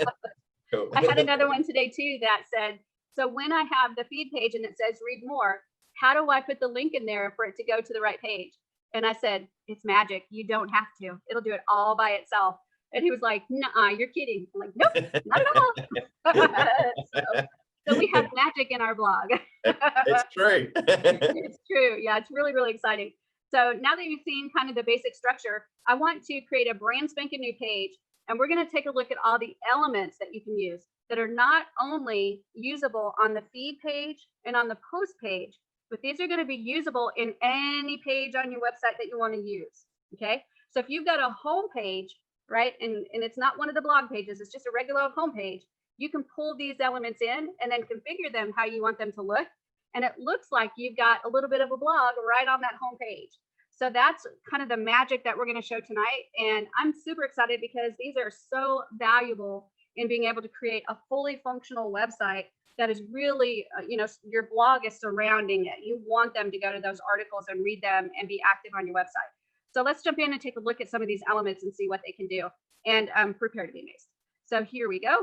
Cool. I had another one today too that said, so when I have the feed page and it says read more, how do I put the link in there for it to go to the right page? And I said, it's magic. You don't have to. It'll do it all by itself. And he was like, nah, you're kidding. I'm like, nope, not at all. So we have magic in our blog. It's true. It's true. Yeah, it's really, really exciting. So now that you've seen kind of the basic structure, I want to create a brand spanking new page. And we're going to take a look at all the elements that you can use that are not only usable on the feed page and on the post page, but these are going to be usable in any page on your website that you want to use. Okay. So if you've got a home page, right, and it's not one of the blog pages, it's just a regular home page, you can pull these elements in and then configure them how you want them to look. And it looks like you've got a little bit of a blog right on that home page. So that's kind of the magic that we're going to show tonight. And I'm super excited because these are so valuable in being able to create a fully functional website that is really, your blog is surrounding it. You want them to go to those articles and read them and be active on your website. So let's jump in and take a look at some of these elements and see what they can do, and prepare to be amazed. So here we go.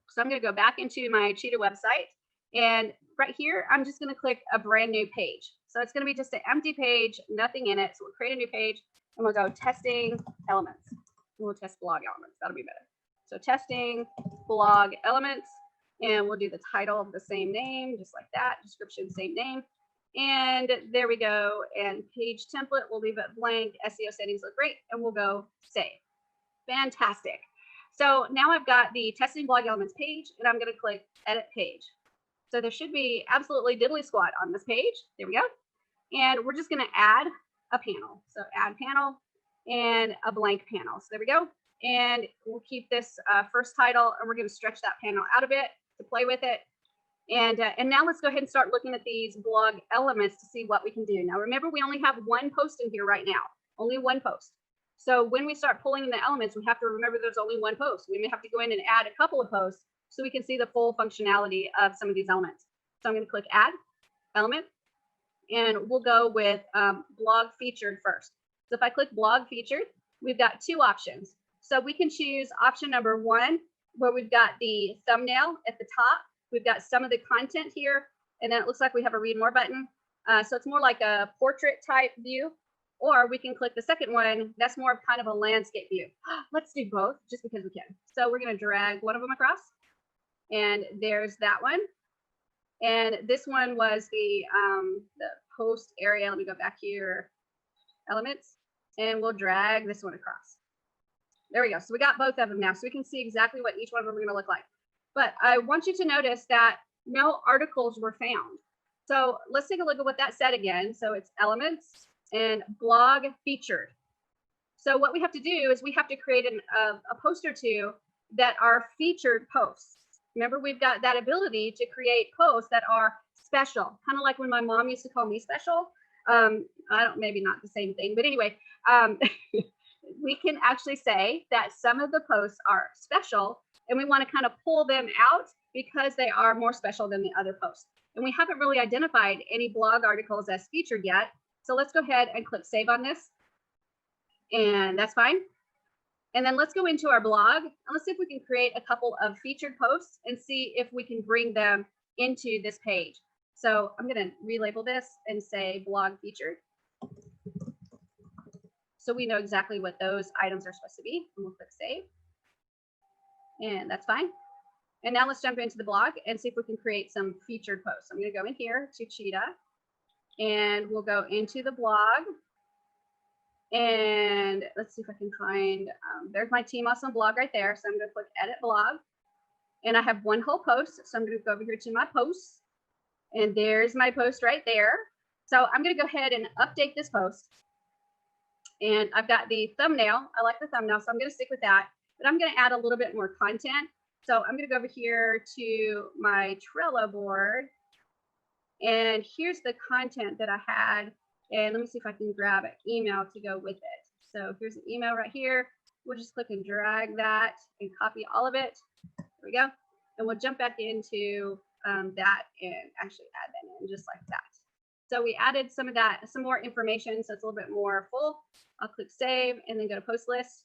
So I'm going to go back into my Cheetah website, and right here, I'm just going to click a brand new page. So it's going to be just an empty page, nothing in it. So we'll create a new page and we'll go testing elements. We'll test blog elements. That'll be better. So testing blog elements, and we'll do the title of the same name, just like that. Description, same name. And there we go. And page template, we'll leave it blank. SEO settings look great. And we'll go save. Fantastic. So now I've got the testing blog elements page, and I'm going to click edit page. So there should be absolutely diddly squat on this page. There we go. And we're just going to add a panel. So add panel and a blank panel. So there we go. And we'll keep this first title, and we're going to stretch that panel out a bit to play with it. And now let's go ahead and start looking at these blog elements to see what we can do. Now, remember, we only have one post in here right now, only one post. So when we start pulling in the elements, we have to remember there's only one post. We may have to go in and add a couple of posts so we can see the full functionality of some of these elements. So I'm going to click add element, and we'll go with blog featured first. So if I click blog featured, we've got two options. So we can choose option number 1, where we've got the thumbnail at the top, We've got some of the content here, and then it looks like we have a read more button. So it's more like a portrait type view, or we can click the second one. That's more of kind of a landscape view. Let's do both just because we can. So we're going to drag one of them across, and there's that one. And this one was the post area. Let me go back here, elements, and we'll drag this one across. There we go. So we got both of them now. So we can see exactly what each one of them are going to look like. But I want you to notice that no articles were found. So let's take a look at what that said again. So it's elements and blog featured. So what we have to do is we have to create a post or two that are featured posts. Remember, we've got that ability to create posts that are special, kind of like when my mom used to call me special. Maybe not the same thing, but anyway, we can actually say that some of the posts are special, and we want to kind of pull them out because they are more special than the other posts. And we haven't really identified any blog articles as featured yet. So let's go ahead and click save on this. And that's fine. And then let's go into our blog and let's see if we can create a couple of featured posts and see if we can bring them into this page. So I'm going to relabel this and say blog featured. So we know exactly what those items are supposed to be. And we'll click save. And that's fine. And now let's jump into the blog and see if we can create some featured posts. I'm going to go in here to Cheetah, and we'll go into the blog. And let's see if I can find, there's my Team Awesome blog right there. So I'm going to click edit blog. And I have one whole post. So I'm going to go over here to my posts. And there's my post right there. So I'm going to go ahead and update this post. And I've got the thumbnail. I like the thumbnail, so I'm going to stick with that. But I'm going to add a little bit more content. So I'm going to go over here to my Trello board. And here's the content that I had. And let me see if I can grab an email to go with it. So here's an email right here. We'll just click and drag that and copy all of it. There we go. And we'll jump back into that and actually add that in just like that. So we added some of that, some more information. So it's a little bit more full. I'll click save and then go to post list.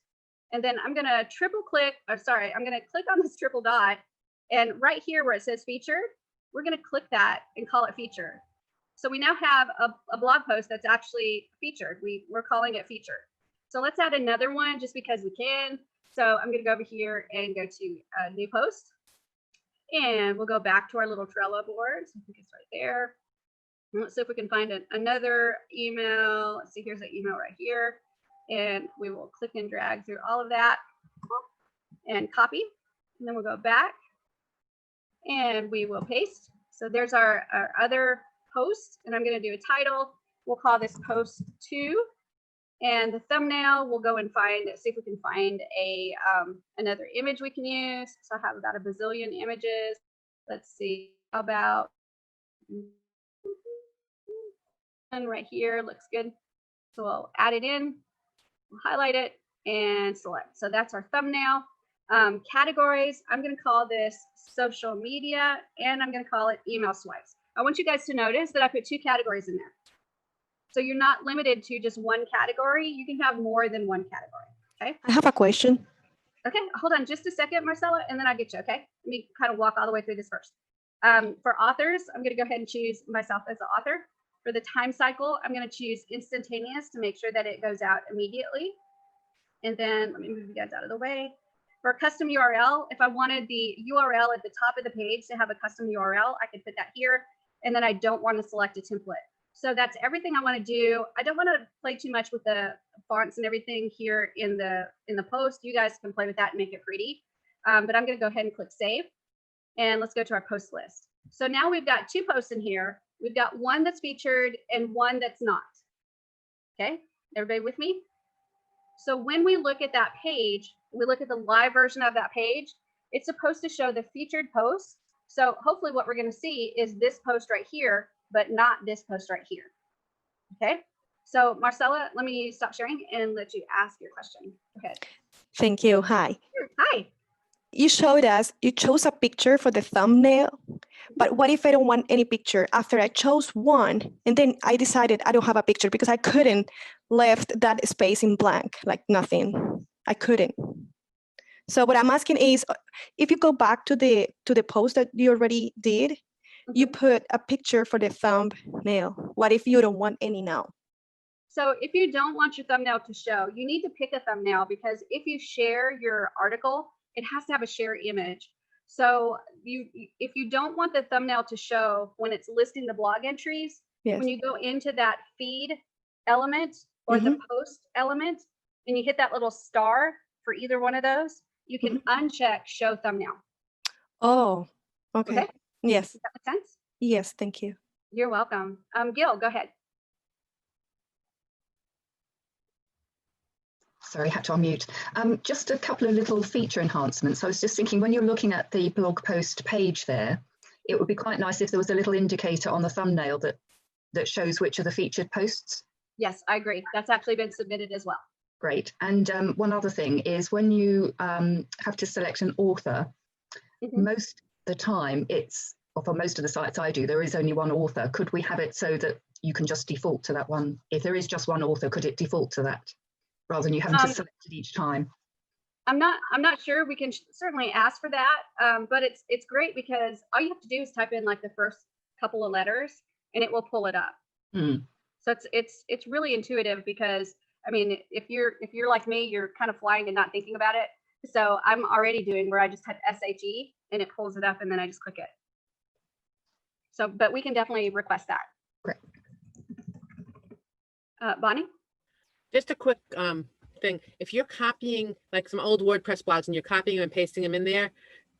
And then I'm going to I'm going to click on this triple dot. And right here where it says featured, we're going to click that and call it featured. So we now have a blog post that's actually featured. We're calling it featured. So let's add another one just because we can. So I'm going to go over here and go to new post. And we'll go back to our little Trello board. So I think it's right there. Let's see if we can find another email. Let's see, here's the email right here. And we will click and drag through all of that and copy. And then we'll go back and we will paste. So there's our other post, and I'm going to do a title. We'll call this post 2. And the thumbnail, we'll go and see if we can find another image we can use. So I have about a bazillion images. Let's see, how about one right here, looks good. So we'll add it in, we'll highlight it and select. So that's our thumbnail. Categories, I'm going to call this social media, and I'm going to call it email swipes. I want you guys to notice that I put 2 categories in there. So you're not limited to just one category. You can have more than one category. Okay. I have a question. Okay, hold on just a second, Marcella, and then I'll get you. Okay. Let me kind of walk all the way through this first. For authors, I'm going to go ahead and choose myself as the author. For the time cycle, I'm going to choose instantaneous to make sure that it goes out immediately. And then let me move you guys out of the way. For custom URL, if I wanted the URL at the top of the page to have a custom URL, I could put that here. And then I don't want to select a template. So that's everything I want to do. I don't want to play too much with the fonts and everything here in the post. You guys can play with that and make it pretty. But I'm going to go ahead and click save. And let's go to our post list. So now we've got 2 posts in here. We've got one that's featured and one that's not. Okay, everybody with me? So when we look at that page, we look at the live version of that page, it's supposed to show the featured posts. So hopefully what we're going to see is this post right here, but not this post right here. Okay, so Marcella, let me stop sharing and let you ask your question. Go ahead. Thank you. Hi. Hi. You showed us, you chose a picture for the thumbnail, but what if I don't want any picture after I chose one and then I decided I don't have a picture because I couldn't left that space in blank, like nothing. I couldn't. So what I'm asking is, if you go back to the post that you already did, you put a picture for the thumbnail. What if you don't want any now? So if you don't want your thumbnail to show, you need to pick a thumbnail, because if you share your article, it has to have a share image. So if you don't want the thumbnail to show when it's listing the blog entries, Yes. when you go into that feed element or the post element, and you hit that little star for either one of those, you can uncheck show thumbnail. Oh, okay. Yes. Does that make sense? Yes, thank you. You're welcome. Gil, go ahead. Sorry, had to unmute. Just a couple of little feature enhancements. I was just thinking, when you're looking at the blog post page there, it would be quite nice if there was a little indicator on the thumbnail that shows which are the featured posts. Yes, I agree. That's actually been submitted as well. Great. And one other thing is, when you have to select an author, most of the time or for most of the sites I do, there is only one author. Could we have it so that you can just default to that one? If there is just one author, could it default to that, rather than you having to select it each time? I'm not sure. We can certainly ask for that, but it's great, because all you have to do is type in like the first couple of letters and it will pull it up. So it's really intuitive, because I mean, if you're like me, you're kind of flying and not thinking about it. So I'm already doing where I just type SHE and it pulls it up, and then I just click it. So, but we can definitely request that. Great. Bonnie? Just a quick thing. If you're copying like some old WordPress blogs and you're copying them and pasting them in there,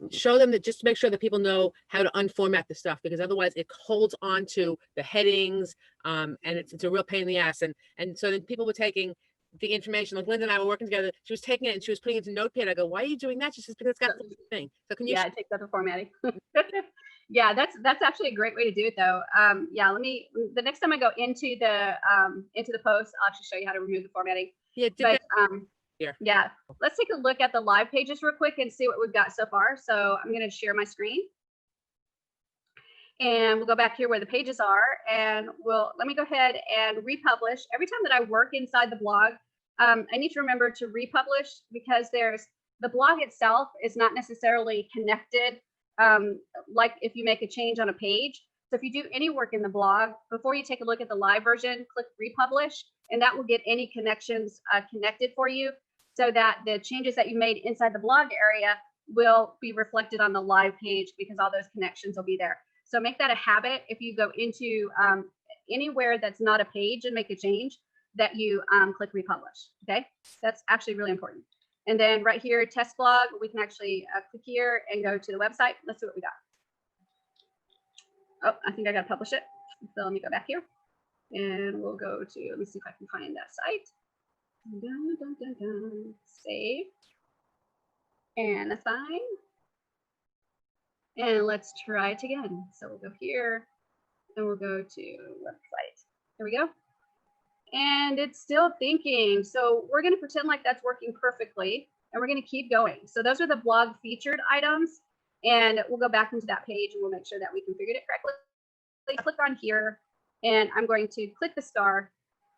show them that, just to make sure that people know how to unformat the stuff, because otherwise it holds on to the headings, and it's a real pain in the ass. And so then people were taking the information, like Linda and I were working together, she was taking it and she was putting it into Notepad. I go, why are you doing that? She says, because it's got the thing. So can you? Yeah, it takes up the formatting. Yeah, that's actually a great way to do it, though. Yeah, the next time I go into the post, I'll actually show you how to remove the formatting. Yeah, yeah, let's take a look at the live pages real quick and see what we've got so far. So I'm going to share my screen, and we'll go back here where the pages are, and let me go ahead and republish. Every time that I work inside the blog, I need to remember to republish, because the blog itself is not necessarily connected, like if you make a change on a page. So if you do any work in the blog, before you take a look at the live version, click republish, and that will get any connections connected for you, so that the changes that you made inside the blog area will be reflected on the live page, because all those connections will be there. So make that a habit. If you go into anywhere that's not a page and make a change, that you click republish. Okay, that's actually really important. And then right here, test blog, we can actually click here and go to the website. Let's see what we got. Oh, I think I got to publish it. So let me go back here, and we'll go to, let me see if I can find that site. Dun, dun, dun, dun. Save and assign. And let's try it again. So we'll go here and we'll go to website. There we go. And it's still thinking. So we're going to pretend like that's working perfectly, and we're going to keep going. So those are the blog featured items, and we'll go back into that page and we'll make sure that we configured it correctly. Click on here, and I'm going to click the star,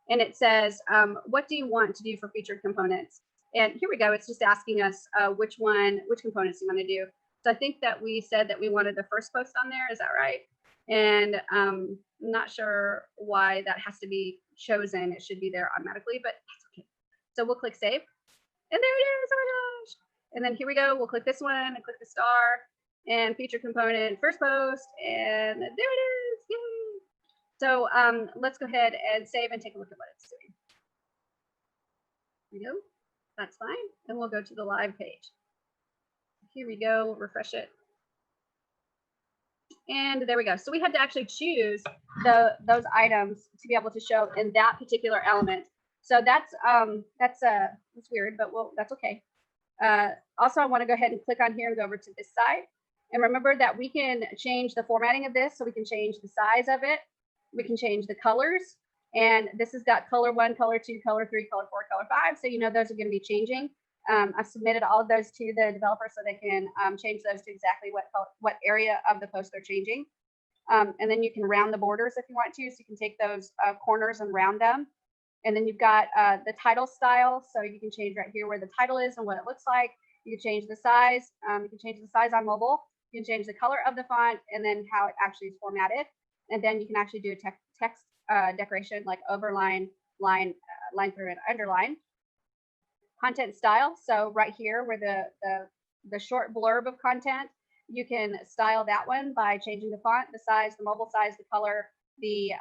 and it says, what do you want to do for featured components? And here we go. It's just asking us which components you want to do. So I think that we said that we wanted the first post on there. Is that right? And I'm not sure why that has to be chosen. It should be there automatically, but that's okay. So we'll click save, and there it is. Oh my gosh. And then here we go. We'll click this one and click the star and feature component first post, and there it is. Yay. So let's go ahead and save and take a look at what it's doing. There we go. That's fine. And we'll go to the live page. Here we go. We'll refresh it. And there we go. So we had to actually choose those items to be able to show in that particular element. So that's weird, but that's okay. Also, I want to go ahead and click on here and go over to this side. And remember that we can change the formatting of this. So we can change the size of it. We can change the colors. And this has got color 1, color 2, color 3, color 4, color 5. So you know those are going to be changing. I've submitted all of those to the developer so they can change those to exactly what area of the post they're changing. And then you can round the borders if you want to. So you can take those corners and round them. And then you've got the title style. So you can change right here where the title is and what it looks like. You can change the size. You can change the size on mobile. You can change the color of the font and then how it actually is formatted. And then you can actually do a text decoration like overline, line through and underline. Content style. So right here where the short blurb of content, you can style that one by changing the font, the size, the mobile size, the color, the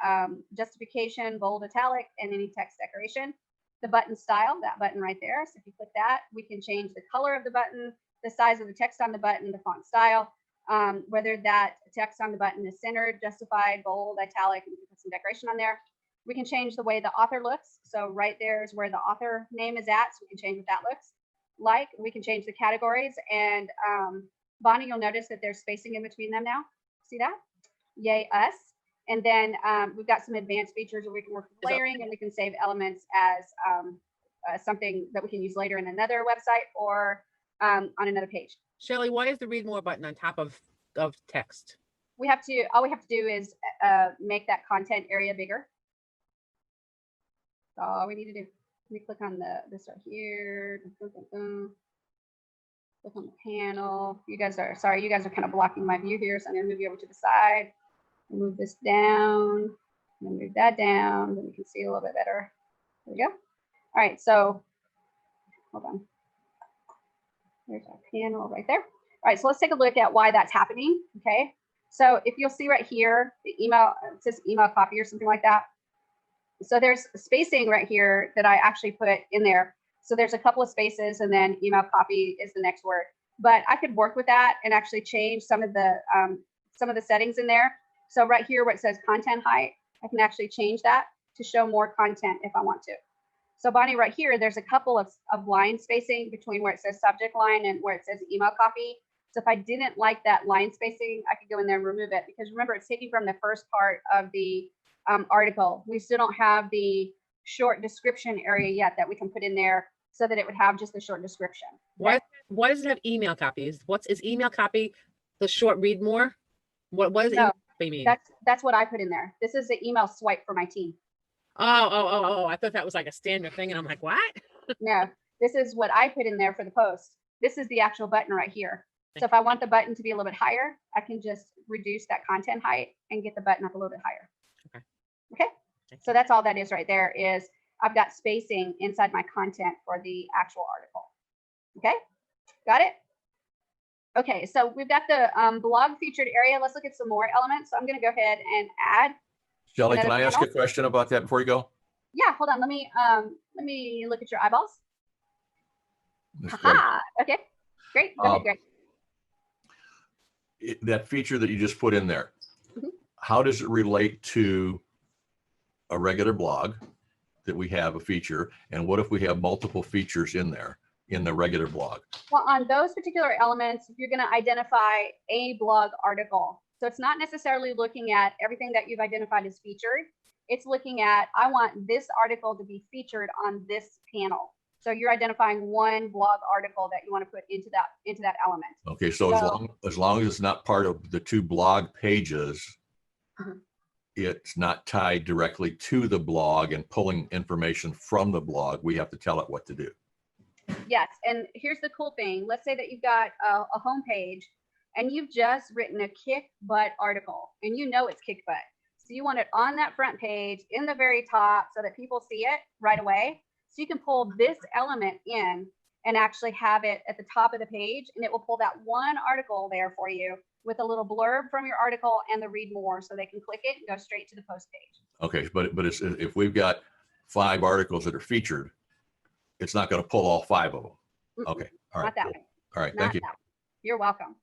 justification, bold, italic, and any text decoration. The button style, that button right there. So if you click that, we can change the color of the button, the size of the text on the button, the font style, whether that text on the button is centered, justified, bold, italic, and you can put some decoration on there. We can change the way the author looks. So right there is where the author name is at. So we can change what that looks like. We can change the categories. And Bonnie, you'll notice that there's spacing in between them now. See that? Yay, us. And then we've got some advanced features where we can work with layering and we can save elements as something that we can use later in another website or on another page. Shelley, why is the read more button on top of text? All we have to do is make that content area bigger. That's all we need to do. Let me click on this right here. Click on the panel. You guys are kind of blocking my view here. So I'm gonna move you over to the side. Move this down, and move that down, then you can see a little bit better. There we go. All right, so hold on. There's our panel right there. All right, so let's take a look at why that's happening. Okay, so if you'll see right here, the email, it says email copy or something like that. So there's spacing right here that I actually put in there. So there's a couple of spaces, and then email copy is the next word. But I could work with that and actually change some of the settings in there. So right here where it says content height, I can actually change that to show more content if I want to. So Bonnie, right here, there's a couple of line spacing between where it says subject line and where it says email copy. So if I didn't like that line spacing, I could go in there and remove it, because remember, it's taking from the first part of the article. We still don't have the short description area yet that we can put in there so that it would have just the short description. Why does it have email copies? Is email copy the short read more? What does email copy mean? That's what I put in there. This is the email swipe for my team. Oh, I thought that was like a standard thing. And I'm like, what? No, this is what I put in there for the post. This is the actual button right here. So if I want the button to be a little bit higher, I can just reduce that content height and get the button up a little bit higher. Okay. So that's all that is right there. Is I've got spacing inside my content for the actual article. Okay, got it? Okay, so we've got the blog featured area. Let's look at some more elements. So I'm going to go ahead and add. Shelley, can I ask a question about that before you go? Yeah, hold on. Let me look at your eyeballs. Aha. Okay, great. Go ahead, great. That feature that you just put in there, how does it relate to a regular blog that we have a feature? And what if we have multiple features in there in the regular blog? Well, on those particular elements, you're going to identify a blog article. So it's not necessarily looking at everything that you've identified as featured. It's looking at, I want this article to be featured on this panel. So you're identifying one blog article that you want to put into that element. Okay, so as long as it's not part of the two blog pages, it's not tied directly to the blog and pulling information from the blog. We have to tell it what to do. Yes, and here's the cool thing. Let's say that you've got a home page and you've just written a kick butt article, and you know it's kick butt. So you want it on that front page in the very top so that people see it right away. So you can pull this element in and actually have it at the top of the page, and it will pull that one article there for you with a little blurb from your article and the read more, so they can click it and go straight to the post page. Okay, but it's, if we've got 5 articles that are featured, it's not going to pull all 5 of them. Okay, all right. Not that way. All right, Not thank you. that way. You're welcome.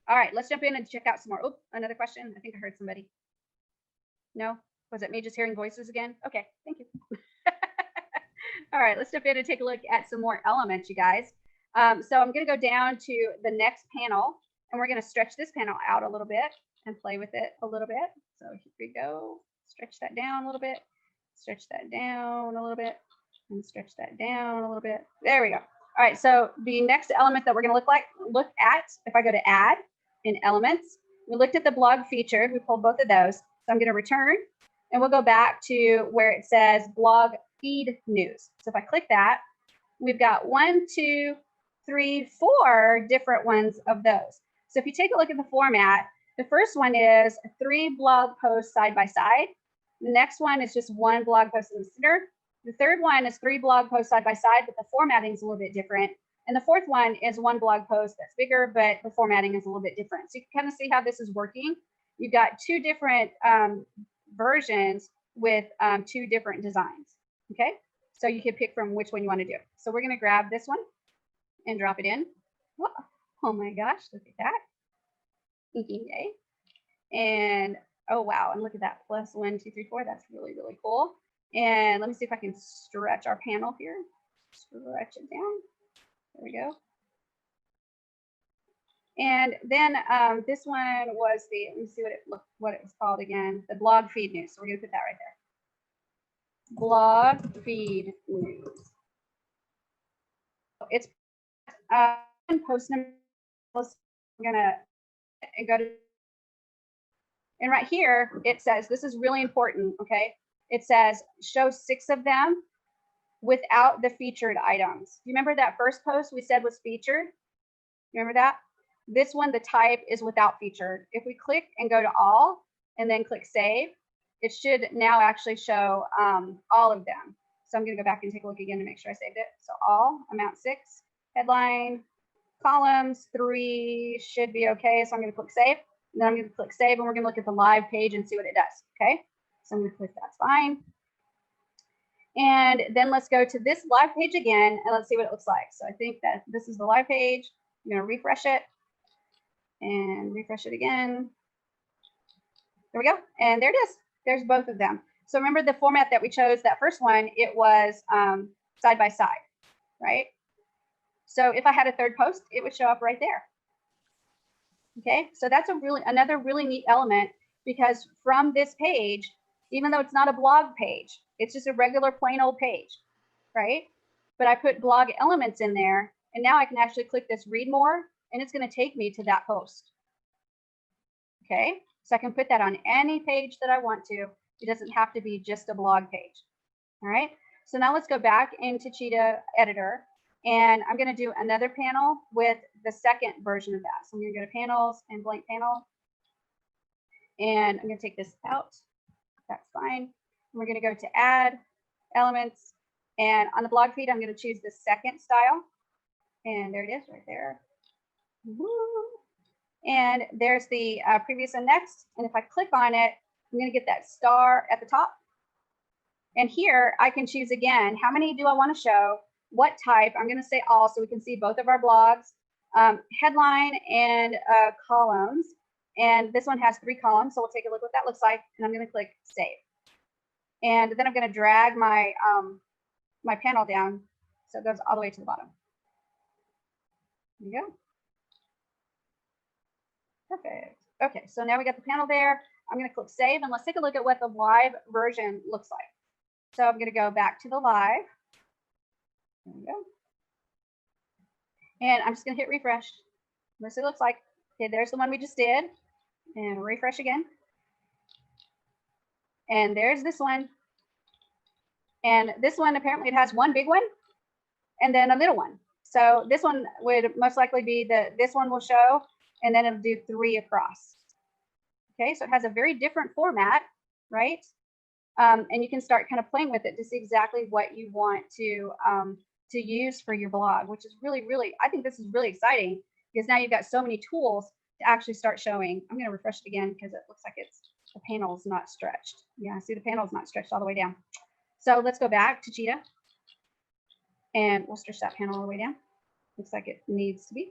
All right, let's jump in and check out some more. Oh, another question. I think I heard somebody. No? Was it me just hearing voices again? Okay, thank you. All right, let's jump in and take a look at some more elements, you guys. So I'm going to go down to the next panel, and we're going to stretch this panel out a little bit and play with it a little bit. So here we go. Stretch that down a little bit. Stretch that down a little bit. And stretch that down a little bit. There we go. All right, so the next element that we're going to look at, if I go to add in elements, we looked at the blog feature. We pulled both of those. So I'm going to return, and we'll go back to where it says blog feed news. So if I click that, we've got 3 4 different ones of those. So if you take a look at the format, the first one is 3 blog posts side by side. The next one is just 1 blog post in the center. The third one is 3 blog posts side by side, but the formatting is a little bit different. And the fourth one is 1 blog post that's bigger, but the formatting is a little bit different. So you can kind of see how this is working. You've got 2 different versions with 2 different designs. Okay, so you can pick from which one you want to do. So we're going to grab this one and drop it in. Oh my gosh, look at that. Yay. And oh wow, and look at that, +1, 2, 3, 4. That's really, really cool. And let me see if I can stretch our panel here. Stretch it down. There we go. And then this one was the, let me see what it was called again, the blog feed news. So we're gonna put that right there. Blog feed news. It's post number. I'm gonna go to, and right here it says, this is really important, okay? It says show 6 of them without the featured items. You remember that first post we said was featured? You remember that? This one, the type is without featured. If we click and go to all and then click save, it should now actually show all of them. So I'm gonna go back and take a look again to make sure I saved it. So all, amount 6, headline, columns 3 should be okay. So I'm gonna click save, and then I'm gonna click save, and we're gonna look at the live page and see what it does, okay? So I'm gonna click that's fine. And then let's go to this live page again, and let's see what it looks like. So I think that this is the live page. I'm gonna refresh it and refresh it again. There we go, and there it is. There's both of them. So remember the format that we chose, that first one, it was side by side, right? So if I had a third post, it would show up right there. Okay, so that's another really neat element, because from this page, even though it's not a blog page, it's just a regular plain old page, right? But I put blog elements in there, and now I can actually click this read more, and it's going to take me to that post. Okay, so I can put that on any page that I want to. It doesn't have to be just a blog page. All right, so now let's go back into Cheetah Editor, and I'm going to do another panel with the second version of that. So I'm going to go to panels and blank panel, and I'm going to take this out. That's fine. We're going to go to add elements, and on the blog feed, I'm going to choose the second style, and there it is right there. Woo. And there's the previous and next, and if I click on it, I'm going to get that star at the top. And here I can choose again, how many do I want to show? What type? I'm going to say all, so we can see both of our blogs, headline and columns. And this one has 3 columns, so we'll take a look what that looks like. And I'm going to click save. And then I'm going to drag my my panel down so it goes all the way to the bottom. There you go. Perfect. Okay, so now we got the panel there. I'm going to click save, and let's take a look at what the live version looks like. So I'm going to go back to the live. There we go. And I'm just going to hit refresh. This it looks like. Okay, there's the one we just did. And refresh again. And there's this one. And this one, apparently it has one big one and then a little one. So this one would most likely be this one will show, and then it'll do 3 across. Okay, so it has a very different format, right? And you can start kind of playing with it to see exactly what you want to use for your blog, which is really, really, I think this is really exciting, because now you've got so many tools to actually start showing. I'm going to refresh it again because it looks like the panel is not stretched. Yeah, see the panel is not stretched all the way down. So let's go back to Cheetah, and we'll stretch that panel all the way down. Looks like it needs to be.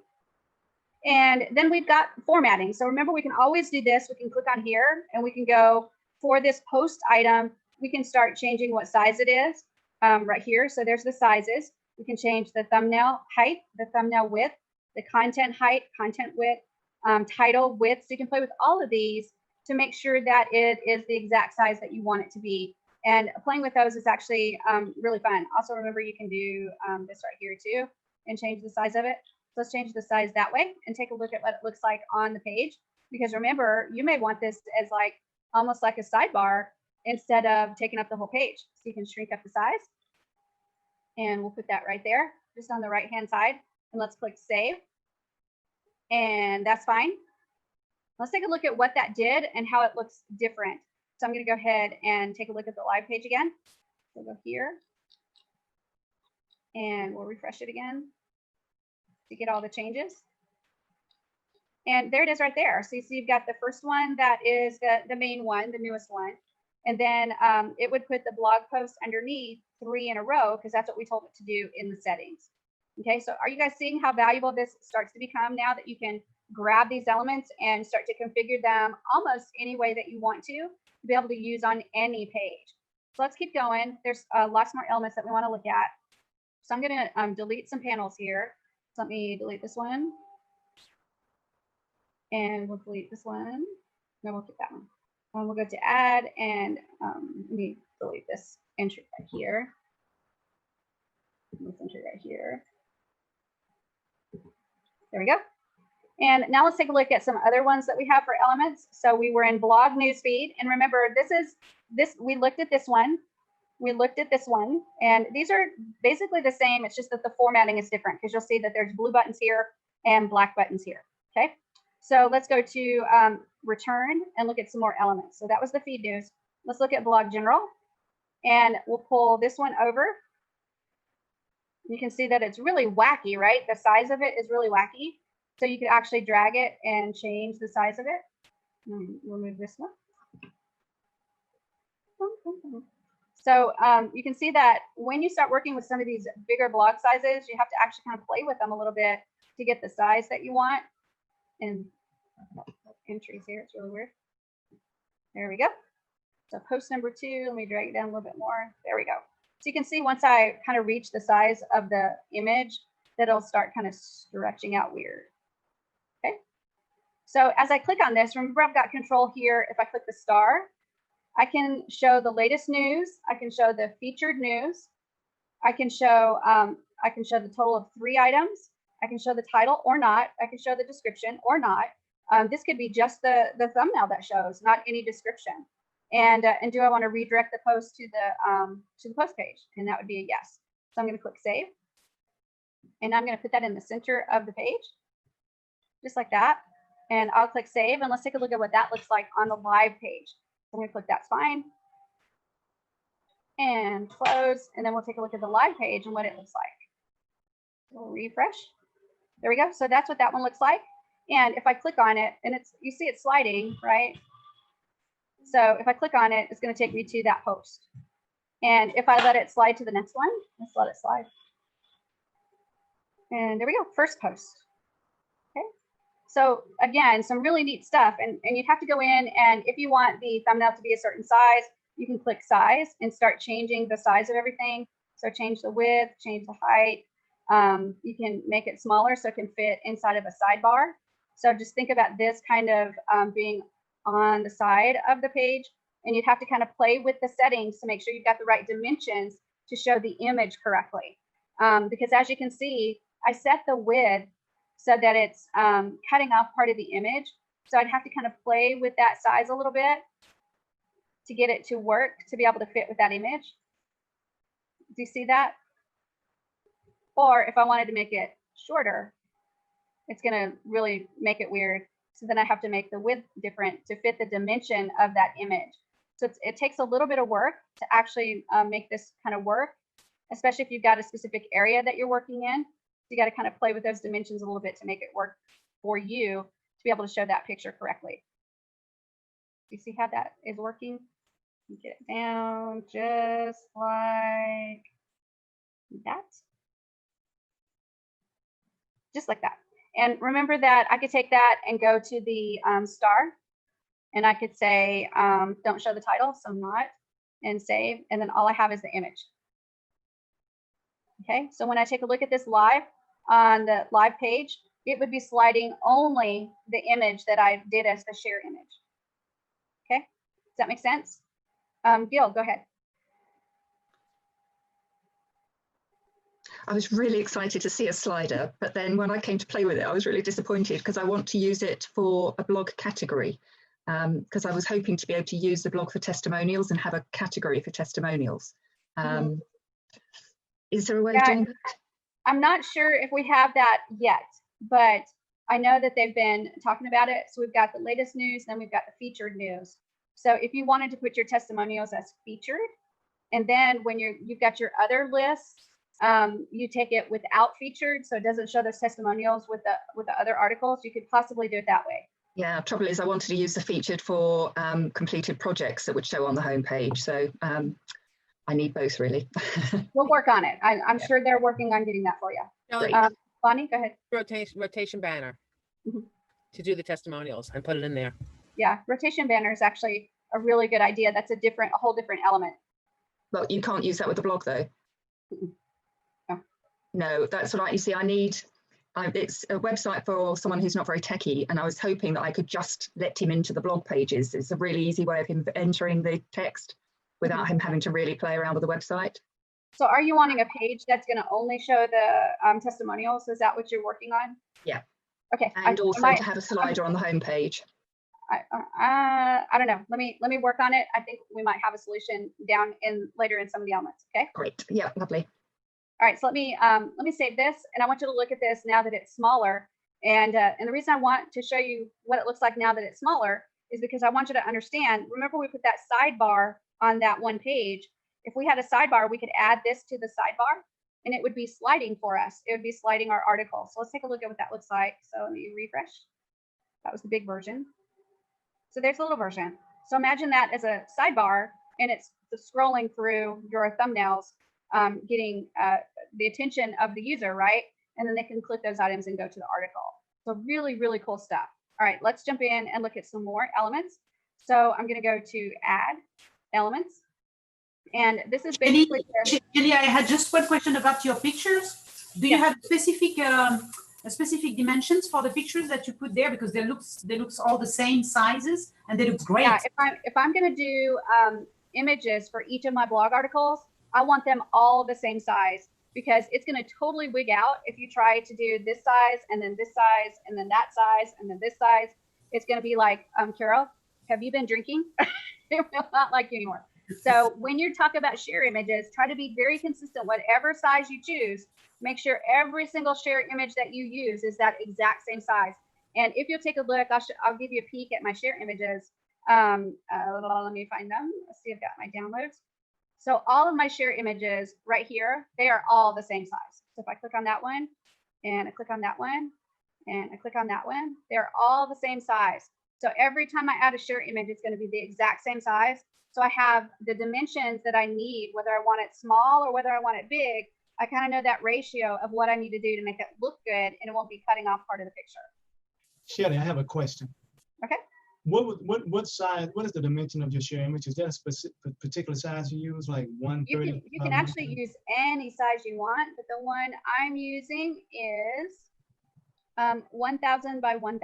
And then we've got formatting. So remember, we can always do this. We can click on here, and we can go for this post item. We can start changing what size it is right here. So there's the sizes. We can change the thumbnail height, the thumbnail width, the content height, content width, title width. So you can play with all of these to make sure that it is the exact size that you want it to be. And playing with those is actually really fun. Also, remember, you can do this right here too and change the size of it. So let's change the size that way and take a look at what it looks like on the page. Because remember, you may want this as like almost like a sidebar instead of taking up the whole page. So you can shrink up the size. And we'll put that right there, just on the right-hand side. and let's click save. And that's fine. Let's take a look at what that did and how it looks different. So I'm going to go ahead and take a look at the live page again. We'll go here and we'll refresh it again to get all the changes. And there it is right there. So you see you've got the first one that is the main one, the newest one. And then it would put the blog post underneath 3 in a row because that's what we told it to do in the settings. Okay, so are you guys seeing how valuable this starts to become now that you can grab these elements and start to configure them almost any way that you want to be able to use on any page? So let's keep going. There's lots more elements that we want to look at. So I'm going to delete some panels here. So let me delete this one. And we'll delete this one. No, we'll keep that one. We'll go to add and let me delete this entry right here. This entry right here. There we go. And now let's take a look at some other ones that we have for elements. So we were in blog newsfeed, and remember we looked at this one. We looked at this one, and these are basically the same. It's just that the formatting is different because you'll see that there's blue buttons here and black buttons here. Okay. So let's go to return and look at some more elements. So that was the feed news. Let's look at blog general, and we'll pull this one over. You can see that it's really wacky, right? The size of it is really wacky. So you could actually drag it and change the size of it. Remove this one. So you can see that when you start working with some of these bigger blog sizes, you have to actually kind of play with them a little bit to get the size that you want. And entries here, it's really weird. There we go. So post number 2, let me drag it down a little bit more. There we go. So you can see once I kind of reach the size of the image, that it'll start kind of stretching out weird. Okay. So as I click on this, remember I've got control here. If I click the star, I can show the latest news. I can show the featured news. I can show the total of 3 items. I can show the title or not. I can show the description or not. This could be just the thumbnail that shows, not any description. And do I want to redirect the post to the post page? And that would be a yes. So I'm going to click save. And I'm going to put that in the center of the page, just like that. And I'll click save. And let's take a look at what that looks like on the live page. So I'm going to click that's fine. And close. And then we'll take a look at the live page and what it looks like. We'll refresh. There we go. So that's what that one looks like. And if I click on it, and you see it sliding, right? So if I click on it, it's going to take me to that post. And if I let it slide to the next one, let's let it slide. And there we go, first post. Okay. So again, some really neat stuff. And you'd have to go in, and if you want the thumbnail to be a certain size, you can click size and start changing the size of everything. So change the width, change the height. You can make it smaller so it can fit inside of a sidebar. So just think about this kind of being on the side of the page, and you'd have to kind of play with the settings to make sure you've got the right dimensions to show the image correctly. Because as you can see, I set the width so that it's cutting off part of the image. So I'd have to kind of play with that size a little bit to get it to work, to be able to fit with that image. Do you see that? Or if I wanted to make it shorter, it's going to really make it weird. So then I have to make the width different to fit the dimension of that image. So it takes a little bit of work to actually make this kind of work, especially if you've got a specific area that you're working in. You got to kind of play with those dimensions a little bit to make it work for you to be able to show that picture correctly. You see how that is working? Get it down just like that. Just like that. And remember that I could take that and go to the star, and I could say, don't show the title, so not, and save. And then all I have is the image. Okay, so when I take a look at this live on the live page, it would be sliding only the image that I did as the share image. Okay, does that make sense? Gil, go ahead. I was really excited to see a slider, but then when I came to play with it, I was really disappointed because I want to use it for a blog category, because I was hoping to be able to use the blog for testimonials and have a category for testimonials. Is there a way of doing that? I'm not sure if we have that yet, but I know that they've been talking about it. So we've got the latest news, then we've got the featured news. So if you wanted to put your testimonials as featured, and then when you've got your other lists, you take it without featured, so it doesn't show those testimonials with the other articles. You could possibly do it that way. Yeah, trouble is I wanted to use the featured for completed projects that would show on the homepage. So I need both really. We'll work on it. I'm sure they're working on getting that for you. Shelley, Bonnie, go ahead. rotation banner to do the testimonials and put it in there. Yeah, rotation banner is actually a really good idea. That's a whole different element. Well, you can't use that with the blog though. No, that's what you see. It's a website for someone who's not very techie, and I was hoping that I could just let him into the blog pages. It's a really easy way of him entering the text without him having to really play around with the website. So are you wanting a page that's going to only show the testimonials? Is that what you're working on? Yeah. Okay. And also to have a slider on the homepage. I don't know. Let me work on it. I think we might have a solution down later in some of the elements. Okay. Great. Yeah. Lovely. All right. So let me save this, and I want you to look at this now that it's smaller. And the reason I want to show you what it looks like now that it's smaller is because I want you to understand. Remember, we put that sidebar on that one page. If we had a sidebar, we could add this to the sidebar, and it would be sliding for us. It would be sliding our article. So let's take a look at what that looks like. So let me refresh. That was the big version. So there's a little version. So imagine that as a sidebar, and it's scrolling through your thumbnails, getting the attention of the user, right? And then they can click those items and go to the article. So really, really cool stuff. All right, let's jump in and look at some more elements. So I'm going to go to add elements. And this is basically Julia, I had just one question about your pictures. Do you have specific dimensions for the pictures that you put there, because they looks all the same sizes and they look great? Yeah, if I'm going to do images for each of my blog articles, I want them all the same size, because it's going to totally wig out if you try to do this size and then this size and then that size and then this size. It's going to be like, Carol, have you been drinking? It will not like you anymore. So when you talk about share images, try to be very consistent. Whatever size you choose, make sure every single share image that you use is that exact same size. And if you'll take a look, I'll give you a peek at my share images. Let me find them. Let's see if I've got my downloads. So all of my share images right here, they are all the same size. So if I click on that one, and I click on that one, and I click on that one, they're all the same size. So every time I add a share image, it's going to be the exact same size. So I have the dimensions that I need, whether I want it small or whether I want it big. I kind of know that ratio of what I need to do to make it look good, and it won't be cutting off part of the picture. Shelly, I have a question. Okay. What size? What is the dimension of your share image? Is there a specific particular size you use, like 130? You can actually use any size you want, but the one I'm using is 1,000 by 1,000.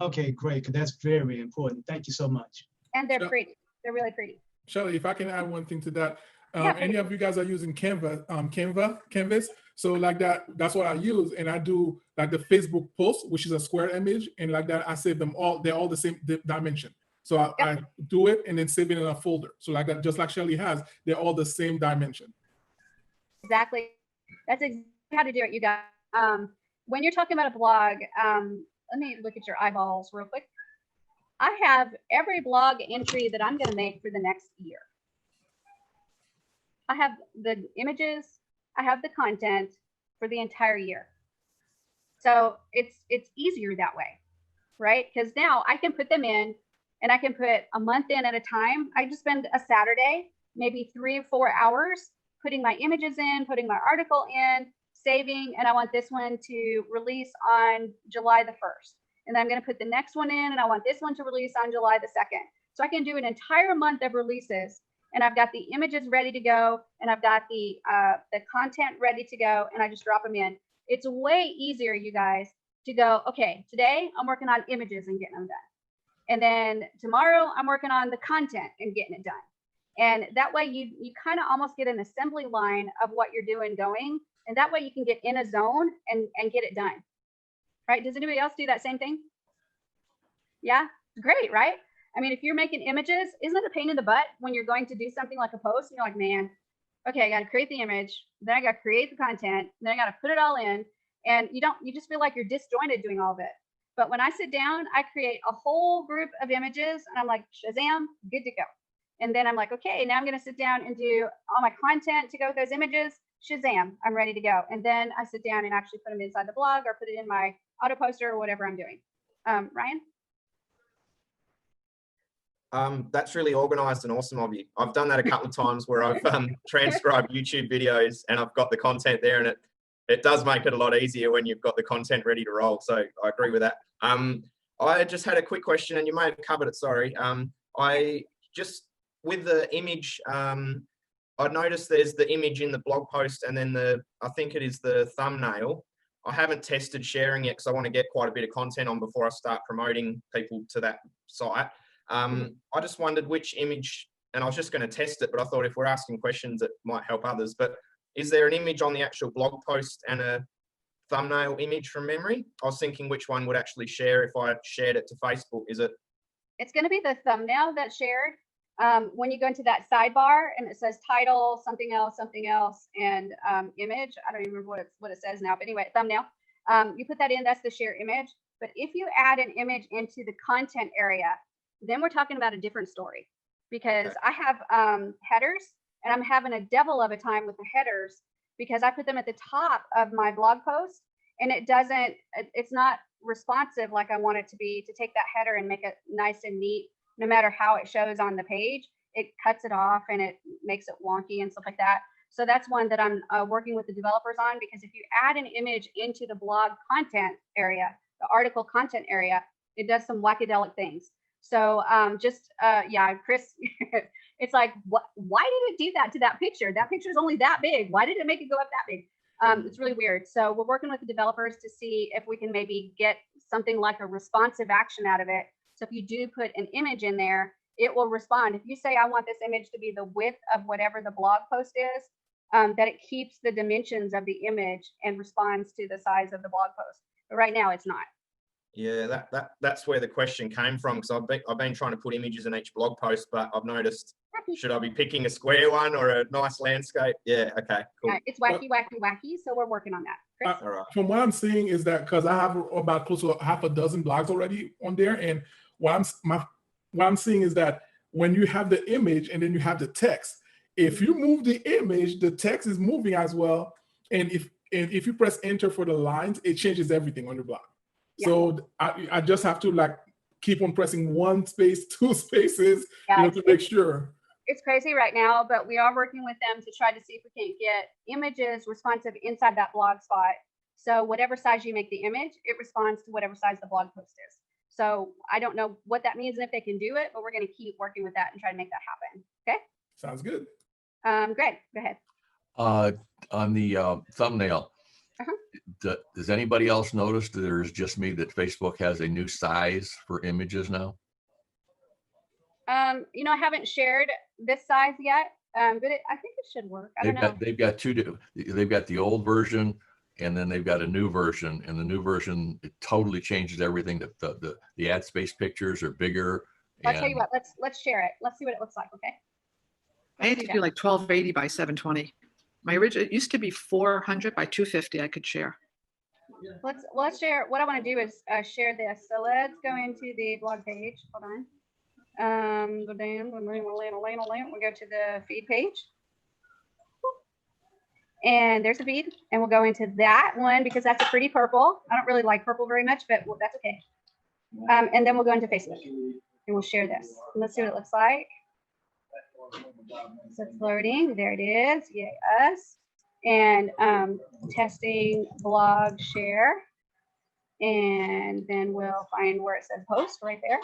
Okay, great. 'Cause that's very important. Thank you so much. And they're pretty. They're really pretty. Shelly, if I can add one thing to that, Yeah, any of you guys are using Canvas. So like that's what I use. And I do like the Facebook post, which is a square image. And like that, I save them all. They're all the same dimension. So I do it and then save it in a folder. So like that, just like Shelly has, they're all the same dimension. Exactly. That's exactly how to do it, you guys. When you're talking about a blog, let me look at your eyeballs real quick. I have every blog entry that I'm going to make for the next year. I have the images, I have the content for the entire year. So it's easier that way, right? Because now I can put them in, and I can put a month in at a time. I just spend a Saturday, maybe 3 or 4 hours, putting my images in, putting my article in, saving, and I want this one to release on July the 1st. And then I'm going to put the next one in, and I want this one to release on July the 2nd. So I can do an entire month of releases, and I've got the images ready to go, and I've got the content ready to go, and I just drop them in. It's way easier, you guys, to go, okay, today I'm working on images and getting them done. And then tomorrow I'm working on the content and getting it done. And that way you kind of almost get an assembly line of what you're doing going, and that way you can get in a zone and get it done. Right? Does anybody else do that same thing? Yeah, great, right? I mean, if you're making images, isn't it a pain in the butt when you're going to do something like a post and you're like, man, okay, I got to create the image, then I got to create the content, then I got to put it all in. And you just feel like you're disjointed doing all of it. But when I sit down, I create a whole group of images and I'm like, Shazam, good to go. And then I'm like, okay, now I'm going to sit down and do all my content to go with those images. Shazam, I'm ready to go. And then I sit down and actually put them inside the blog or put it in my auto poster or whatever I'm doing. Ryan? That's really organized and awesome of you. I've done that a couple of times where I've transcribed YouTube videos and I've got the content there, and it does make it a lot easier when you've got the content ready to roll. So I agree with that. I just had a quick question, and you may have covered it, sorry. I just, with the image, I noticed there's the image in the blog post and then I think it is the thumbnail. I haven't tested sharing yet because I want to get quite a bit of content on before I start promoting people to that site. I just wondered which image, and I was just going to test it, but I thought if we're asking questions, it might help others. But is there an image on the actual blog post and a thumbnail image from memory? I was thinking which one would actually share if I shared it to Facebook. Is it? It's going to be the thumbnail that's shared. When you go into that sidebar and it says title, something else, and image, I don't even remember what it says now, but anyway, thumbnail, you put that in, that's the share image. But if you add an image into the content area, then we're talking about a different story, because I have headers, and I'm having a devil of a time with the headers because I put them at the top of my blog post and it's not responsive like I want it to be, to take that header and make it nice and neat. No matter how it shows on the page, it cuts it off and it makes it wonky and stuff like that. So that's one that I'm working with the developers on, because if you add an image into the blog content area, the article content area, it does some wackadelic things. So yeah, Chris, it's like, why did it do that to that picture? That picture is only that big. Why did it make it go up that big? It's really weird. So we're working with the developers to see if we can maybe get something like a responsive action out of it. So if you do put an image in there, it will respond. If you say, I want this image to be the width of whatever the blog post is, that it keeps the dimensions of the image and responds to the size of the blog post. But right now it's not. Yeah, that's where the question came from, because I've been trying to put images in each blog post, but I've noticed, should I be picking a square one or a nice landscape? Yeah, okay, cool. It's wacky, so we're working on that. Chris? All right. From what I'm seeing is that, because I have about close to half a dozen blogs already on there, and what I'm seeing is that when you have the image and then you have the text, if you move the image, the text is moving as well. And if you press enter for the lines, it changes everything on your blog. Yeah. So I just have to like keep on pressing one space, two spaces, to make sure. It's crazy right now, but we are working with them to try to see if we can get images responsive inside that blog spot. So whatever size you make the image, it responds to whatever size the blog post is. So I don't know what that means and if they can do it, but we're going to keep working with that and try to make that happen. Okay. Sounds good. Greg, go ahead. On the thumbnail, does anybody else notice that there's just me that Facebook has a new size for images now? I haven't shared this size yet, but I think it should work. I don't know. They've got two. They've got the old version, and then they've got a new version. And the new version, it totally changes everything. The ad space pictures are bigger. I'll tell you what. Let's share it. Let's see what it looks like. Okay. I had to do like 1280 by 720. My original, it used to be 400 by 250. I could share. Let's share. What I want to do is share this. So let's go into the blog page. Hold on. Go down. We'll go to the feed page. And there's the feed. And we'll go into that one because that's a pretty purple. I don't really like purple very much, but that's okay. And then we'll go into Facebook and we'll share this. And let's see what it looks like. So it's loading. There it is. Yay, us. And testing blog share. And then we'll find where it says post right there.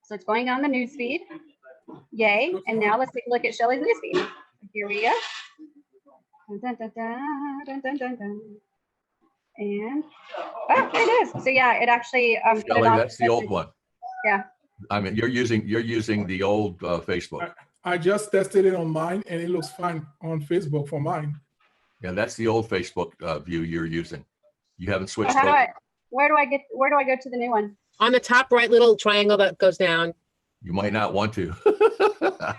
So it's going on the news feed. Yay. And now let's take a look at Shelly's news feed. Here we go. Dun, dun, dun, dun, dun, dun, dun. And there it is. So yeah, it actually Shelly, that's the old one. Yeah. I mean, you're using the old Facebook. I just tested it on mine and it looks fine on Facebook for mine. Yeah, that's the old Facebook view you're using. You haven't switched. So where do I go to the new one? On the top right little triangle that goes down. You might not want to.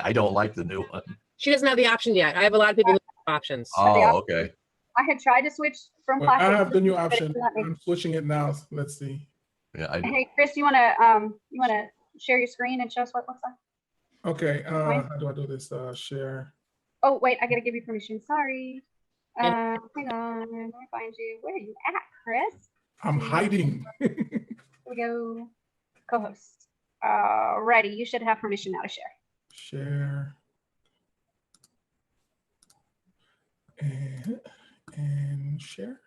I don't like the new one. She doesn't have the option yet. I have a lot of people with options. Oh, okay. I had tried to switch from Well, I classic. have the new but it option. wouldn't let me. I'm switching it now. Let's see. Yeah, Hey, Chris, you wanna share your screen and show us what it looks like? Okay, Fine. how do I do this? Share. Oh, wait, I gotta give you permission. Sorry. Hang on. Let me find you. Where are you at, Chris? I'm hiding. Here we go. Co-host. Ready. You should have permission now to share. Share. And share.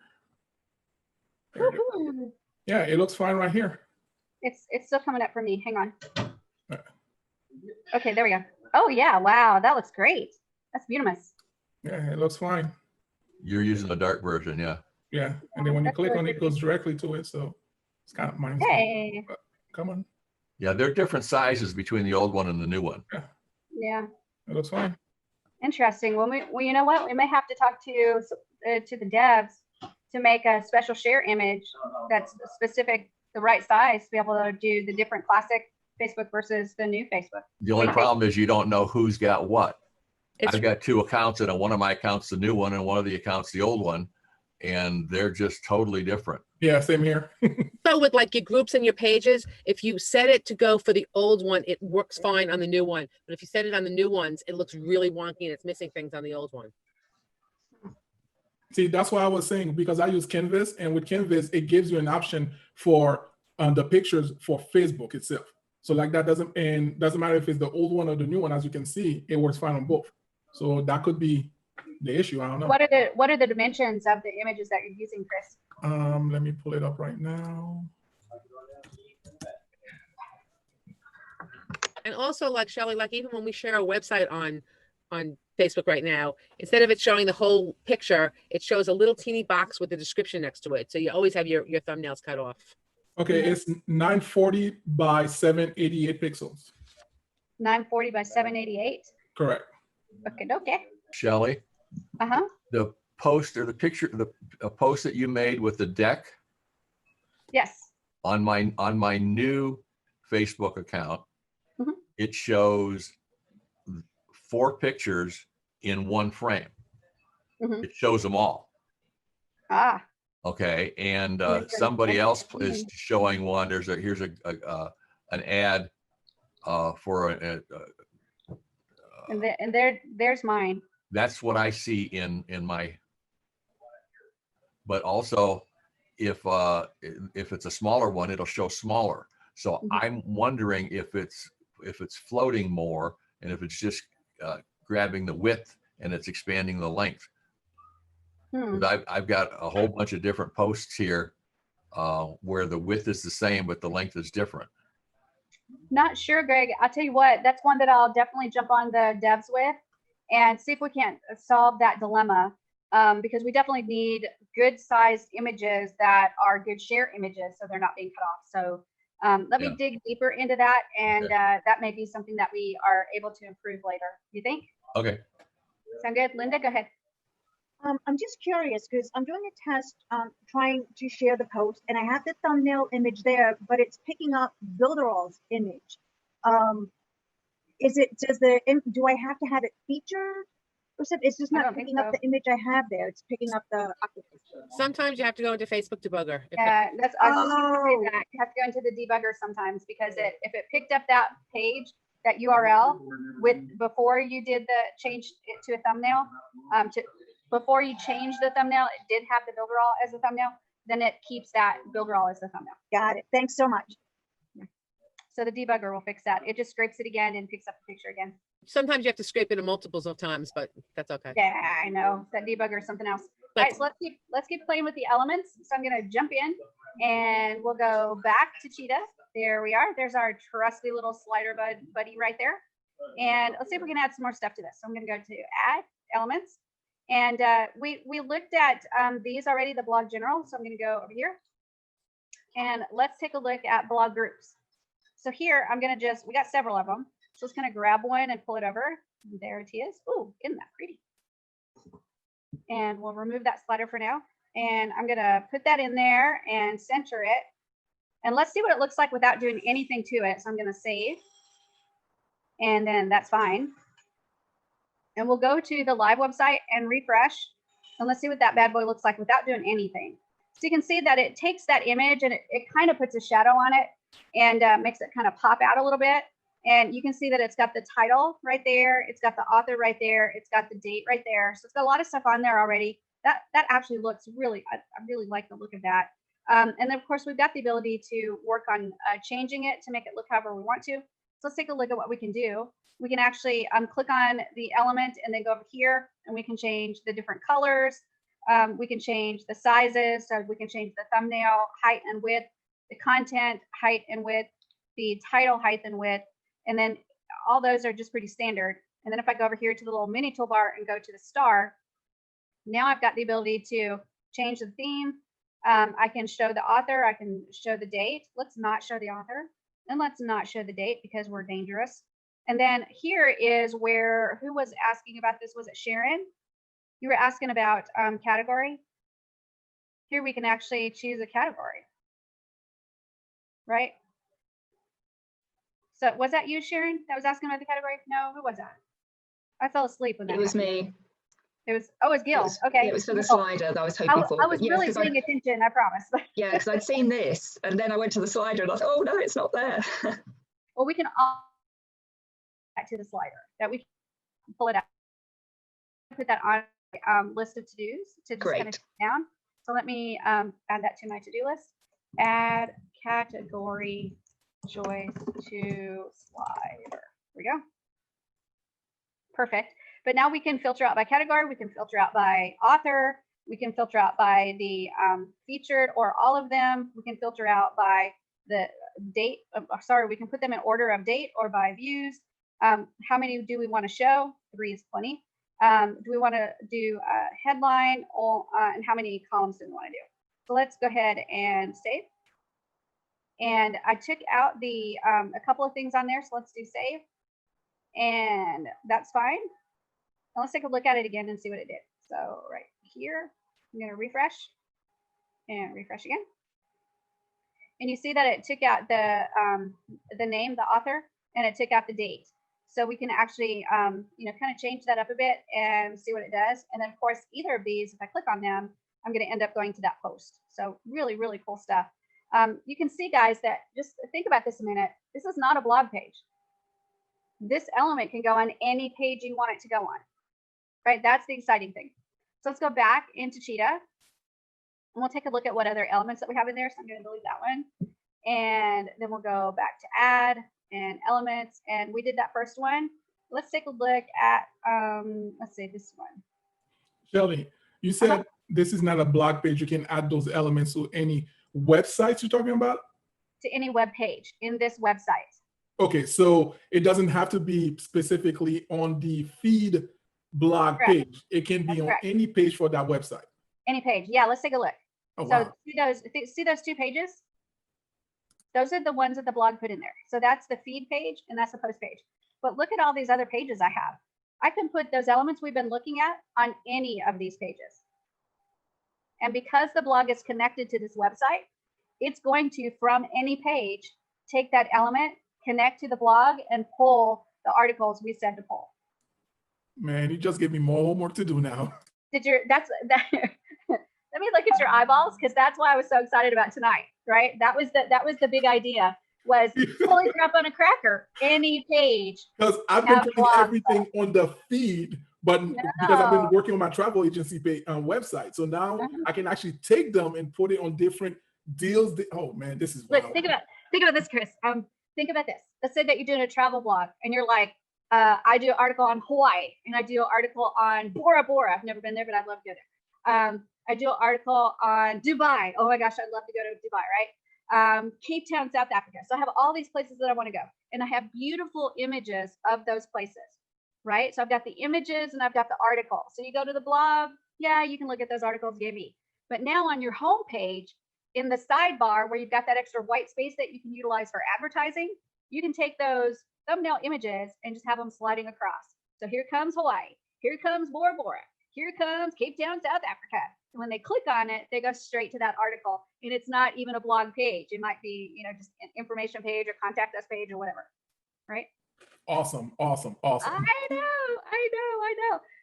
There it is. Woohoo. Yeah, it looks fine right here. It's still coming up for me. Hang on. Okay, there we go. Oh yeah, wow, that looks great. That's beautiful. Yeah, it looks fine. You're using the dark version, yeah. Yeah, and then when you That's click really on it, it pretty. goes directly to it. So it's kind of mine. Hey. Come on. Yeah, there are different sizes between the old one and the new one. Yeah. It looks fine. Interesting. Well, you know what? We may have to talk to the devs to make a special share image that's specific, the right size to be able to do the different classic Facebook versus the new Facebook. The only problem is you don't know who's got what. It's- I've got two accounts, and one of my accounts the new one, and one of the accounts the old one, and they're just totally different. Yeah, same here. So with like your groups and your pages, if you set it to go for the old one, it works fine on the new one. But if you set it on the new ones, it looks really wonky and it's missing things on the old one. See, that's why I was saying, because I use Canvas, and with Canvas, it gives you an option for the pictures for Facebook itself. So like that doesn't matter if it's the old one or the new one. As you can see, it works fine on both. So that could be the issue. I don't know. What are the dimensions of the images that you're using, Chris? Let me pull it up right now. And also, like Shelley, like even when we share our website on Facebook right now, instead of it showing the whole picture, it shows a little teeny box with the description next to it. So you always have your thumbnails cut off. Okay, it's 940 by 788 pixels. 940 by 788. Correct. Okay. Shelley, Uh-huh. the post or the picture, a post that you made with the deck Yes. on my new Facebook account, Mhm. it shows 4 pictures in one frame. Mhm. It shows them all. Ah. Okay, and Let me go somebody back else to is the- showing one. Here's an ad for And there's mine. that's what I see in my. But also, if it's a smaller one, it'll show smaller. So I'm wondering if it's floating more, and if it's just grabbing the width and it's expanding the length. 'Cause I've got a whole bunch of different posts here where the width is the same, but the length is different. Not sure, Greg. I'll tell you what, that's one that I'll definitely jump on the devs with and see if we can't solve that dilemma. Because we definitely need good sized images that are good share images so they're not being cut off. So let me dig deeper into that, and that may be something that we are able to improve later. You think? Okay. Sound good? Linda, go ahead. I'm just curious because I'm doing a test trying to share the post, and I have the thumbnail image there, but it's picking up Builderall's image. Do I have to have it featured or something? It's just not picking up the image I have there. It's picking up the octopus. Sometimes you have to go into Facebook debugger. Yeah, I was just gonna say that. You have to go into the debugger sometimes because if it picked up that page, that URL before you did the change it to a thumbnail, before you change the thumbnail, it did have the Builderall as a thumbnail, then it keeps that Builderall as the thumbnail. Got it. Thanks so much. So the debugger will fix that. It just scrapes it again and picks up the picture again. Sometimes you have to scrape it multiples of times, but that's okay. Yeah, I know. That debugger is something else. All right, so let's keep playing with the elements. So I'm gonna jump in and we'll go back to Cheetah. There we are. There's our trusty little slider buddy right there. And let's see if we can add some more stuff to this. So I'm gonna go to add elements. And we looked at these already, the blog general. So I'm gonna go over here and let's take a look at blog groups. So here I'm gonna we got several of them. So let's kind of grab one and pull it over. And there it is. Ooh, isn't that pretty? And we'll remove that slider for now. And I'm gonna put that in there and center it. And let's see what it looks like without doing anything to it. So I'm gonna save. And then that's fine. And we'll go to the live website and refresh. And let's see what that bad boy looks like without doing anything. So you can see that it takes that image and it kind of puts a shadow on it and makes it kind of pop out a little bit. And you can see that it's got the title right there. It's got the author right there. It's got the date right there. So it's got a lot of stuff on there already. That actually looks really, I really like the look of that. And then of course we've got the ability to work on changing it to make it look however we want to. So let's take a look at what we can do. We can actually click on the element and then go over here and we can change the different colors. We can change the sizes. So we can change the thumbnail height and width, the content height and width, the title height and width. And then all those are just pretty standard. And then if I go over here to the little mini toolbar and go to the star, now I've got the ability to change the theme. I can show the author. I can show the date. Let's not show the author. And let's not show the date because we're dangerous. And then here is where, who was asking about this? Was it Sharon? You were asking about category. Here we can actually choose a category, right? So was that you, Sharon, that was asking about the category? No, who was that? I fell asleep when that It was happened. me. It was, oh, it was Gil. Okay. Yeah, it was for the slider that I was hoping for. I was but yeah, really 'cause paying attention, I promise. Yeah, because I'd seen this and then I went to the slider and I thought, oh no, it's not there. Well, we can all back to the slider that we can pull it out. Put that on list of to-dos to just kind of take it down. So let me add that to my to-do list. Add category choice to slider. There we go. Perfect. But now we can filter out by category. We can filter out by author. We can filter out by the featured or all of them. We can filter out by the date. Sorry, we can put them in order of date or by views. How many do we want to show? 3 is plenty. Do we want to do a headline or and how many columns do we want to do? So let's go ahead and save. And I took out the a couple of things on there. So let's do save. And that's fine. Now let's take a look at it again and see what it did. So right here, I'm going to refresh and refresh again. And you see that it took out the name, the author, and it took out the date. So we can actually, you know, kind of change that up a bit and see what it does. And then of course, either of these, if I click on them, I'm going to end up going to that post. So really, really cool stuff. You can see, guys, that just think about this a minute. This is not a blog page. This element can go on any page you want it to go on, right? That's the exciting thing. So let's go back into Cheetah and we'll take a look at what other elements that we have in there. So I'm going to delete that one. And then we'll go back to add and elements. And we did that first one. Let's take a look at, let's say this one. Shelly, you said this is not a blog page. You can add those elements to any websites you're talking about? To any web page in this website. Okay, so it doesn't have to be specifically on the feed blog page. It can be on any page for that website. Any page. Yeah, let's take a look. Oh, so wow. see those 2 pages? Those are the ones that the blog put in there. So that's the feed page and that's the post page. But look at all these other pages I have. I can put those elements we've been looking at on any of these pages. And because the blog is connected to this website, it's going to, from any page, take that element, connect to the blog, and pull the articles we said to pull. Man, you just gave me more homework to do now. Let me look at your eyeballs, because that's why I was so excited about tonight, right? That was the big idea, was holy crap on a cracker, any page. Because I've been putting everything on the feed, but because I've been working on my travel agency website. So now I can actually take them and put it on different deals. Oh man, this is wild. Look, think about this, Chris. Think about this. Let's say that you're doing a travel blog and you're like, I do an article on Hawaii and I do an article on Bora Bora. I've never been there, but I'd love to go there. I do an article on Dubai. Oh my gosh, I'd love to go to Dubai, right? Cape Town, South Africa. So I have all these places that I want to go. And I have beautiful images of those places, right? So I've got the images and I've got the article. So you go to the blog, yeah, you can look at those articles you gave me. But now on your home page, in the sidebar where you've got that extra white space that you can utilize for advertising, you can take those thumbnail images and just have them sliding across. So here comes Hawaii. Here comes Bora Bora. Here comes Cape Town, South Africa. And when they click on it, they go straight to that article. And it's not even a blog page. It might be, you know, just an information page or contact us page or whatever, right? Awesome, awesome, awesome. I know.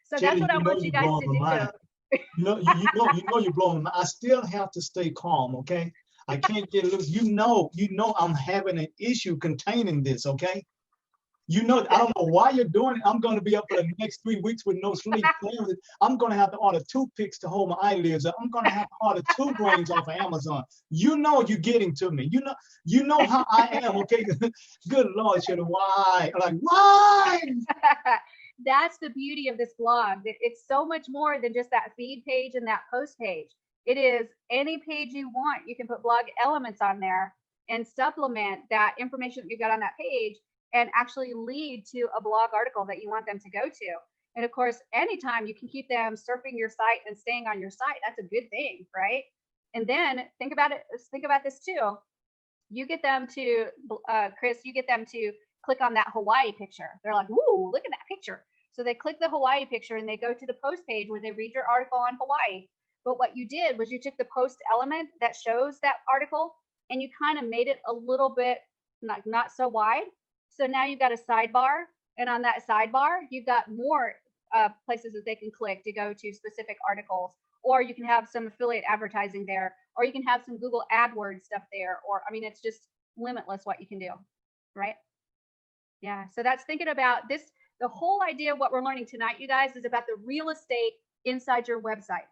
So Jenny, that's what I you know want you you're guys to blowing my mind. do. You know you're blowing my mind. I still have to stay calm, okay? I can't get loose. You know I'm having an issue containing this, okay? You know, I don't know why you're doing it. I'm going to be up for the next 3 weeks with no sleep. I'm going to have to order toothpicks to hold my eyelids up. I'm going to have to order 2 grains off of Amazon. You know you're getting to me. You know how I am, okay? Good Lord, Cheetah, why? I'm like, why? That's the beauty of this blog. It's so much more than just that feed page and that post page. It is any page you want. You can put blog elements on there and supplement that information that you've got on that page and actually lead to a blog article that you want them to go to. And of course, anytime you can keep them surfing your site and staying on your site, that's a good thing, right? And then think about this too. You get them to, Chris, you get them to click on that Hawaii picture. They're like, "Ooh, look at that picture." So they click the Hawaii picture and they go to the post page where they read your article on Hawaii. But what you did was you took the post element that shows that article and you kind of made it a little bit not so wide. So now you've got a sidebar, and on that sidebar, you've got more places that they can click to go to specific articles, or you can have some affiliate advertising there, or you can have some Google AdWords stuff there, or I mean, it's just limitless what you can do, right? Yeah, so that's thinking about this. The whole idea of what we're learning tonight, you guys, is about the real estate inside your website,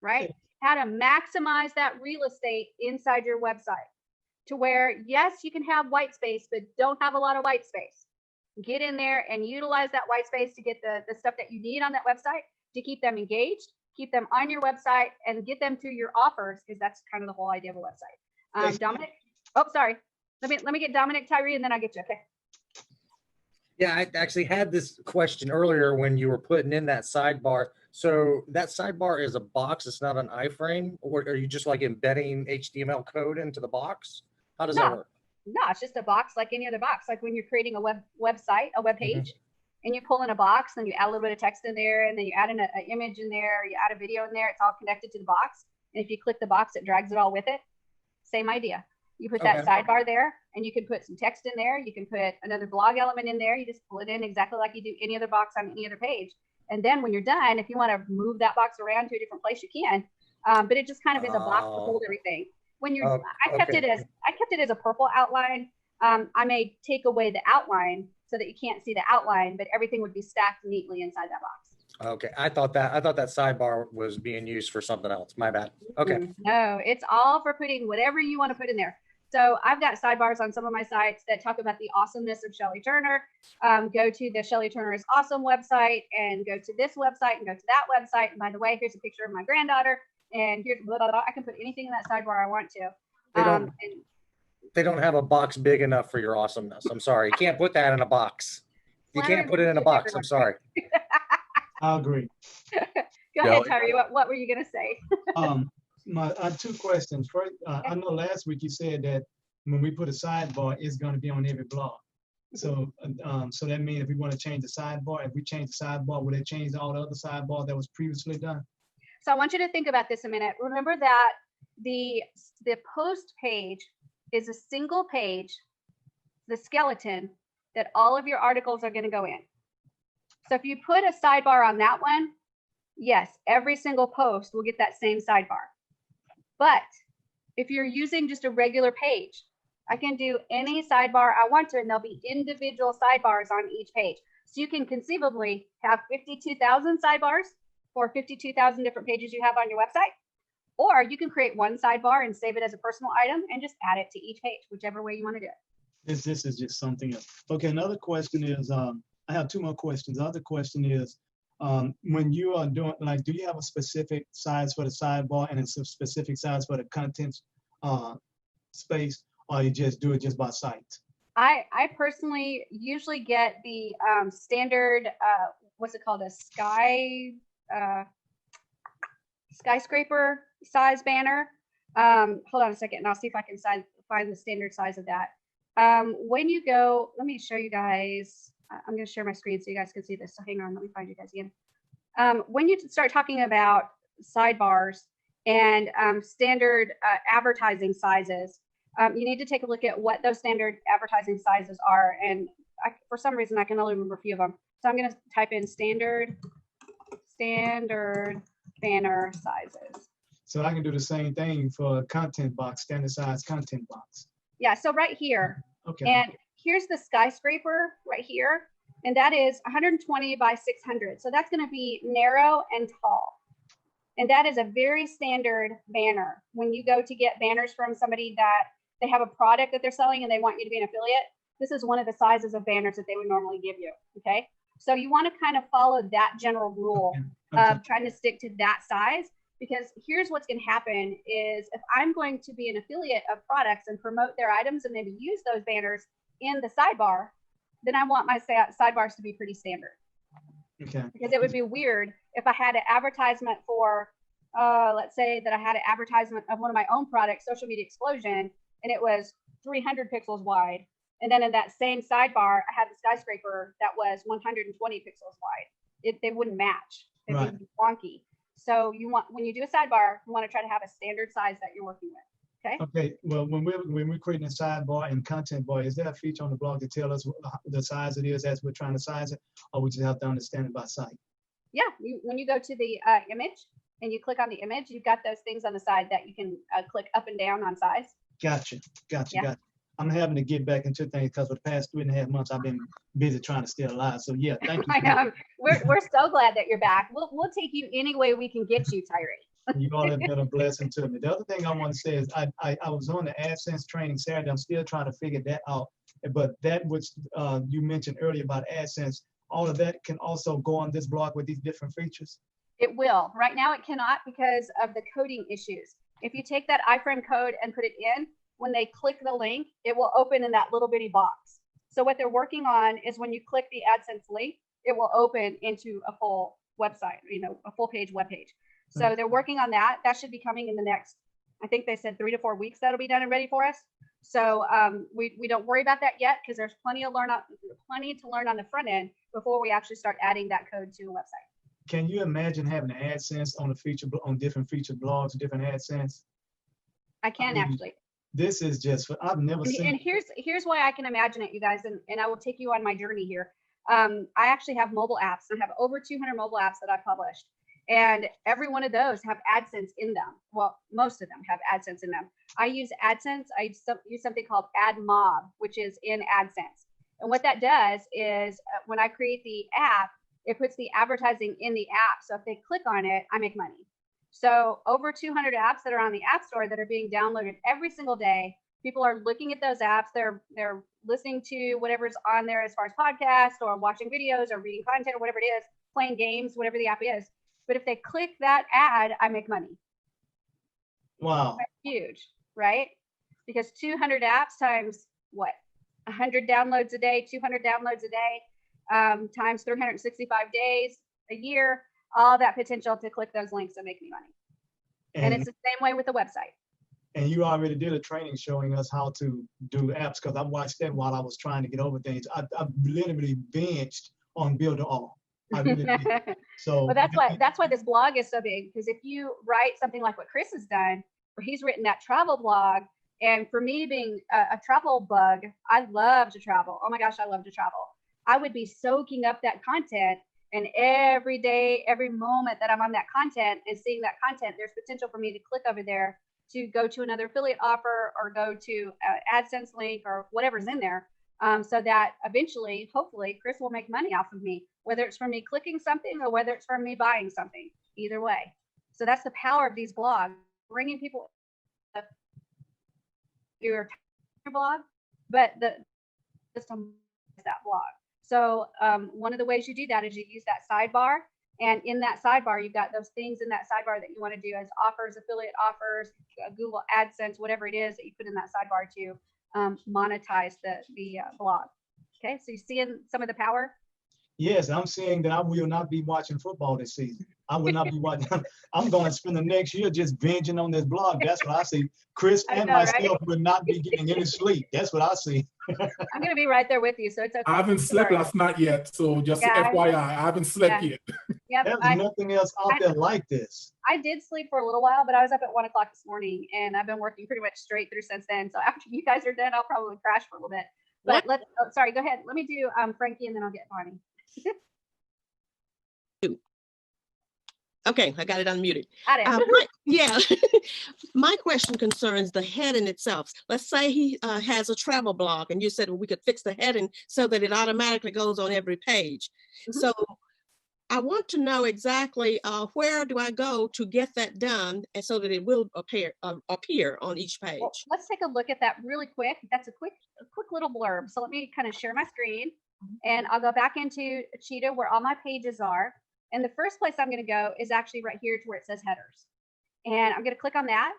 right? How to maximize that real estate inside your website to where, yes, you can have white space, but don't have a lot of white space. Get in there and utilize that white space to get the stuff that you need on that website to keep them engaged, keep them on your website, and get them to your offers, because that's kind of the whole idea of a website. Dominic? Oh, sorry. Let me get Dominic, Tyree, and then I'll get you. Okay. Yeah, I actually had this question earlier when you were putting in that sidebar. So that sidebar is a box, it's not an iframe, or are you just like embedding HTML code into the box? How does that work? No, it's just a box like any other box. Like when you're creating a website, a web page, and you pull in a box, and you add a little bit of text in there, and then you add an image in there, or you add a video in there, it's all connected to the box. And if you click the box, it drags it all with it. Same idea. You put that sidebar there, and you can put some text in there. You can put another blog element in there. You just pull it in exactly like you do any other box on any other page. And then when you're done, if you want to move that box around to a different place, you can. But it just kind of is a box to hold everything. When you're, I kept it as a purple outline. I may take away the outline so that you can't see the outline, but everything would be stacked neatly inside that box. Okay, I thought that sidebar was being used for something else. My bad. Okay. No, it's all for putting whatever you want to put in there. So I've got sidebars on some of my sites that talk about the awesomeness of Shelley Turner. Go to the Shelley Turner is Awesome website and go to this website and go to that website. And by the way, here's a picture of my granddaughter. And here's blah, blah, blah. I can put anything in that sidebar I want to. They don't have a box big enough for your awesomeness. I'm sorry. You can't put that in a box. You can't put it in a box. I'm sorry. I agree. Go ahead, Tyree. What were you going to say? I have 2 questions. First, I know last week you said that when we put a sidebar, it's going to be on every blog. So, so that means if we want to change the sidebar, if we change the sidebar, will it change all the other sidebar that was previously done? So I want you to think about this a minute. Remember that the post page is a single page, the skeleton that all of your articles are going to go in. So if you put a sidebar on that one, yes, every single post will get that same sidebar. But if you're using just a regular page, I can do any sidebar I want to, and there'll be individual sidebars on each page. So you can conceivably have 52,000 sidebars for 52,000 different pages you have on your website. Or you can create one sidebar and save it as a personal item and just add it to each page, whichever way you want to do it. This is just something else. Okay, another question is, I have 2 more questions. The other question is, when you are doing, like, do you have a specific size for the sidebar and a specific size for the content space, or you just do it just by site? I personally usually get the standard, what's it called, a skyscraper size banner. Hold on a second, and I'll see if I can find the standard size of that. When you go, let me show you guys. I'm going to share my screen so you guys can see this. So hang on, let me find you guys again. When you start talking about sidebars and standard advertising sizes, you need to take a look at what those standard advertising sizes are. And for some reason, I can only remember a few of them. So I'm going to type in standard banner sizes. So I can do the same thing for a content box, standard size content box. Yeah, so right here. Okay. And here's the skyscraper right here. And that is 120 by 600. So that's going to be narrow and tall. And that is a very standard banner. When you go to get banners from somebody that they have a product that they're selling and they want you to be an affiliate, this is one of the sizes of banners that they would normally give you. Okay. So you want to kind of follow that general rule of trying to stick to that size, because here's what's going to happen is if I'm going to be an affiliate of products and promote their items and maybe use those banners in the sidebar, then I want my sidebars to be pretty standard. Okay. Because it would be weird if I had an advertisement for, let's say that I had an advertisement of one of my own products, Social Media Explosion, and it was 300 pixels wide. And then in that same sidebar, I had the skyscraper that was 120 pixels wide. They wouldn't match. It'd be wonky. So you want, when you do a sidebar, you want to try to have a standard size that you're working with. Okay. Okay. Well, when we're creating a sidebar and content bar, is there a feature on the blog to tell us the size it is as we're trying to size it, or we just have to understand it by sight? Yeah. When you go to the image and you click on the image, you've got those things on the side that you can click up and down on size. Gotcha. Yeah. I'm having to get back into things because for the past 3.5 months, I've been busy trying to stay alive. So yeah, thank you. I know. We're so glad that you're back. We'll take you any way we can get you, Tyree. You all have been a blessing to me. The other thing I want to say is I was on the AdSense training Saturday. I'm still trying to figure that out. But that which you mentioned earlier about AdSense, all of that can also go on this blog with these different features? It will. Right now it cannot because of the coding issues. If you take that iframe code and put it in, when they click the link, it will open in that little bitty box. So what they're working on is when you click the AdSense link, it will open into a full website, a full page web page. So they're working on that. That should be coming in the next, I think they said 3 to 4 weeks that'll be done and ready for us. So we don't worry about that yet because there's plenty to learn on the front end before we actually start adding that code to a website. Can you imagine having an AdSense on different featured blogs, different AdSense? I can actually. This is just, I've never seen. And here's why I can imagine it, you guys, and I will take you on my journey here. I actually have mobile apps. I have over 200 mobile apps that I've published, and every one of those have AdSense in them. Well, most of them have AdSense in them. I use AdSense. I use something called AdMob, which is in AdSense. And what that does is when I create the app, it puts the advertising in the app. So if they click on it, I make money. So over 200 apps that are on the App Store that are being downloaded every single day. People are looking at those apps. They're listening to whatever's on there as far as podcasts or watching videos or reading content or whatever it is, playing games, whatever the app is. But if they click that ad, I make money. Wow. That's huge, right? Because 200 apps times what? 100 downloads a day, 200 downloads a day, times 365 days a year. All that potential to click those links and make me money. And it's the same way with the website. And you already did a training showing us how to do apps because I watched that while I was trying to get over things. I literally binged on Builder All. I really did. So well, that's why this blog is so big, because if you write something like what Chris has done, where he's written that travel blog, and for me being a travel bug, I love to travel. Oh my gosh, I love to travel. I would be soaking up that content. And every day, every moment that I'm on that content and seeing that content, there's potential for me to click over there to go to another affiliate offer or go to AdSense link or whatever's in there, so that eventually, hopefully, Chris will make money off of me, whether it's from me clicking something or whether it's from me buying something, either way. So that's the power of these blogs, bringing people to your blog, but the system is that blog. So one of the ways you do that is you use that sidebar. And in that sidebar, you've got those things in that sidebar that you want to do as offers, affiliate offers, Google AdSense, whatever it is that you put in that sidebar to monetize the blog. Okay, so you see some of the power? Yes, I'm saying that I will not be watching football this season. I will not be watching. I'm going to spend the next year just binging on this blog. That's what I see. Chris and myself will not be getting any sleep. That's what I see. I'm going to be right there with you. So it's okay. I haven't slept last night yet. So just FYI, I haven't slept yet. Yep, There's nothing else out there like this. I did sleep for a little while, but I was up at 1 o'clock this morning and I've been working pretty much straight through since then. So after you guys are done, I'll probably crash for a little bit. But let's, oh, sorry, go ahead. Let me do Frankie and then I'll get Bonnie. Okay, I got it unmuted. Got it. Yeah, my question concerns the heading itself. Let's say he has a travel blog and you said, well, we could fix the heading so that it automatically goes on every page. So I want to know exactly where do I go to get that done and so that it will appear on each page. Well, let's take a look at that really quick. That's a quick little blurb. So let me kind of share my screen and I'll go back into Cheetah where all my pages are. And the first place I'm going to go is actually right here to where it says headers. And I'm going to click on that.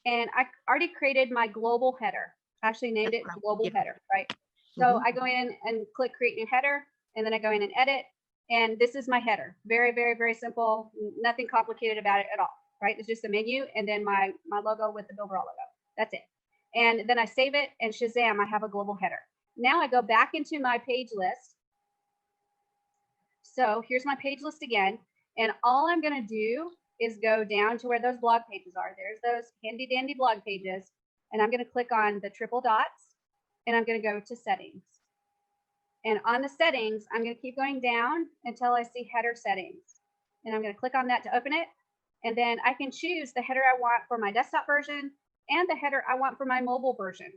And I already created my global header. I actually named it global header, right? So I go in and click create new header, and then I go in and edit. And this is my header. Very, very, very simple. Nothing complicated about it at all, right? It's just a menu and then my logo with the Builderall logo. That's it. And then I save it and shazam, I have a global header. Now I go back into my page list. So here's my page list again. And all I'm going to do is go down to where those blog pages are. There's those handy dandy blog pages. And I'm going to click on the triple dots and I'm going to go to settings. And on the settings, I'm going to keep going down until I see header settings. And I'm going to click on that to open it. And then I can choose the header I want for my desktop version and the header I want for my mobile version.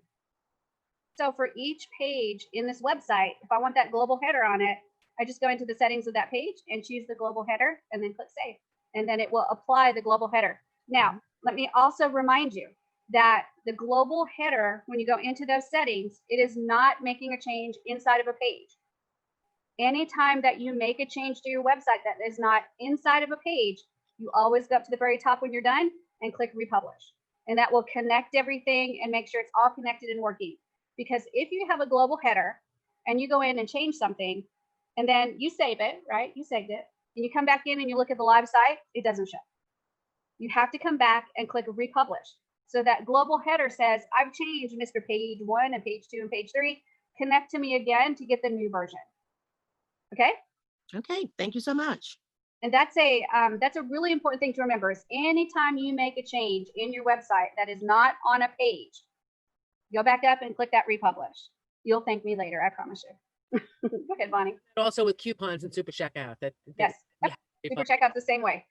So for each page in this website, if I want that global header on it, I just go into the settings of that page and choose the global header and then click save. And then it will apply the global header. Now, let me also remind you that the global header, when you go into those settings, it is not making a change inside of a page. Anytime that you make a change to your website that is not inside of a page, you always go up to the very top when you're done and click republish. And that will connect everything and make sure it's all connected and working. Because if you have a global header and you go in and change something, and then you save it, right? You saved it. And you come back in and you look at the live site, it doesn't show. You have to come back and click republish. So that global header says, I've changed Mr. Page 1 and Page 2 and Page 3. Connect to me again to get the new version. Okay? Okay, thank you so much. And that's a really important thing to remember is anytime you make a change in your website that is not on a page, go back up and click that republish. You'll thank me later, I promise you. Go ahead, Bonnie. Also with coupons and super checkout. Yes, super checkout's the same way.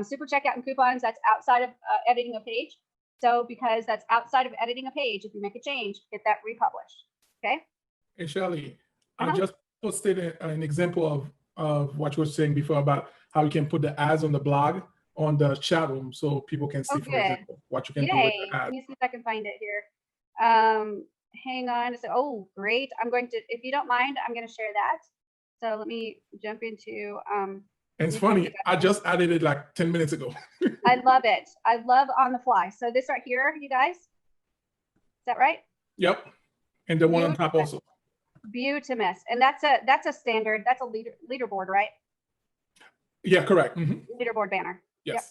Super checkout and coupons, that's outside of editing a page. So because that's outside of editing a page, if you make a change, hit that republish. Okay. Hey, Shelley, I just posted an example of what you were saying before about how you can put the ads on the blog on the chat room so people can see, for example, what you can do with the ads. Let me see if I can find it here. Hang on. So, oh, great. I'm going to, if you don't mind, I'm going to share that. So let me jump into. And it's funny. I just added it like 10 minutes ago. I love it. I love on the fly. So this right here, you guys, is that right? Yep. And the one on top also. Beautimous. And that's a standard. That's a leaderboard, right? Yeah, correct. Leaderboard banner. Yes. Yep.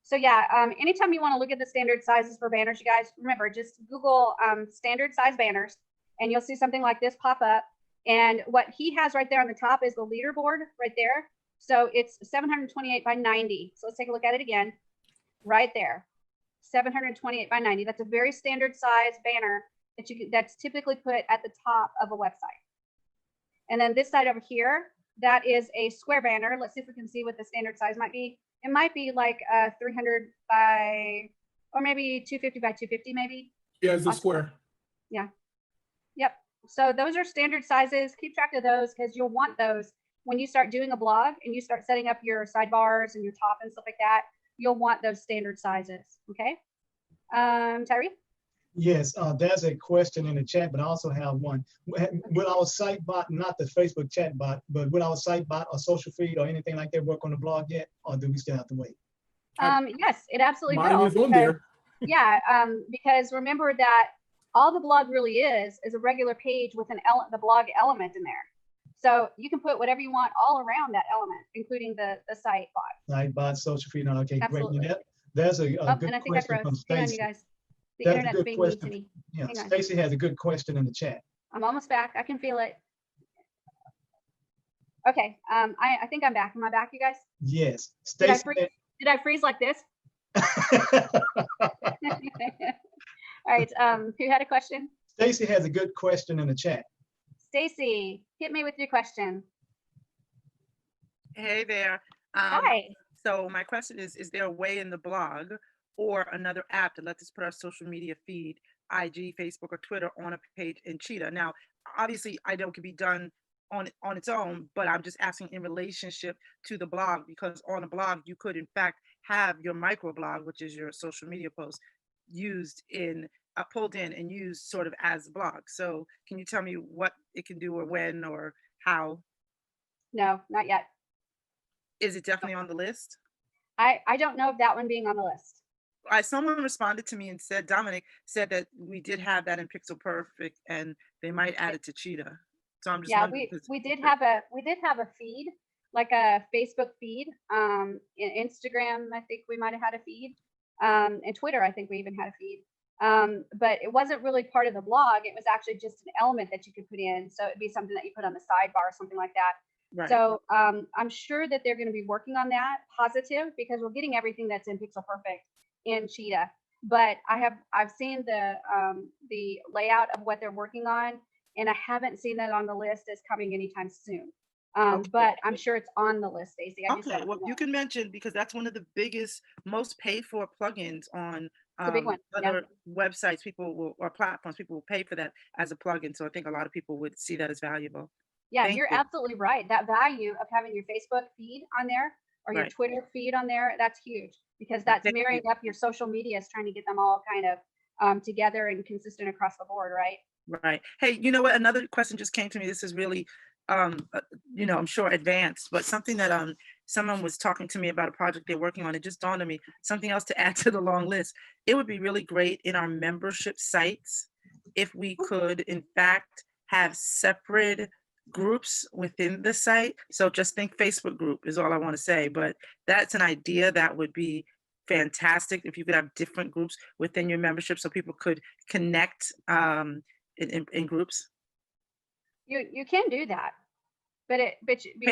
So yeah, anytime you want to look at the standard sizes for banners, you guys remember, just Google standard size banners and you'll see something like this pop up. And what he has right there on the top is the leaderboard right there. So it's 728 by 90. So let's take a look at it again. Right there, 728 by 90. That's a very standard size banner that's typically put at the top of a website. And then this side over here, that is a square banner. Let's see if we can see what the standard size might be. It might be like 300 by, or maybe 250 by 250 maybe. Yeah, it's a square. Yeah. Yep. So those are standard sizes. Keep track of those because you'll want those when you start doing a blog and you start setting up your sidebars and your top and stuff like that. You'll want those standard sizes. Okay. Tyree? Yes, there's a question in the chat, but I also have one. Will our site bot, not the Facebook chat bot, but will our site bot or social feed or anything like that work on the blog yet, or do we still have to wait? Yes, it absolutely will. Mine is on there. Yeah, because remember that all the blog really is a regular page with the blog element in there. So you can put whatever you want all around that element, including the site bot. Site bot, social feed, okay, absolutely. Great. There's a good and I think question I from Hang on, Stacy. you guys. The That's internet's being mean to me. Yeah, Stacy has a good question in the chat. I'm almost back. I can feel it. Okay, I think I'm back. Am I back, you guys? Yes. Did Stacy, I freeze like this? All right. Who had a question? Stacy has a good question in the chat. Stacy, hit me with your question. Hey there. Hi. So my question is there a way in the blog or another app to let us put our social media feed, IG, Facebook, or Twitter on a page in Cheetah? Now, obviously, I know it can be done on its own, but I'm just asking in relationship to the blog, because on a blog, you could in fact have your microblog, which is your social media post, used in, pulled in and used sort of as a blog. So can you tell me what it can do or when or how? No, not yet. Is it definitely on the list? I don't know of that one being on the list. Someone responded to me and said, Dominic said that we did have that in Pixel Perfect and they might add it to Cheetah. So I'm just Yeah, wondering. we did have a feed, like a Facebook feed. In Instagram, I think we might have had a feed. And Twitter, I think we even had a feed. But it wasn't really part of the blog. It was actually just an element that you could put in. So it'd be something that you put on the sidebar or something like that. Right. So I'm sure that they're going to be working on that positive, because we're getting everything that's in Pixel Perfect in Cheetah. But I've seen the layout of what they're working on, and I haven't seen that on the list as coming anytime soon. But I'm sure it's on the list, Stacey. Okay, well, you can mention, because that's one of the biggest, most paid for plugins on It's a big one. other websites. People will, or platforms, people will pay for that as a plugin. So I think a lot of people would see that as valuable. Yeah, Thank you're you. absolutely right. That value of having your Facebook feed on there or your Right. Twitter feed on there, that's huge, because that's Thank marrying up your social medias, trying to get them all kind of together and consistent across the board, right? Right. Hey, you know what? Another question just came to me. This is really, I'm sure advanced, but something that someone was talking to me about a project they're working on. It just dawned on me, something else to add to the long list. It would be really great in our membership sites if we could, in fact, have separate groups within the site. So just think Facebook group is all I want to say, but that's an idea that would be fantastic if you could have different groups within your membership so people could connect in groups. You can do that, but you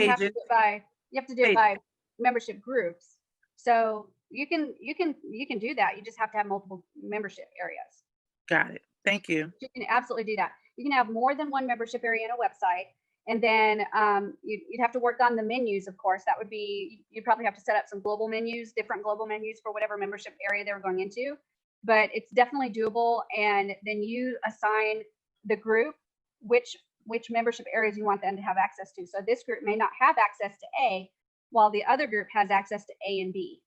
have to Pages. do it by membership groups. So you can do that. You just have to have multiple membership areas. Got it. Thank you. You can absolutely do that. You can have more than one membership area in a website. And then you'd have to work on the menus, of course. That would be, you'd probably have to set up some global menus, different global menus for whatever membership area they were going into. But it's definitely doable. And then you assign the group which membership areas you want them to have access to. So this group may not have access to A, while the other group has access to A and B.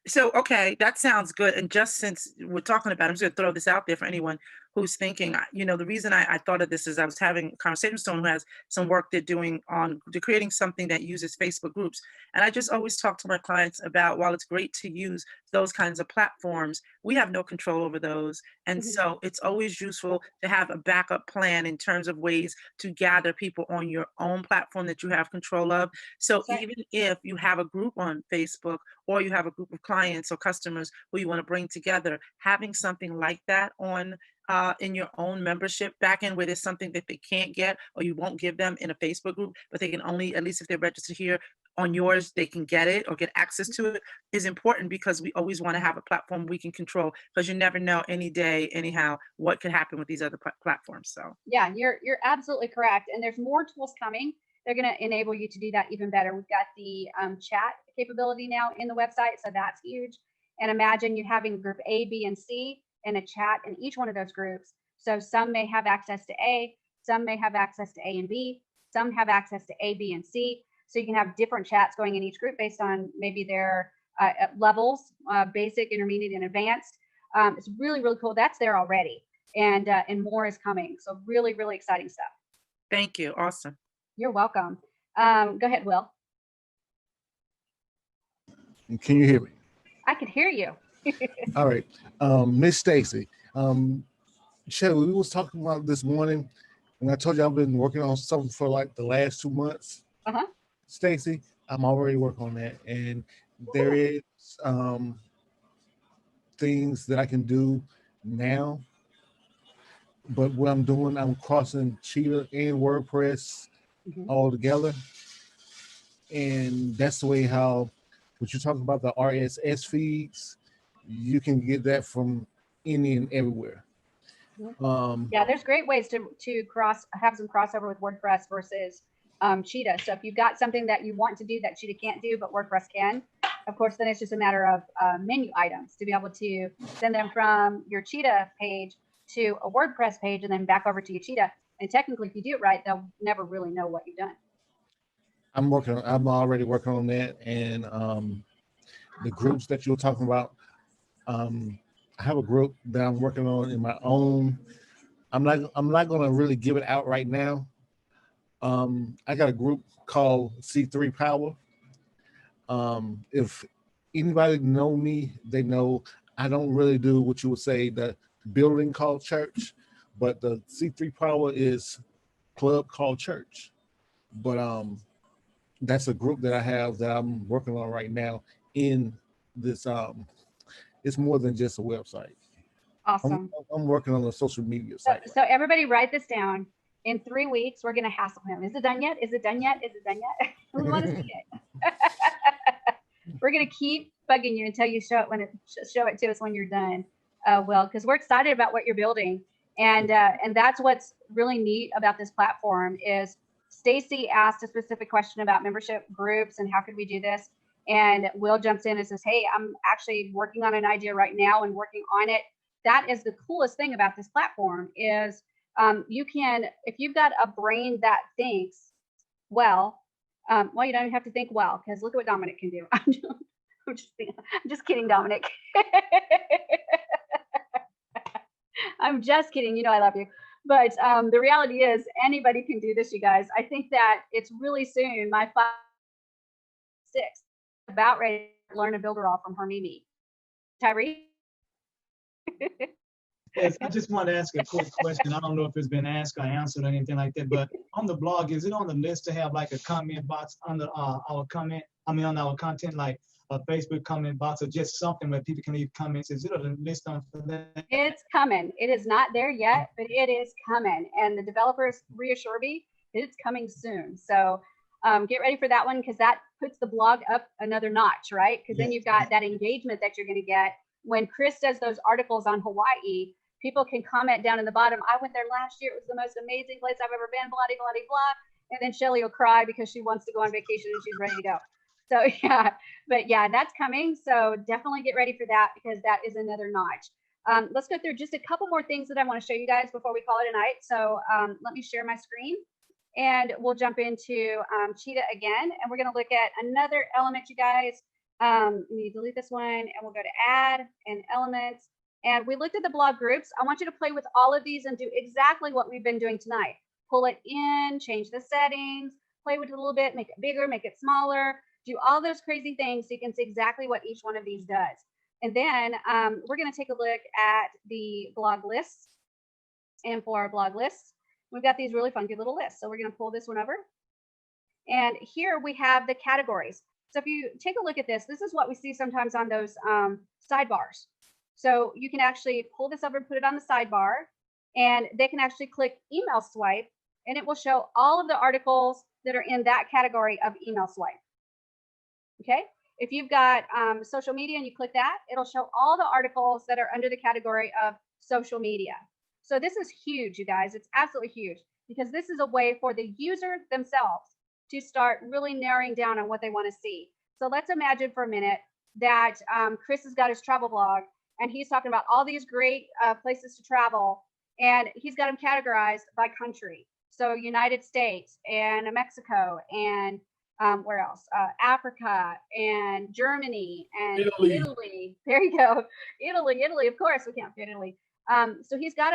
So, okay, that sounds good. And just since we're talking about it, I'm just going to throw this out there for anyone who's thinking, the reason I thought of this is I was having a conversation with someone who has some work they're doing on creating something that uses Facebook groups. And I just always talk to my clients about, while it's great to use those kinds of platforms, we have no control over those. And so it's always useful to have a backup plan in terms of ways to gather people on your own platform that you have control of. So even if you have a group on Facebook, or you have a group of clients or customers who you want to bring together, having something like that on in your own membership backend, where there's something that they can't get or you won't give them in a Facebook group, but they can only, at least if they're registered here on yours, they can get it or get access to it, is important, because we always want to have a platform we can control, because you never know any day, anyhow, what could happen with these other platforms. So yeah, you're absolutely correct. And there's more tools coming. They're going to enable you to do that even better. We've got the chat capability now in the website, so that's huge. And imagine you having group A, B, and C and a chat in each one of those groups. So some may have access to A, some may have access to A and B, some have access to A, B, and C. So you can have different chats going in each group based on maybe their levels, basic, intermediate, and advanced. It's really, really cool. That's there already, and more is coming. So really, really exciting stuff. thank you. Awesome. You're welcome. Go ahead, Will. Can you hear me? I can hear you. All right. Miss Stacy, Shelly, we was talking about this morning, and I told you I've been working on something for like the last 2 months. Uh-huh. Stacy, I'm already working on that, and there is things that I can do now. But what I'm doing, I'm crossing Cheetah and WordPress all together. And that's the way how, what you're talking about, the RSS feeds, you can get that from any and everywhere. Yeah, there's great ways to have some crossover with WordPress versus Cheetah. So if you've got something that you want to do that Cheetah can't do, but WordPress can, of course, then it's just a matter of menu items to be able to send them from your Cheetah page to a WordPress page and then back over to your Cheetah. And technically, if you do it right, they'll never really know what you've done. I'm already working on that. And the groups that you were talking about, I have a group that I'm working on in my own. I'm not going to really give it out right now. I got a group called C3 Power. If anybody know me, they know I don't really do what you would say the building called church, but the C3 Power is club called church. But that's a group that I have that I'm working on right now in this. It's more than just a website. Awesome. I'm working on a social media So, site. so everybody write this down. In 3 weeks, we're going to hassle him. Is it done yet? Is it done yet? Is it done yet? We want to see it. We're going to keep bugging you until you show it to us when you're done. Will, because we're excited about what you're building. And that's what's really neat about this platform is Stacy asked a specific question about membership groups and how could we do this? And Will jumps in and says, hey, I'm actually working on an idea right now and working on it. That is the coolest thing about this platform is you can, if you've got a brain that thinks well, you don't even have to think well, because look at what Dominic can do. I'm just kidding, Dominic. I'm just kidding. You know I love you. But the reality is anybody can do this, you guys. I think that it's really soon, my 5, 6, about ready to learn a builder all from her Mimi. Tyree? Yes, I just want to ask a quick question. I don't know if it's been asked or answered or anything like that, but on the blog, is it on the list to have like a comment box under our comment? I mean, on our content, like a Facebook comment box or just something where people can leave comments? Is it on the list on for that? It's coming. It is not there yet, but it is coming. And the developers reassure me it's coming soon. So get ready for that one because that puts the blog up another notch, right? Because then you've got that engagement that you're going to get. When Chris does those articles on Hawaii, people can comment down in the bottom. I went there last year. It was the most amazing place I've ever been, blah, blah, blah, blah. And then Shelly will cry because she wants to go on vacation and she's ready to go. So yeah, but yeah, that's coming. So definitely get ready for that because that is another notch. Let's go through just a couple more things that I want to show you guys before we call it a night. So let me share my screen and we'll jump into Cheetah again. And we're going to look at another element, you guys. Let me delete this one and we'll go to add and elements. And we looked at the blog groups. I want you to play with all of these and do exactly what we've been doing tonight. Pull it in, change the settings, play with it a little bit, make it bigger, make it smaller, do all those crazy things so you can see exactly what each one of these does. And then we're going to take a look at the blog lists. And for our blog lists, we've got these really funky little lists. So we're going to pull this one over. And here we have the categories. So if you take a look at this, this is what we see sometimes on those sidebars. So you can actually pull this over and put it on the sidebar, and they can actually click email swipe, and it will show all of the articles that are in that category of email swipe. Okay. If you've got social media and you click that, it'll show all the articles that are under the category of social media. So this is huge, you guys. It's absolutely huge because this is a way for the user themselves to start really narrowing down on what they want to see. So let's imagine for a minute that Chris has got his travel blog and he's talking about all these great places to travel, and he's got them categorized by country. So United States and Mexico and where else? Africa and Germany and Italy. There you go. Italy, of course, we can't forget Italy. So he's got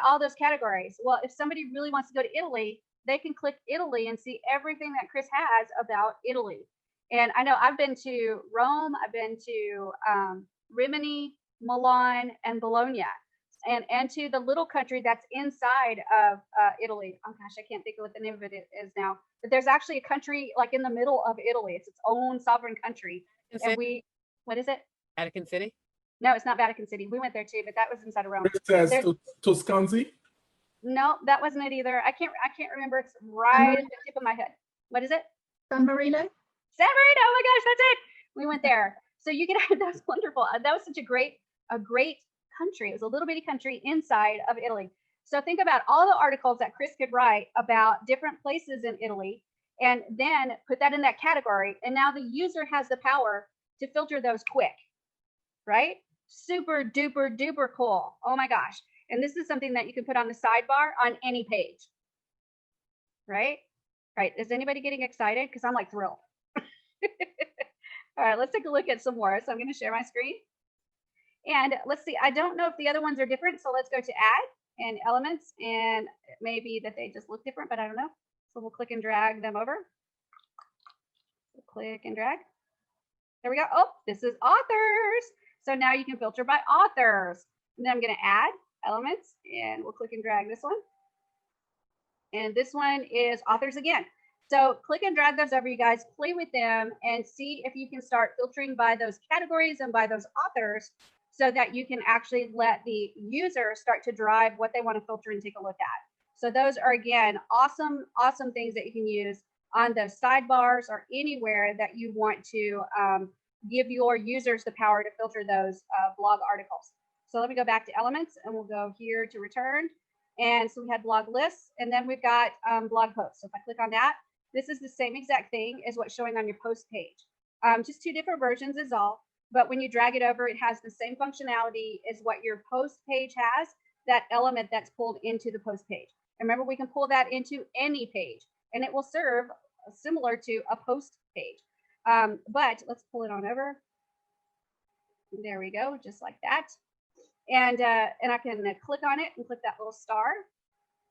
all those categories. Well, if somebody really wants to go to Italy, they can click Italy and see everything that Chris has about Italy. And I know I've been to Rome, I've been to Rimini, Milan, and Bologna, and to the little country that's inside of Italy. Oh gosh, I can't think of what the name of it is now. But there's actually a country like in the middle of Italy. It's its own sovereign country. And what is it? Vatican City? No, it's not Vatican City. We went there too, but that was inside of Rome. It says Tuscanzi. No, that wasn't it either. I can't remember. It's right at the tip of my head. What is it? San Marino. San Marino. Oh my gosh, that's it. We went there. So you can. That's wonderful. That was such a great country. It was a little bitty country inside of Italy. So think about all the articles that Chris could write about different places in Italy and then put that in that category. And now the user has the power to filter those quick, right? Super duper duper cool. Oh my gosh. And this is something that you can put on the sidebar on any page, right? Right. Is anybody getting excited? Because I'm like thrilled. All right, let's take a look at some more. So I'm going to share my screen. And let's see, I don't know if the other ones are different. So let's go to add and elements. And it may be that they just look different, but I don't know. So we'll click and drag them over. So click and drag. There we go. Oh, this is authors. So now you can filter by authors. And then I'm going to add elements and we'll click and drag this one. And this one is authors again. So click and drag those over, you guys, play with them and see if you can start filtering by those categories and by those authors so that you can actually let the user start to drive what they want to filter and take a look at. So those are, again, awesome, awesome things that you can use on the sidebars or anywhere that you want to give your users the power to filter those blog articles. So let me go back to elements and we'll go here to return. And so we had blog lists and then we've got blog posts. So if I click on that, this is the same exact thing as what's showing on your post page. Just two different versions is all. But when you drag it over, it has the same functionality as what your post page has, that element that's pulled into the post page. And remember, we can pull that into any page and it will serve similar to a post page. But let's pull it on over. There we go, just like that. And I can click on it and click that little star.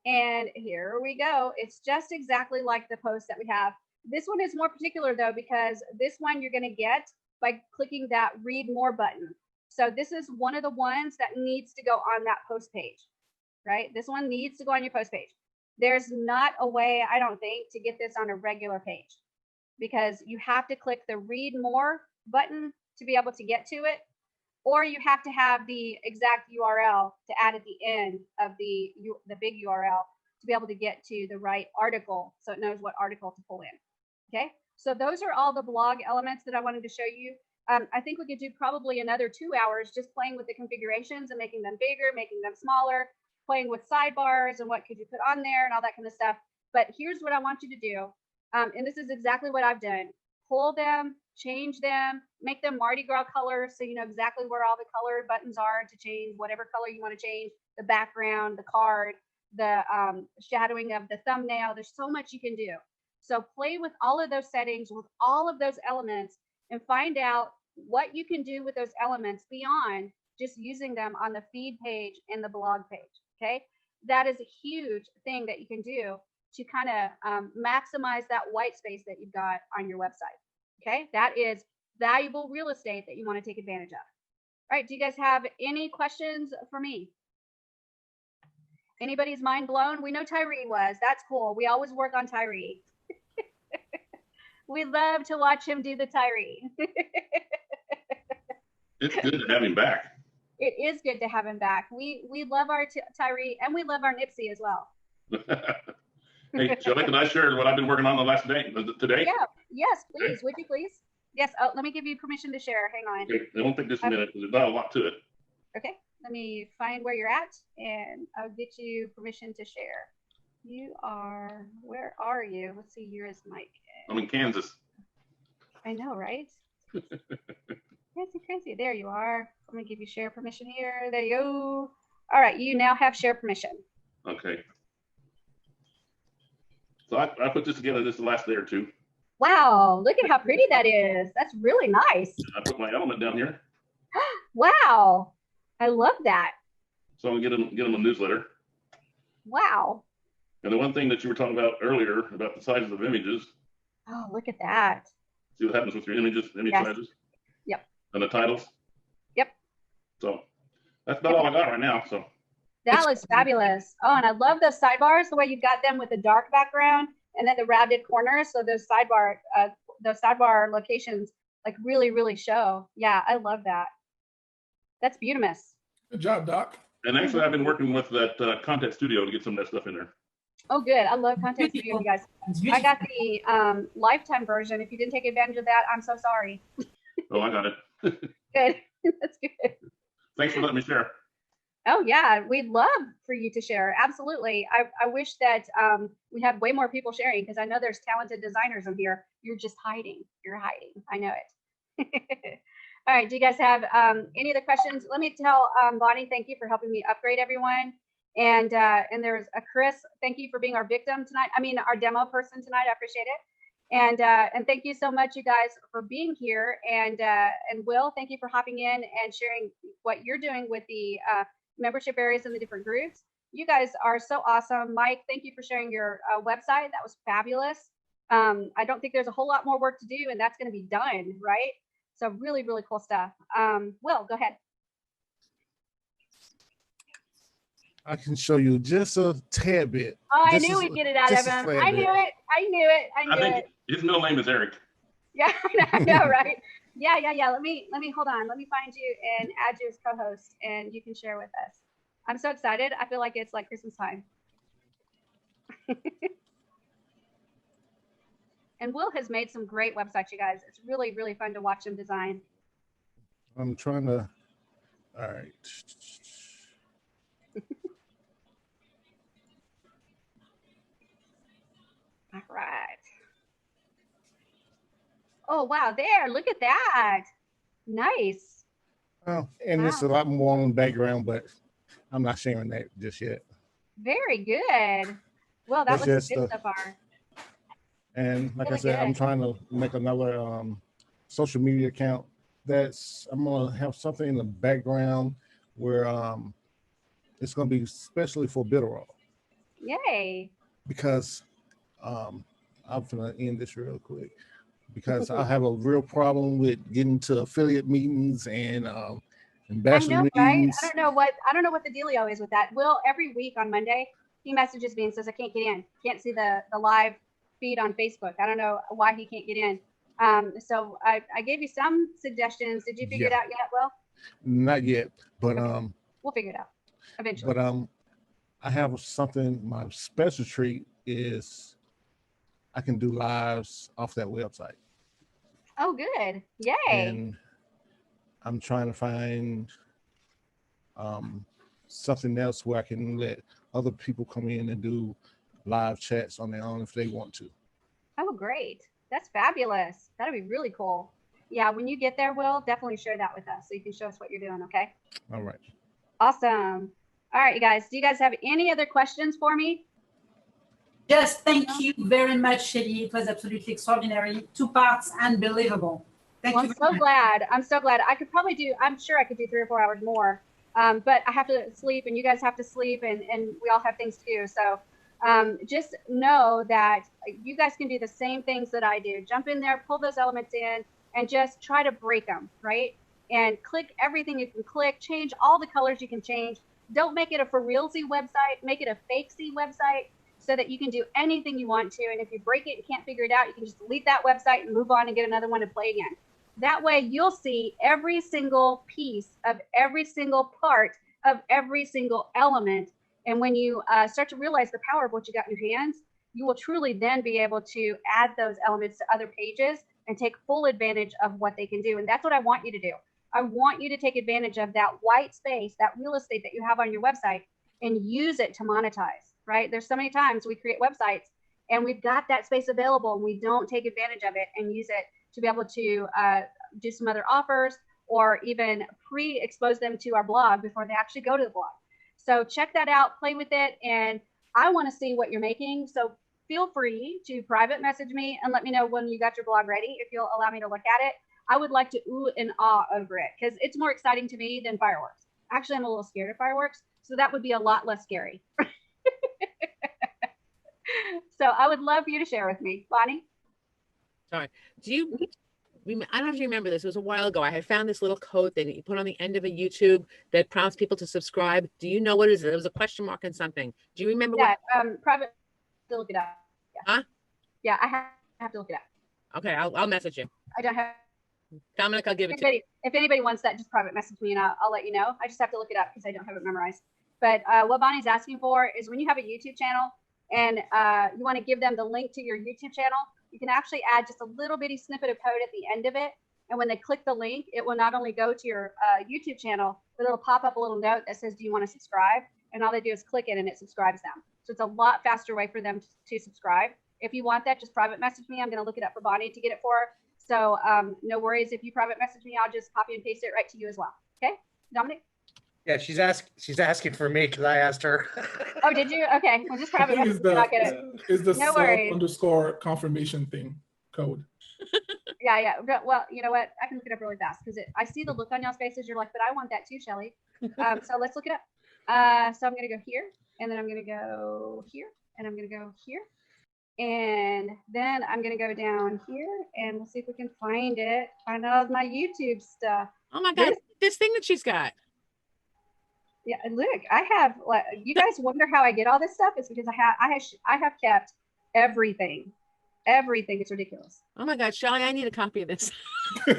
And here we go. It's just exactly like the post that we have. This one is more particular though, because this one you're going to get by clicking that read more button. So this is one of the ones that needs to go on that post page, right? This one needs to go on your post page. There's not a way, I don't think, to get this on a regular page because you have to click the read more button to be able to get to it, or you have to have the exact URL to add at the end of the big URL to be able to get to the right article so it knows what article to pull in. Okay, so those are all the blog elements that I wanted to show you. I think we could do probably another 2 hours just playing with the configurations and making them bigger, making them smaller, playing with sidebars and what could you put on there and all that kind of stuff. But here's what I want you to do. And this is exactly what I've done. Pull them, change them, make them Mardi Gras colors so you know exactly where all the color buttons are to change whatever color you want to change, the background, the card, the shadowing of the thumbnail. There's so much you can do. So play with all of those settings, with all of those elements, and find out what you can do with those elements beyond just using them on the feed page and the blog page. Okay, that is a huge thing that you can do to kind of maximize that white space that you've got on your website. Okay, that is valuable real estate that you want to take advantage of. All right, do you guys have any questions for me? Anybody's mind blown? We know Tyree was. That's cool. We always work on Tyree. We love to watch him do the Tyree. It's good to have him back. It is good to have him back. We love our Tyree and we love our Nipsey as well. Hey, Shelley, can I share what I've been working on the last day, today? Yeah, yes, please. Would you please? Yes. Oh, let me give you permission to share. Hang on. Okay, it won't take just a minute because there's not a lot to it. Okay, let me find where you're at and I'll get you permission to share. You are, where are you? Let's see, here is Mike. I'm in Kansas. I know, right? Crazy, crazy. There you are. Let me give you share permission here. There you go. All right, you now have share permission. Okay. So I put this together this last day or two. Wow, look at how pretty that is. That's really nice. I put my element down here. Wow, I love that. So I'm gonna get them a newsletter. Wow. And the one thing that you were talking about earlier about the sizes of images. Oh, look at that. See what happens with your image Yes. sizes? Yep. And the titles? Yep. So that's about all I got right now. So that looks fabulous. Oh, and I love those sidebars, the way you've got them with the dark background and then the rounded corners. So those sidebar locations like really, really show. Yeah, I love that. That's beautiful. Good job, Doc. And actually, I've been working with that Content Studio to get some of that stuff in there. Oh, good. I love Content Studio, you guys. I got the lifetime version. If you didn't take advantage of that, I'm so sorry. Oh, I got it. Good. That's good. Thanks for letting me share. Oh yeah, we'd love for you to share. Absolutely. I wish that we had way more people sharing because I know there's talented designers in here. You're just hiding. You're hiding. I know it. All right. Do you guys have any other questions? Let me tell Bonnie, thank you for helping me upgrade everyone. And there's a Chris, thank you for being our victim tonight. I mean, our demo person tonight. I appreciate it. And thank you so much, you guys, for being here. And Will, thank you for hopping in and sharing what you're doing with the membership areas in the different groups. You guys are so awesome. Mike, thank you for sharing your website. That was fabulous. I don't think there's a whole lot more work to do, and that's going to be done, right? So really, really cool stuff. Will, go ahead. I can show you just a tad bit. Oh, I knew we'd get it out of him. I knew it. I knew it. I I knew think it. his middle name is Eric. Yeah, I know, right? Yeah. Let me hold on. Let me find you and add you as co-host, and you can share with us. I'm so excited. I feel like it's like Christmas time. And Will has made some great websites, you guys. It's really, really fun to watch him design. I'm trying to, all right. All right. Oh, wow. There, look at that. Nice. Well, and it's a lot more on the background, but I'm not sharing that just yet. Very good. Well, that That's looks just good so far. And like I Really said, I'm good. trying to make another social media account that's, I'm gonna have something in the background where it's gonna be especially for Bitterroll, Yay. because I'm gonna end this real quick because I have a real problem with getting to affiliate meetings and I ambassador know, right? meetings. I don't know what the dealio is with that. Will, every week on Monday, he messages me and says, I can't get in. Can't see the live feed on Facebook. I don't know why he can't get in. So I gave you some suggestions. Did you figure it Yeah. out yet, Will? Not yet, but We'll figure it out eventually. but I have something. My special treat is I can do lives off that website. Oh, good. Yay. And I'm trying to find something else where I can let other people come in and do live chats on their own if they want to. Oh, great. That's fabulous. That'll be really cool. Yeah, when you get there, Will, definitely share that with us so you can show us what you're doing, okay? All right. Awesome. All right, you guys. Do you guys have any other questions for me? Yes, thank you very much, Shelly. It was absolutely extraordinary. 2 parts, unbelievable. Thank Well, you. I'm so glad. I'm so glad. I could probably do, I'm sure I could do 3 or 4 hours more. But I have to sleep and you guys have to sleep and we all have things to do. So just know that you guys can do the same things that I do. Jump in there, pull those elements in, and just try to break them, right? And click everything you can click, change all the colors you can change. Don't make it a for realsy website, make it a fakesy website so that you can do anything you want to. And if you break it and can't figure it out, you can just delete that website and move on and get another one and play again. That way you'll see every single piece of every single part of every single element. And when you start to realize the power of what you got in your hands, you will truly then be able to add those elements to other pages and take full advantage of what they can do. And that's what I want you to do. I want you to take advantage of that white space, that real estate that you have on your website, and use it to monetize, right? There's so many times we create websites and we've got that space available and we don't take advantage of it and use it to be able to do some other offers or even pre-expose them to our blog before they actually go to the blog. So check that out, play with it, and I want to see what you're making. So feel free to private message me and let me know when you got your blog ready, if you'll allow me to look at it. I would like to ooh and ah over it because it's more exciting to me than fireworks. Actually, I'm a little scared of fireworks, so that would be a lot less scary. So I would love for you to share with me. Bonnie? Sorry. I don't know if you remember this. It was a while ago. I had found this little code thing that you put on the end of a YouTube that prompts people to subscribe. Do you know what it is? There was a question mark and something. Do you remember Yeah, what? private to look it up. Yeah. Huh? Yeah, I have to look it up. Okay, I'll message you. I don't have. Dominic, I'll give it to you. If anybody wants that, just private message me and I'll let you know. I just have to look it up because I don't have it memorized. But what Bonnie's asking for is when you have a YouTube channel and you want to give them the link to your YouTube channel, you can actually add just a little bitty snippet of code at the end of it. And when they click the link, it will not only go to your YouTube channel, but it'll pop up a little note that says, do you want to subscribe? And all they do is click it and it subscribes them. So it's a lot faster way for them to subscribe. If you want that, just private message me. I'm going to look it up for Bonnie to get it for her. So no worries. If you private message me, I'll just copy and paste it right to you as well. Okay, Dominic? Yeah, she's asking for me because I asked her. Oh, did you? Okay, well, just private Is message me and I'll get it. the No sub worries. underscore confirmation thing code? Yeah. Well, you know what? I can look it up really fast because I see the look on y'all's faces. You're like, but I want that too, Shelly. So let's look it up. So I'm going to go here, and then I'm going to go here, and I'm going to go here. And then I'm going to go down here, and we'll see if we can find it. Find out my YouTube stuff. Oh my God, this thing that she's got. Yeah, look, I have, like, you guys wonder how I get all this stuff? It's because I have kept everything. Everything. It's ridiculous. Oh my God, Shelly, I need a copy of this. All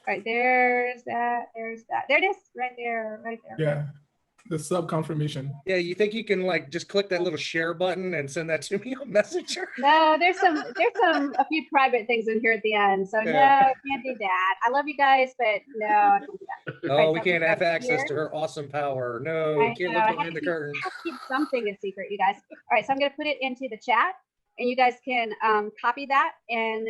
right, there's that. There it is, right there, right there. Yeah, the sub confirmation. Yeah, you think you can like just click that little share button and send that to me on Messenger? No, there's a few private things in here at the end. So no, Yeah. can't do that. I love you guys, but no, I can't do that. Oh, Right, we so can't have right access to here. her awesome power. No, I we can't know, look I behind the curtain. have to keep something a secret, you guys. All right, so I'm going to put it into the chat, and you guys can copy that and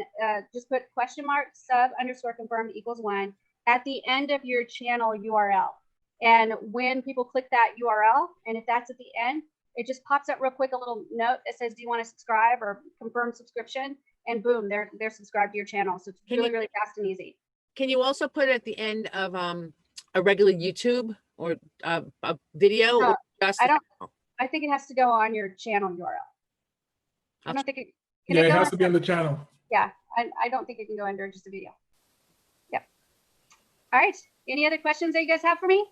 just put !sub_confirmed=1 at the end of your channel URL. And when people click that URL, and if that's at the end, it just pops up real quick, a little note that says, do you want to subscribe or confirm subscription? And boom, they're subscribed to your channel. So it's really, really fast and easy. Can you also put it at the end of a regular YouTube or a video? No, or just I think it has to go on your channel URL. I don't think it can. Yeah, it it go has to be on the channel. Yeah, I don't think it can go under just a video. Yep. All right. Any other questions that you guys have for me?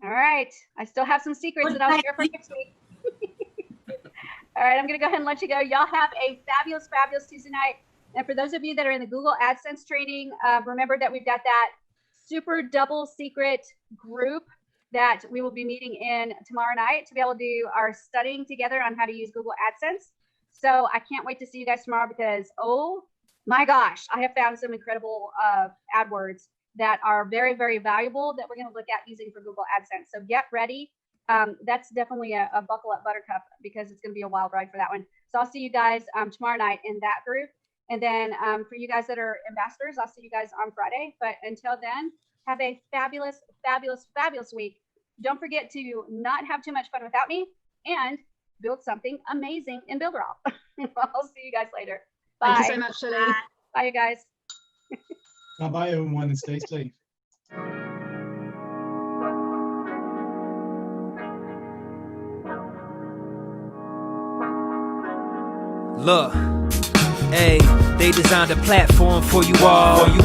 All right. I still have some secrets that I'll share for next week. All right. I'm going to go ahead and let you go. Y'all have a fabulous, fabulous Tuesday night. And for those of you that are in the Google AdSense training, remember that we've got that super double secret group that we will be meeting in tomorrow night to be able to do our studying together on how to use Google AdSense. So I can't wait to see you guys tomorrow because, oh my gosh, I have found some incredible AdWords that are very, very valuable that we're going to look at using for Google AdSense. So get ready. That's definitely a buckle up buttercup because it's going to be a wild ride for that one. So I'll see you guys tomorrow night in that group. And then for you guys that are ambassadors, I'll see you guys on Friday. But until then, have a fabulous, fabulous, fabulous week. Don't forget to not have too much fun without me and build something amazing in Builderall. I'll see you guys later. Bye. Thank you so much, Shelley. Bye, you guys. Bye, everyone, and stay safe. Look, hey, they designed a platform for you all. What you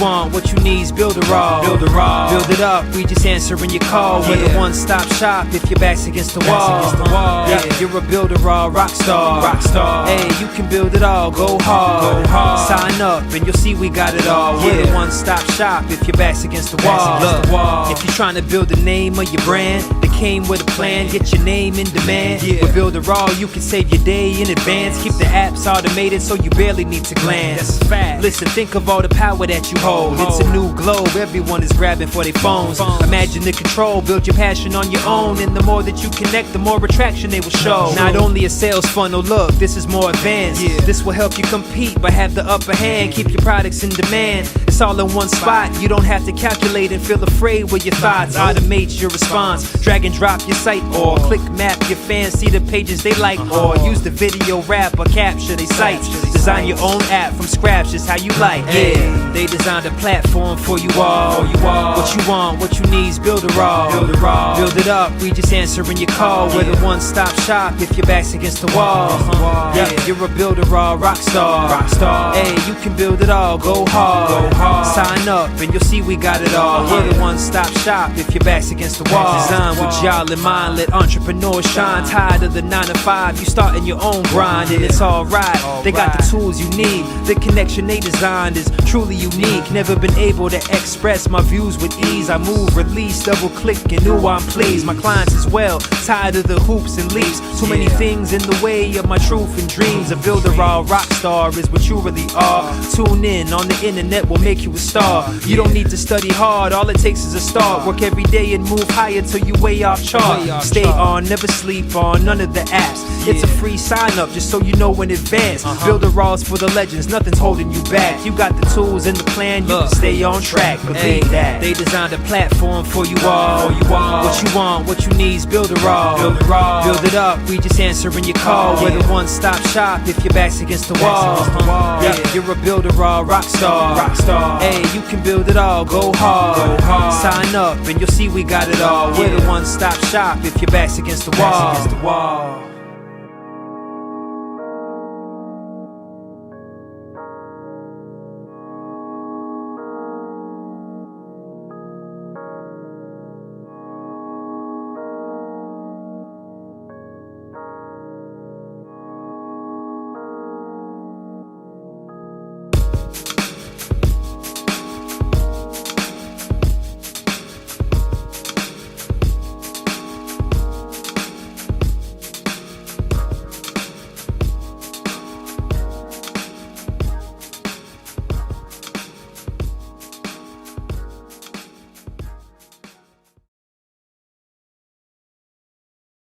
want, what you need is Builderall. Build it up, we just answering your call. We're the one-stop shop if your back's against the wall. Yeah, you're a Builderall rock star. Hey, you can build it all, go hard. Sign up and you'll see we got it all. We're the one-stop shop if your back's against the wall. Look, if you're trying to build the name of your brand, they came with a plan, get your name in demand. With Builderall, you can save your day in advance. Keep the apps automated so you barely need to glance. Listen, think of all the power that you hold. It's a new globe, everyone is grabbing for their phones. Imagine the control, build your passion on your own. And the more that you connect, the more attraction they will show. Not only a sales funnel, look, this is more advanced. This will help you compete, but have the upper hand. Keep your products in demand. It's all in one spot. You don't have to calculate and feel afraid with your thoughts. Automate your response. Drag and drop your site or click map your fans. See the pages they like or use the video wrap or capture their sites. Design your own app from scratch, just how you like. Yeah, they designed a platform for you all. What you want, what you need is Builderall. Build it up, we just answering your call. We're the one-stop shop if your back's against the wall. Yeah, you're a Builderall rock star. Hey, you can build it all, go hard. Sign up and you'll see we got it all. We're the one-stop shop if your back's against the wall. Design with Agile in mind, let entrepreneurs shine. Tired of the 9 to 5, you starting your own grind, and it's alright. They got the tools you need. The connection they designed is truly unique. Never been able to express my views with ease. I move, release, double click, and knew I'm pleased. My clients as well, tired of the hoops and leaps. Too many things in the way of my truth and dreams. A builder, all rock star is what you really are. Tune in on the internet will make you a star. You don't need to study hard, all it takes is a start. Work every day and move higher till you way off chart. Stay on, never sleep on none of the apps. It's a free sign up just so you know in advance. Builder raws for the legends, nothing's holding you back. You got the tools and the plan, you can stay on track. Believe that. They designed a platform for you all. What you want, what you need is Builder raw. Build it up, we just answering your call. We're the one-stop shop if your back's against the wall. Yeah, you're a Builder raw rock star. Hey, you can build it all, go hard. Sign up and you'll see we got it all. We're the one-stop shop if your back's against the wall.